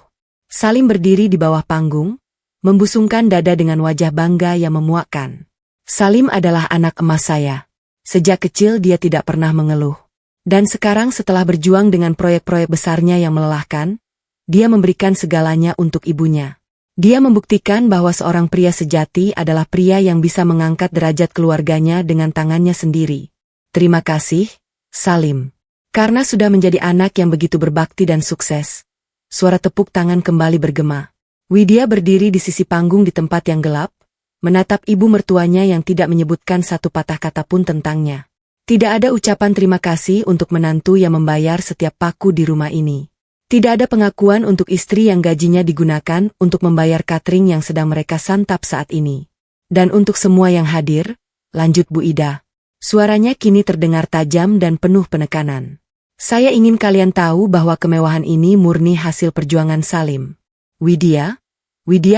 Salim berdiri di bawah panggung, membusungkan dada dengan wajah bangga yang memuakkan. Salim adalah anak emas saya. Sejak kecil dia tidak pernah mengeluh. Dan sekarang setelah berjuang dengan proyek-proyek besarnya yang melelahkan, dia memberikan segalanya untuk ibunya. Dia membuktikan bahwa seorang pria sejati adalah pria yang bisa mengangkat derajat keluarganya dengan tangannya sendiri. Terima kasih, Salim. Karena sudah menjadi anak yang begitu berbakti dan sukses. Suara tepuk tangan kembali bergema. Widya berdiri di sisi panggung di tempat yang gelap, menatap ibu mertuanya yang tidak menyebutkan satu patah kata pun tentangnya. Tidak ada ucapan terima kasih untuk menantu yang membayar setiap paku di rumah ini. Tidak ada pengakuan untuk istri yang gajinya digunakan untuk membayar catering yang sedang mereka santap saat ini. Dan untuk semua yang hadir, lanjut Bu Ida. Suaranya kini terdengar tajam dan penuh penekanan. Saya ingin kalian tahu bahwa kemewahan ini murni hasil perjuangan Salim. Widya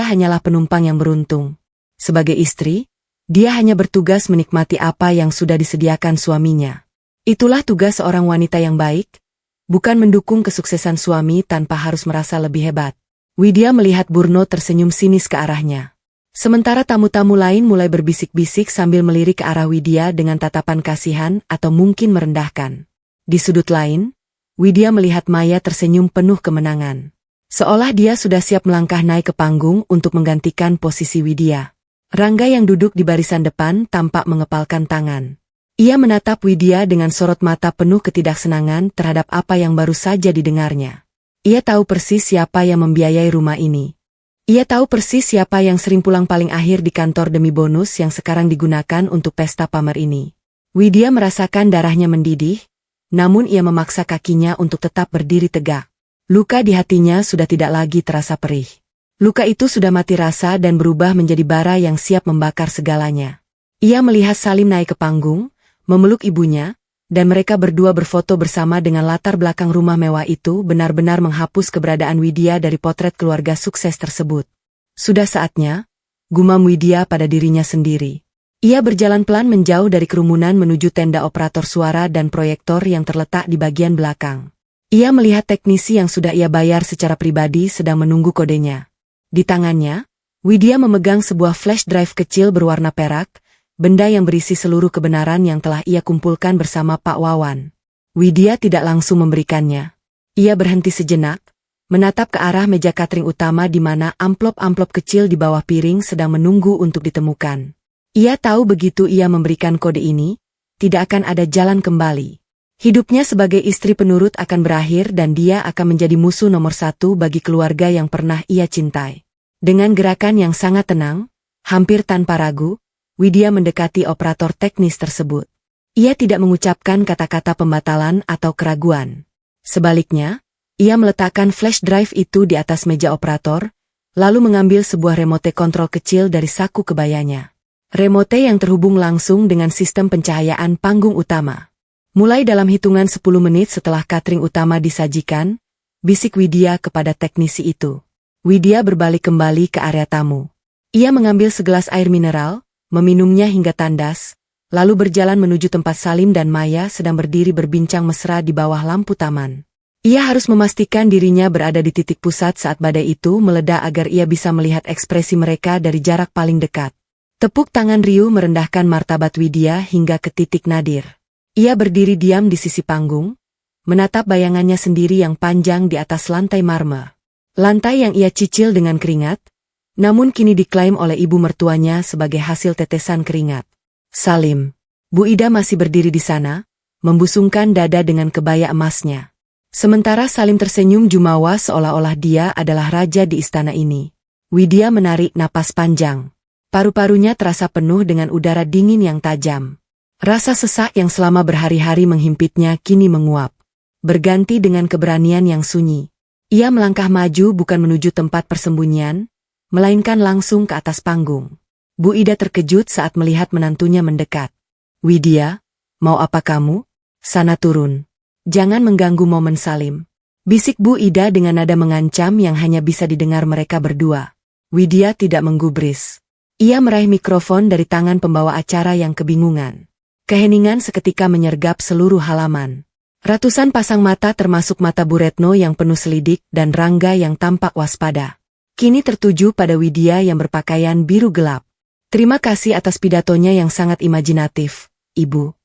hanyalah penumpang yang beruntung. Sebagai istri, dia hanya bertugas menikmati apa yang sudah disediakan suaminya. Itulah tugas seorang wanita yang baik, bukan mendukung kesuksesan suami tanpa harus merasa lebih hebat. Widya melihat Burno tersenyum sinis ke arahnya. Sementara tamu-tamu lain mulai berbisik-bisik sambil melirik ke arah Widya dengan tatapan kasihan atau mungkin merendahkan. Di sudut lain, Widya melihat Maya tersenyum penuh kemenangan. Seolah dia sudah siap melangkah naik ke panggung untuk menggantikan posisi Widya. Rangga yang duduk di barisan depan tampak mengepalkan tangan. Ia menatap Widya dengan sorot mata penuh ketidaksenangan terhadap apa yang baru saja didengarnya. Ia tahu persis siapa yang membiayai rumah ini. Ia tahu persis siapa yang sering pulang paling akhir di kantor demi bonus yang sekarang digunakan untuk pesta pamer ini. Widya merasakan darahnya mendidih, namun ia memaksa kakinya untuk tetap berdiri tegak. Luka di hatinya sudah tidak lagi terasa perih. Luka itu sudah mati rasa dan berubah menjadi bara yang siap membakar segalanya. Ia melihat Salim naik ke panggung, memeluk ibunya, dan mereka berdua berfoto bersama dengan latar belakang rumah mewah itu benar-benar menghapus keberadaan Widya dari potret keluarga sukses tersebut. Sudah saatnya, gumam Widya pada dirinya sendiri. Ia berjalan pelan menjauh dari kerumunan menuju tenda operator suara dan proyektor yang terletak di bagian belakang. Ia melihat teknisi yang sudah ia bayar secara pribadi sedang menunggu kodenya. Di tangannya, Widya memegang sebuah flash drive kecil berwarna perak, benda yang berisi seluruh kebenaran yang telah ia kumpulkan bersama Pak Wawan. Widya tidak langsung memberikannya. Ia berhenti sejenak, menatap ke arah meja catering utama di mana amplop-amplop kecil di bawah piring sedang menunggu untuk ditemukan. Ia tahu begitu ia memberikan kode ini, tidak akan ada jalan kembali. Hidupnya sebagai istri penurut akan berakhir dan dia akan menjadi musuh nomor satu bagi keluarga yang pernah ia cintai. Dengan gerakan yang sangat tenang, hampir tanpa ragu, Widya mendekati operator teknis tersebut. Ia tidak mengucapkan kata-kata pembatalan atau keraguan. Sebaliknya, ia meletakkan flash drive itu di atas meja operator, lalu mengambil sebuah remote kontrol kecil dari saku kebayanya. Remote yang terhubung langsung dengan sistem pencahayaan panggung utama. Mulai dalam hitungan 10 menit setelah catering utama disajikan, bisik Widya kepada teknisi itu. Widya berbalik kembali ke area tamu. Ia mengambil segelas air mineral, meminumnya hingga tandas, lalu berjalan menuju tempat Salim dan Maya sedang berdiri berbincang mesra di bawah lampu taman. Ia harus memastikan dirinya berada di titik pusat saat badai itu meledak agar ia bisa melihat ekspresi mereka dari jarak paling dekat. Tepuk tangan riuh merendahkan martabat Widya hingga ke titik nadir. Ia berdiri diam di sisi panggung, menatap bayangannya sendiri yang panjang di atas lantai marmer. Lantai yang ia cicil dengan keringat, namun kini diklaim oleh ibu mertuanya sebagai hasil tetesan keringat. Salim. Bu Ida masih berdiri di sana, membusungkan dada dengan kebaya emasnya. Sementara Salim tersenyum jumawa seolah-olah dia adalah raja di istana ini. Widya menarik napas panjang. Paru-parunya terasa penuh dengan udara dingin yang tajam. Rasa sesak yang selama berhari-hari menghimpitnya kini menguap. Berganti dengan keberanian yang sunyi. Ia melangkah maju bukan menuju tempat persembunyian, melainkan langsung ke atas panggung. Bu Ida terkejut saat melihat menantunya mendekat. Widya, mau apa kamu? Sana turun. Jangan mengganggu momen Salim. Bisik Bu Ida dengan nada mengancam yang hanya bisa didengar mereka berdua. Widya tidak menggubris. Ia meraih mikrofon dari tangan pembawa acara yang kebingungan. Keheningan seketika menyergap seluruh halaman. Ratusan pasang mata termasuk mata Bu Retno yang penuh selidik dan Rangga yang tampak waspada. Kini tertuju pada Widya yang berpakaian biru gelap. Terima kasih atas pidatonya yang sangat imajinatif, Ibu.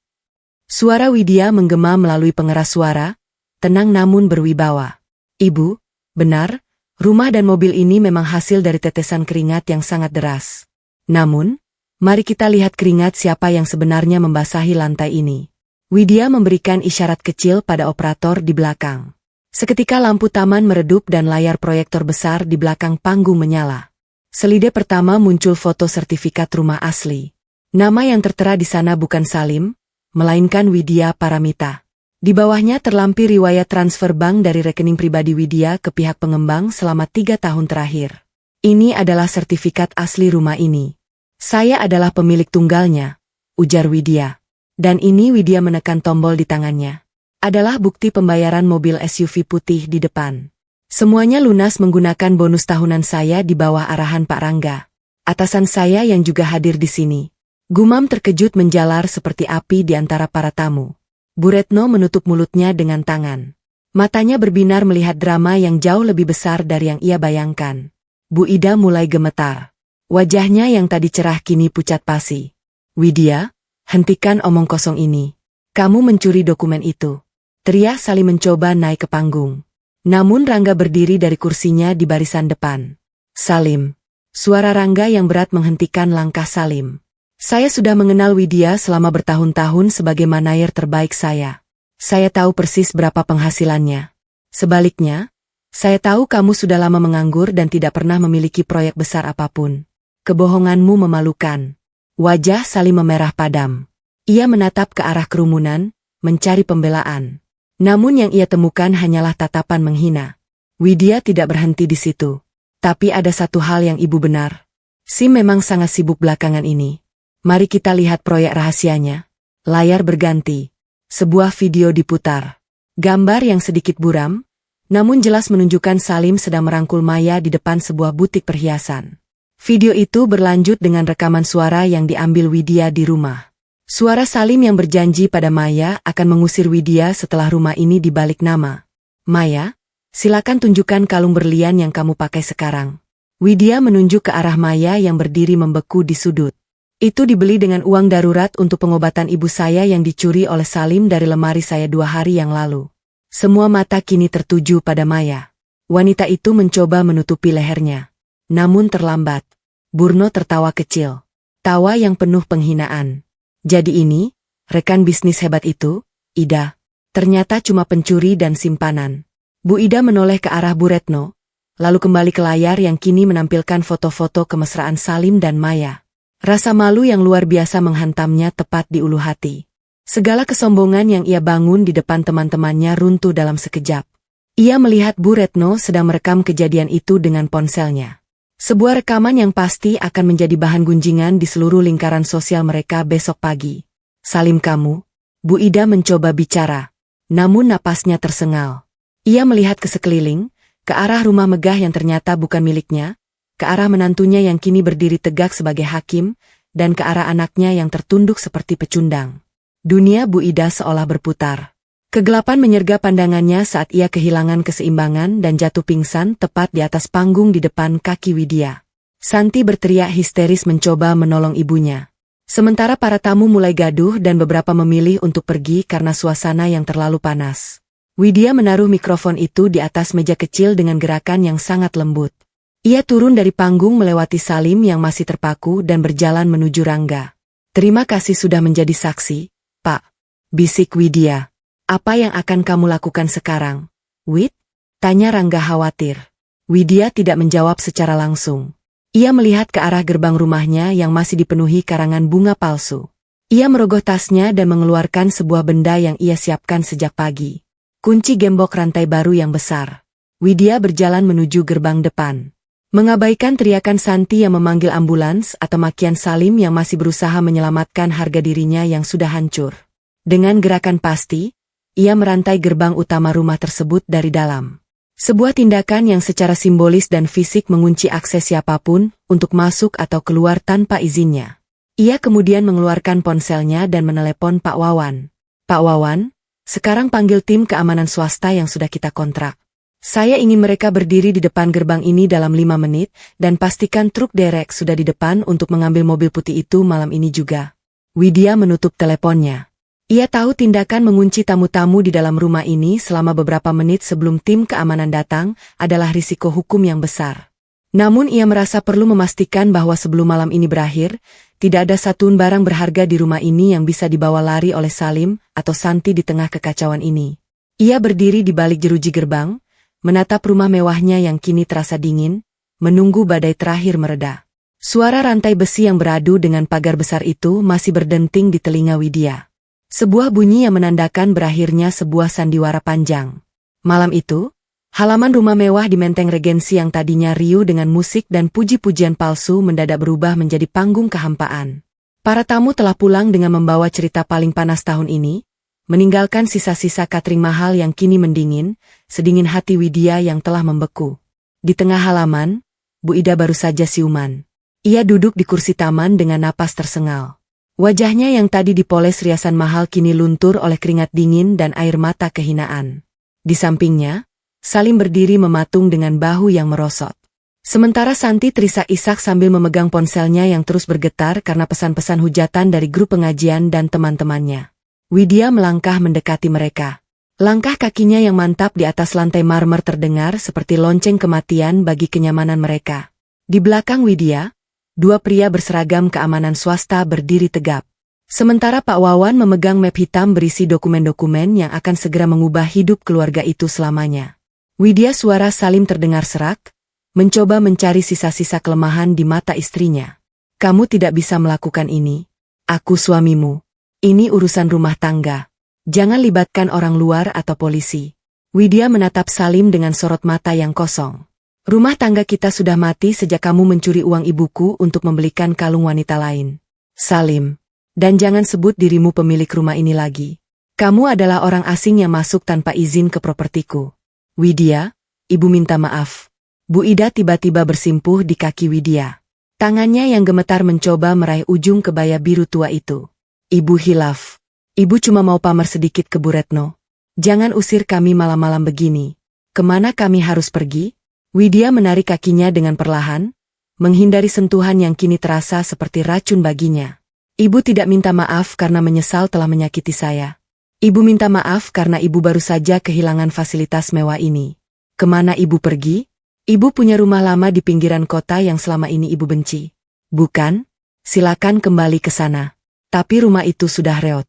Suara Widya menggema melalui pengeras suara, tenang namun berwibawa. Ibu, benar, rumah dan mobil ini memang hasil dari tetesan keringat yang sangat deras. Namun, mari kita lihat keringat siapa yang sebenarnya membasahi lantai ini. Widya memberikan isyarat kecil pada operator di belakang. Seketika lampu taman meredup dan layar proyektor besar di belakang panggung menyala. Selide pertama muncul foto sertifikat rumah asli. Nama yang tertera di sana bukan Salim, melainkan Widya Paramita. Di bawahnya terlampir riwayat transfer bank dari rekening pribadi Widya ke pihak pengembang selama 3 tahun terakhir. Ini adalah sertifikat asli rumah ini. Saya adalah pemilik tunggalnya, ujar Widya. Dan ini Widya menekan tombol di tangannya. Adalah bukti pembayaran mobil SUV putih di depan. Semuanya lunas menggunakan bonus tahunan saya di bawah arahan Pak Rangga. Atasan saya yang juga hadir di sini. Gumam terkejut menjalar seperti api di antara para tamu. Bu Retno menutup mulutnya dengan tangan. Matanya berbinar melihat drama yang jauh lebih besar dari yang ia bayangkan. Bu Ida mulai gemetar. Wajahnya yang tadi cerah kini pucat pasi. Widya, hentikan omong kosong ini. Kamu mencuri dokumen itu. Teriak Salim mencoba naik ke panggung. Namun Rangga berdiri dari kursinya di barisan depan. Salim. Suara Rangga yang berat menghentikan langkah Salim. Saya sudah mengenal Widya selama bertahun-tahun sebagai manajer terbaik saya. Saya tahu persis berapa penghasilannya. Sebaliknya, saya tahu kamu sudah lama menganggur dan tidak pernah memiliki proyek besar apapun. Kebohonganmu memalukan. Wajah Salim memerah padam. Ia menatap ke arah kerumunan, mencari pembelaan. Namun yang ia temukan hanyalah tatapan menghina. Widya tidak berhenti di situ. Tapi ada satu hal yang ibu benar. Sim memang sangat sibuk belakangan ini. Mari kita lihat proyek rahasianya. Layar berganti. Sebuah video diputar. Gambar yang sedikit buram, namun jelas menunjukkan Salim sedang merangkul Maya di depan sebuah butik perhiasan. Video itu berlanjut dengan rekaman suara yang diambil Widya di rumah. Suara Salim yang berjanji pada Maya akan mengusir Widya setelah rumah ini dibalik nama. Maya, silakan tunjukkan kalung berlian yang kamu pakai sekarang. Widya menunjuk ke arah Maya yang berdiri membeku di sudut. Itu dibeli dengan uang darurat untuk pengobatan ibu saya yang dicuri oleh Salim dari lemari saya 2 hari yang lalu. Semua mata kini tertuju pada Maya. Wanita itu mencoba menutupi lehernya. Namun terlambat. Burno tertawa kecil. Tawa yang penuh penghinaan. Jadi ini, rekan bisnis hebat itu, Ida. Ternyata cuma pencuri dan simpanan. Bu Ida menoleh ke arah Bu Retno, lalu kembali ke layar yang kini menampilkan foto-foto kemesraan Salim dan Maya. Rasa malu yang luar biasa menghantamnya tepat di ulu hati. Segala kesombongan yang ia bangun di depan teman-temannya runtuh dalam sekejap. Ia melihat Bu Retno sedang merekam kejadian itu dengan ponselnya. Sebuah rekaman yang pasti akan menjadi bahan gunjingan di seluruh lingkaran sosial mereka besok pagi. Salim kamu, Bu Ida mencoba bicara. Namun napasnya tersengal. Ia melihat ke sekeliling, ke arah rumah megah yang ternyata bukan miliknya, ke arah menantunya yang kini berdiri tegak sebagai hakim, dan ke arah anaknya yang tertunduk seperti pecundang. Dunia Bu Ida seolah berputar. Kegelapan menyergap pandangannya saat ia kehilangan keseimbangan dan jatuh pingsan tepat di atas panggung di depan kaki Widya. Santi berteriak histeris mencoba menolong ibunya. Sementara para tamu mulai gaduh dan beberapa memilih untuk pergi karena suasana yang terlalu panas. Widya menaruh mikrofon itu di atas meja kecil dengan gerakan yang sangat lembut. Ia turun dari panggung melewati Salim yang masih terpaku dan berjalan menuju Rangga. Terima kasih sudah menjadi saksi, Pak. Bisik Widya. Apa yang akan kamu lakukan sekarang, Wid? Tanya Rangga khawatir. Widya tidak menjawab secara langsung. Ia melihat ke arah gerbang rumahnya yang masih dipenuhi karangan bunga palsu. Ia merogoh tasnya dan mengeluarkan sebuah benda yang ia siapkan sejak pagi. Kunci gembok rantai baru yang besar. Widya berjalan menuju gerbang depan. Mengabaikan teriakan Santi yang memanggil ambulans atau makian Salim yang masih berusaha menyelamatkan harga dirinya yang sudah hancur. Dengan gerakan pasti, ia merantai gerbang utama rumah tersebut dari dalam. Sebuah tindakan yang secara simbolis dan fisik mengunci akses siapapun untuk masuk atau keluar tanpa izinnya. Ia kemudian mengeluarkan ponselnya dan menelepon Pak Wawan. Pak Wawan, sekarang panggil tim keamanan swasta yang sudah kita kontrak. Saya ingin mereka berdiri di depan gerbang ini dalam 5 menit dan pastikan truk derek sudah di depan untuk mengambil mobil putih itu malam ini juga. Widya menutup teleponnya. Ia tahu tindakan mengunci tamu-tamu di dalam rumah ini selama beberapa menit sebelum tim keamanan datang adalah risiko hukum yang besar. Namun ia merasa perlu memastikan bahwa sebelum malam ini berakhir, tidak ada satupun barang berharga di rumah ini yang bisa dibawa lari oleh Salim atau Santi di tengah kekacauan ini. Ia berdiri di balik jeruji gerbang, menatap rumah mewahnya yang kini terasa dingin, menunggu badai terakhir mereda. Suara rantai besi yang beradu dengan pagar besar itu masih berdenting di telinga Widya. Sebuah bunyi yang menandakan berakhirnya sebuah sandiwara panjang. Malam itu, halaman rumah mewah di Menteng Regensi yang tadinya riuh dengan musik dan puji-pujian palsu mendadak berubah menjadi panggung kehampaan. Para tamu telah pulang dengan membawa cerita paling panas tahun ini, meninggalkan sisa-sisa catering mahal yang kini mendingin, sedingin hati Widya yang telah membeku. Di tengah halaman, Bu Ida baru saja siuman. Ia duduk di kursi taman dengan napas tersengal. Wajahnya yang tadi dipoles riasan mahal kini luntur oleh keringat dingin dan air mata kehinaan. Di sampingnya, Salim berdiri mematung dengan bahu yang merosot. Sementara Santi terisak-isak sambil memegang ponselnya yang terus bergetar karena pesan-pesan hujatan dari grup pengajian dan teman-temannya. Widya melangkah mendekati mereka. Langkah kakinya yang mantap di atas lantai marmer terdengar seperti lonceng kematian bagi kenyamanan mereka. Di belakang Widya, 2 pria berseragam keamanan swasta berdiri tegap. Sementara Pak Wawan memegang map hitam berisi dokumen-dokumen yang akan segera mengubah hidup keluarga itu selamanya. Widya suara Salim terdengar serak, mencoba mencari sisa-sisa kelemahan di mata istrinya. Kamu tidak bisa melakukan ini. Aku suamimu. Ini urusan rumah tangga. Jangan libatkan orang luar atau polisi. Widya menatap Salim dengan sorot mata yang kosong. Rumah tangga kita sudah mati sejak kamu mencuri uang ibuku untuk membelikan kalung wanita lain. Salim. Dan jangan sebut dirimu pemilik rumah ini lagi. Kamu adalah orang asing yang masuk tanpa izin ke propertiku. Widya, ibu minta maaf. Bu Ida tiba-tiba bersimpuh di kaki Widya. Tangannya yang gemetar mencoba meraih ujung kebaya biru tua itu. Ibu hilaf. Ibu cuma mau pamer sedikit ke Bu Retno. Jangan usir kami malam-malam begini. Kemana kami harus pergi? Widya menarik kakinya dengan perlahan, menghindari sentuhan yang kini terasa seperti racun baginya. Ibu tidak minta maaf karena menyesal telah menyakiti saya. Ibu minta maaf karena ibu baru saja kehilangan fasilitas mewah ini. Kemana ibu pergi? Ibu punya rumah lama di pinggiran kota yang selama ini ibu benci. Bukan? Silakan kembali ke sana. Tapi rumah itu sudah reot.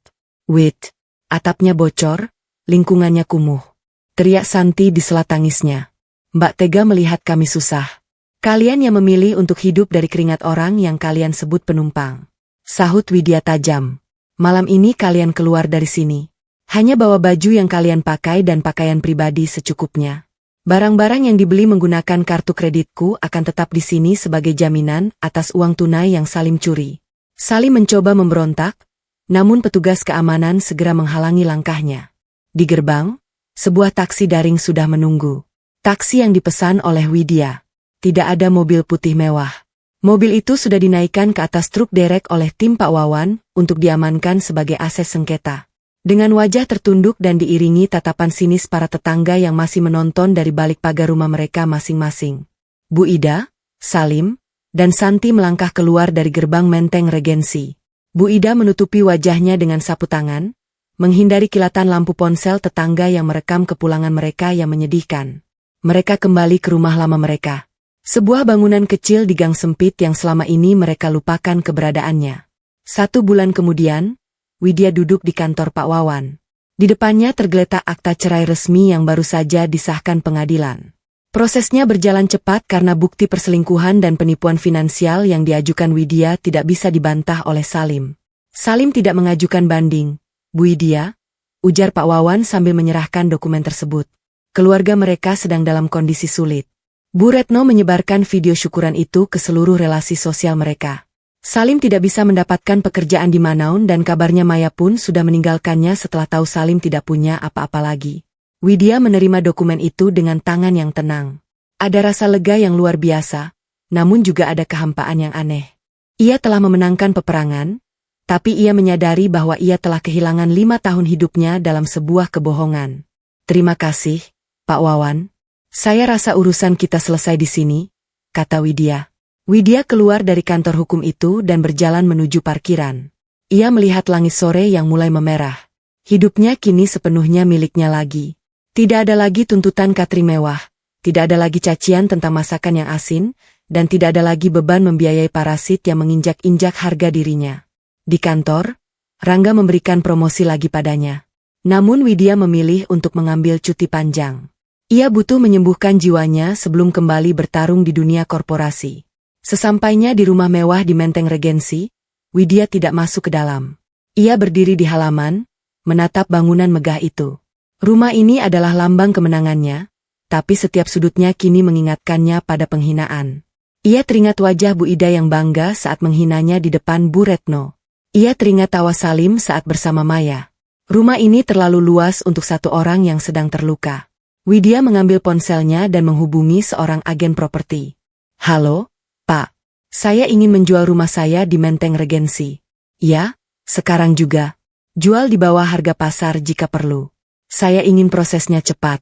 Wait, atapnya bocor, lingkungannya kumuh. Teriak Santi di sela tangisnya. Mbak tega melihat kami susah. Kalian yang memilih untuk hidup dari keringat orang yang kalian sebut penumpang. Sahut Widya tajam. Malam ini kalian keluar dari sini. Hanya bawa baju yang kalian pakai dan pakaian pribadi secukupnya. Barang-barang yang dibeli menggunakan kartu kreditku akan tetap di sini sebagai jaminan atas uang tunai yang Salim curi. Salim mencoba memberontak, namun petugas keamanan segera menghalangi langkahnya. Di gerbang, sebuah taksi daring sudah menunggu. Taksi yang dipesan oleh Widya. Tidak ada mobil putih mewah. Mobil itu sudah dinaikkan ke atas truk derek oleh tim Pak Wawan untuk diamankan sebagai aset sengketa. Dengan wajah tertunduk dan diiringi tatapan sinis para tetangga yang masih menonton dari balik pagar rumah mereka masing-masing. Bu Ida, Salim, dan Santi melangkah keluar dari gerbang Menteng Regensi. Bu Ida menutupi wajahnya dengan sapu tangan, menghindari kilatan lampu ponsel tetangga yang merekam kepulangan mereka yang menyedihkan. Mereka kembali ke rumah lama mereka. Sebuah bangunan kecil di gang sempit yang selama ini mereka lupakan keberadaannya. 1 bulan kemudian, Widya duduk di kantor Pak Wawan. Di depannya tergeletak akta cerai resmi yang baru saja disahkan pengadilan. Prosesnya berjalan cepat karena bukti perselingkuhan dan penipuan finansial yang diajukan Widya tidak bisa dibantah oleh Salim. Salim tidak mengajukan banding. Bu Widya, ujar Pak Wawan sambil menyerahkan dokumen tersebut. Keluarga mereka sedang dalam kondisi sulit. Bu Retno menyebarkan video syukuran itu ke seluruh relasi sosial mereka. Salim tidak bisa mendapatkan pekerjaan di Manaun dan kabarnya Maya pun sudah meninggalkannya setelah tahu Salim tidak punya apa-apa lagi. Widya menerima dokumen itu dengan tangan yang tenang. Ada rasa lega yang luar biasa, namun juga ada kehampaan yang aneh. Ia telah memenangkan peperangan, tapi ia menyadari bahwa ia telah kehilangan 5 tahun hidupnya dalam sebuah kebohongan. Terima kasih, Pak Wawan. Saya rasa urusan kita selesai di sini, kata Widya. Widya keluar dari kantor hukum itu dan berjalan menuju parkiran. Ia melihat langit sore yang mulai memerah. Hidupnya kini sepenuhnya miliknya lagi. Tidak ada lagi tuntutan katri mewah, tidak ada lagi cacian tentang masakan yang asin, dan tidak ada lagi beban membiayai parasit yang menginjak-injak harga dirinya. Di kantor, Rangga memberikan promosi lagi padanya. Namun Widya memilih untuk mengambil cuti panjang. Ia butuh menyembuhkan jiwanya sebelum kembali bertarung di dunia korporasi. Sesampainya di rumah mewah di Menteng Regensi, Widya tidak masuk ke dalam. Ia berdiri di halaman, menatap bangunan megah itu. Rumah ini adalah lambang kemenangannya, tapi setiap sudutnya kini mengingatkannya pada penghinaan. Ia teringat wajah Bu Ida yang bangga saat menghinanya di depan Bu Retno. Ia teringat tawa Salim saat bersama Maya. Rumah ini terlalu luas untuk satu orang yang sedang terluka. Widya mengambil ponselnya dan menghubungi seorang agen properti. Halo, Pak. Saya ingin menjual rumah saya di Menteng Regensi. Ya, sekarang juga. Jual di bawah harga pasar jika perlu. Saya ingin prosesnya cepat.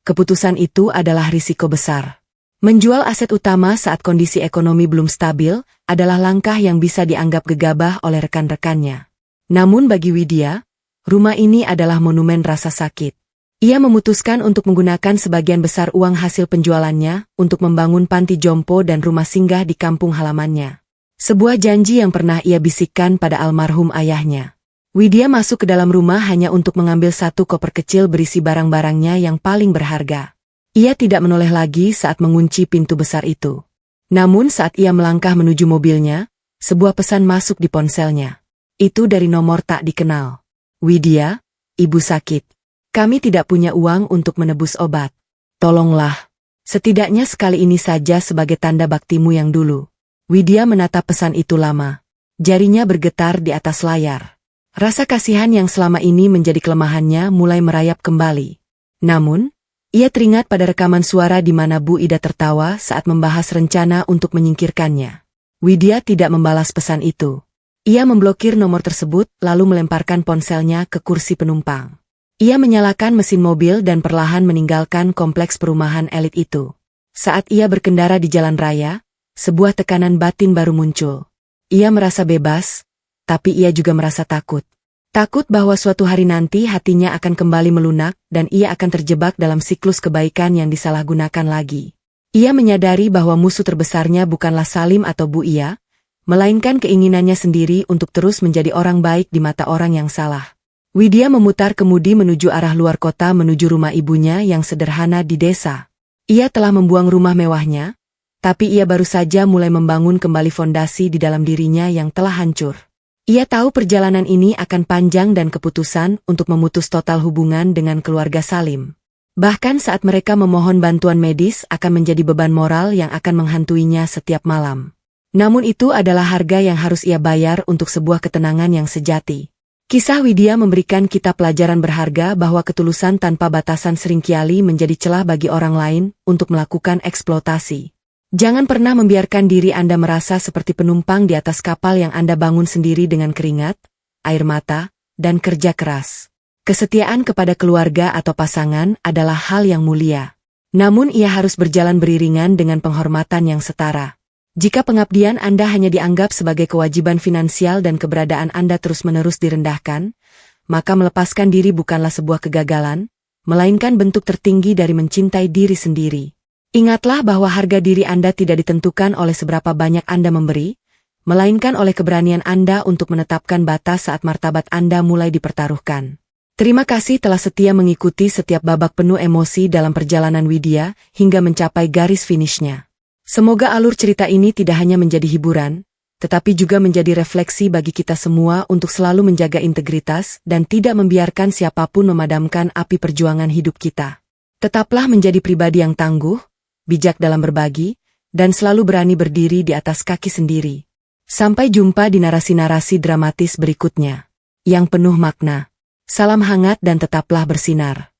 Keputusan itu adalah risiko besar. Menjual aset utama saat kondisi ekonomi belum stabil adalah langkah yang bisa dianggap gegabah oleh rekan-rekannya. Namun bagi Widya, rumah ini adalah monumen rasa sakit. Ia memutuskan untuk menggunakan sebagian besar uang hasil penjualannya untuk membangun panti jompo dan rumah singgah di kampung halamannya. Sebuah janji yang pernah ia bisikkan pada almarhum ayahnya. Widya masuk ke dalam rumah hanya untuk mengambil 1 koper kecil berisi barang-barangnya yang paling berharga. Ia tidak menoleh lagi saat mengunci pintu besar itu. Namun saat ia melangkah menuju mobilnya, sebuah pesan masuk di ponselnya. Itu dari nomor tak dikenal. Widya, ibu sakit. Kami tidak punya uang untuk menebus obat. Tolonglah. Setidaknya sekali ini saja sebagai tanda baktimu yang dulu. Widya menatap pesan itu lama. Jarinya bergetar di atas layar. Rasa kasihan yang selama ini menjadi kelemahannya mulai merayap kembali. Namun, ia teringat pada rekaman suara di mana Bu Ida tertawa saat membahas rencana untuk menyingkirkannya. Widya tidak membalas pesan itu. Ia memblokir nomor tersebut lalu melemparkan ponselnya ke kursi penumpang. Ia menyalakan mesin mobil dan perlahan meninggalkan kompleks perumahan elit itu. Saat ia berkendara di jalan raya, sebuah tekanan batin baru muncul. Ia merasa bebas, tapi ia juga merasa takut. Takut bahwa suatu hari nanti hatinya akan kembali melunak dan ia akan terjebak dalam siklus kebaikan yang disalahgunakan lagi. Ia menyadari bahwa musuh terbesarnya bukanlah Salim atau Bu Ia, melainkan keinginannya sendiri untuk terus menjadi orang baik di mata orang yang salah. Widya memutar kemudi menuju arah luar kota menuju rumah ibunya yang sederhana di desa. Ia telah membuang rumah mewahnya, tapi ia baru saja mulai membangun kembali fondasi di dalam dirinya yang telah hancur. Ia tahu perjalanan ini akan panjang dan keputusan untuk memutus total hubungan dengan keluarga Salim. Bahkan saat mereka memohon bantuan medis akan menjadi beban moral yang akan menghantuinya setiap malam. Namun itu adalah harga yang harus ia bayar untuk sebuah ketenangan yang sejati. Kisah Widya memberikan kita pelajaran berharga bahwa ketulusan tanpa batasan seringkali menjadi celah bagi orang lain untuk melakukan eksploitasi. Jangan pernah membiarkan diri Anda merasa seperti penumpang di atas kapal yang Anda bangun sendiri dengan keringat, air mata, dan kerja keras. Kesetiaan kepada keluarga atau pasangan adalah hal yang mulia. Namun ia harus berjalan beriringan dengan penghormatan yang setara. Jika pengabdian Anda hanya dianggap sebagai kewajiban finansial dan keberadaan Anda terus-menerus direndahkan, maka melepaskan diri bukanlah sebuah kegagalan, melainkan bentuk tertinggi dari mencintai diri sendiri. Ingatlah bahwa harga diri Anda tidak ditentukan oleh seberapa banyak Anda memberi, melainkan oleh keberanian Anda untuk menetapkan batas saat martabat Anda mulai dipertaruhkan. Terima kasih telah setia mengikuti setiap babak penuh emosi dalam perjalanan Widya hingga mencapai garis finishnya. Semoga alur cerita ini tidak hanya menjadi hiburan, tetapi juga menjadi refleksi bagi kita semua untuk selalu menjaga integritas dan tidak membiarkan siapapun memadamkan api perjuangan hidup kita. Tetaplah menjadi pribadi yang tangguh, bijak dalam berbagi, dan selalu berani berdiri di atas kaki sendiri. Sampai jumpa di narasi-narasi dramatis berikutnya, yang penuh makna. Salam hangat dan tetaplah bersinar.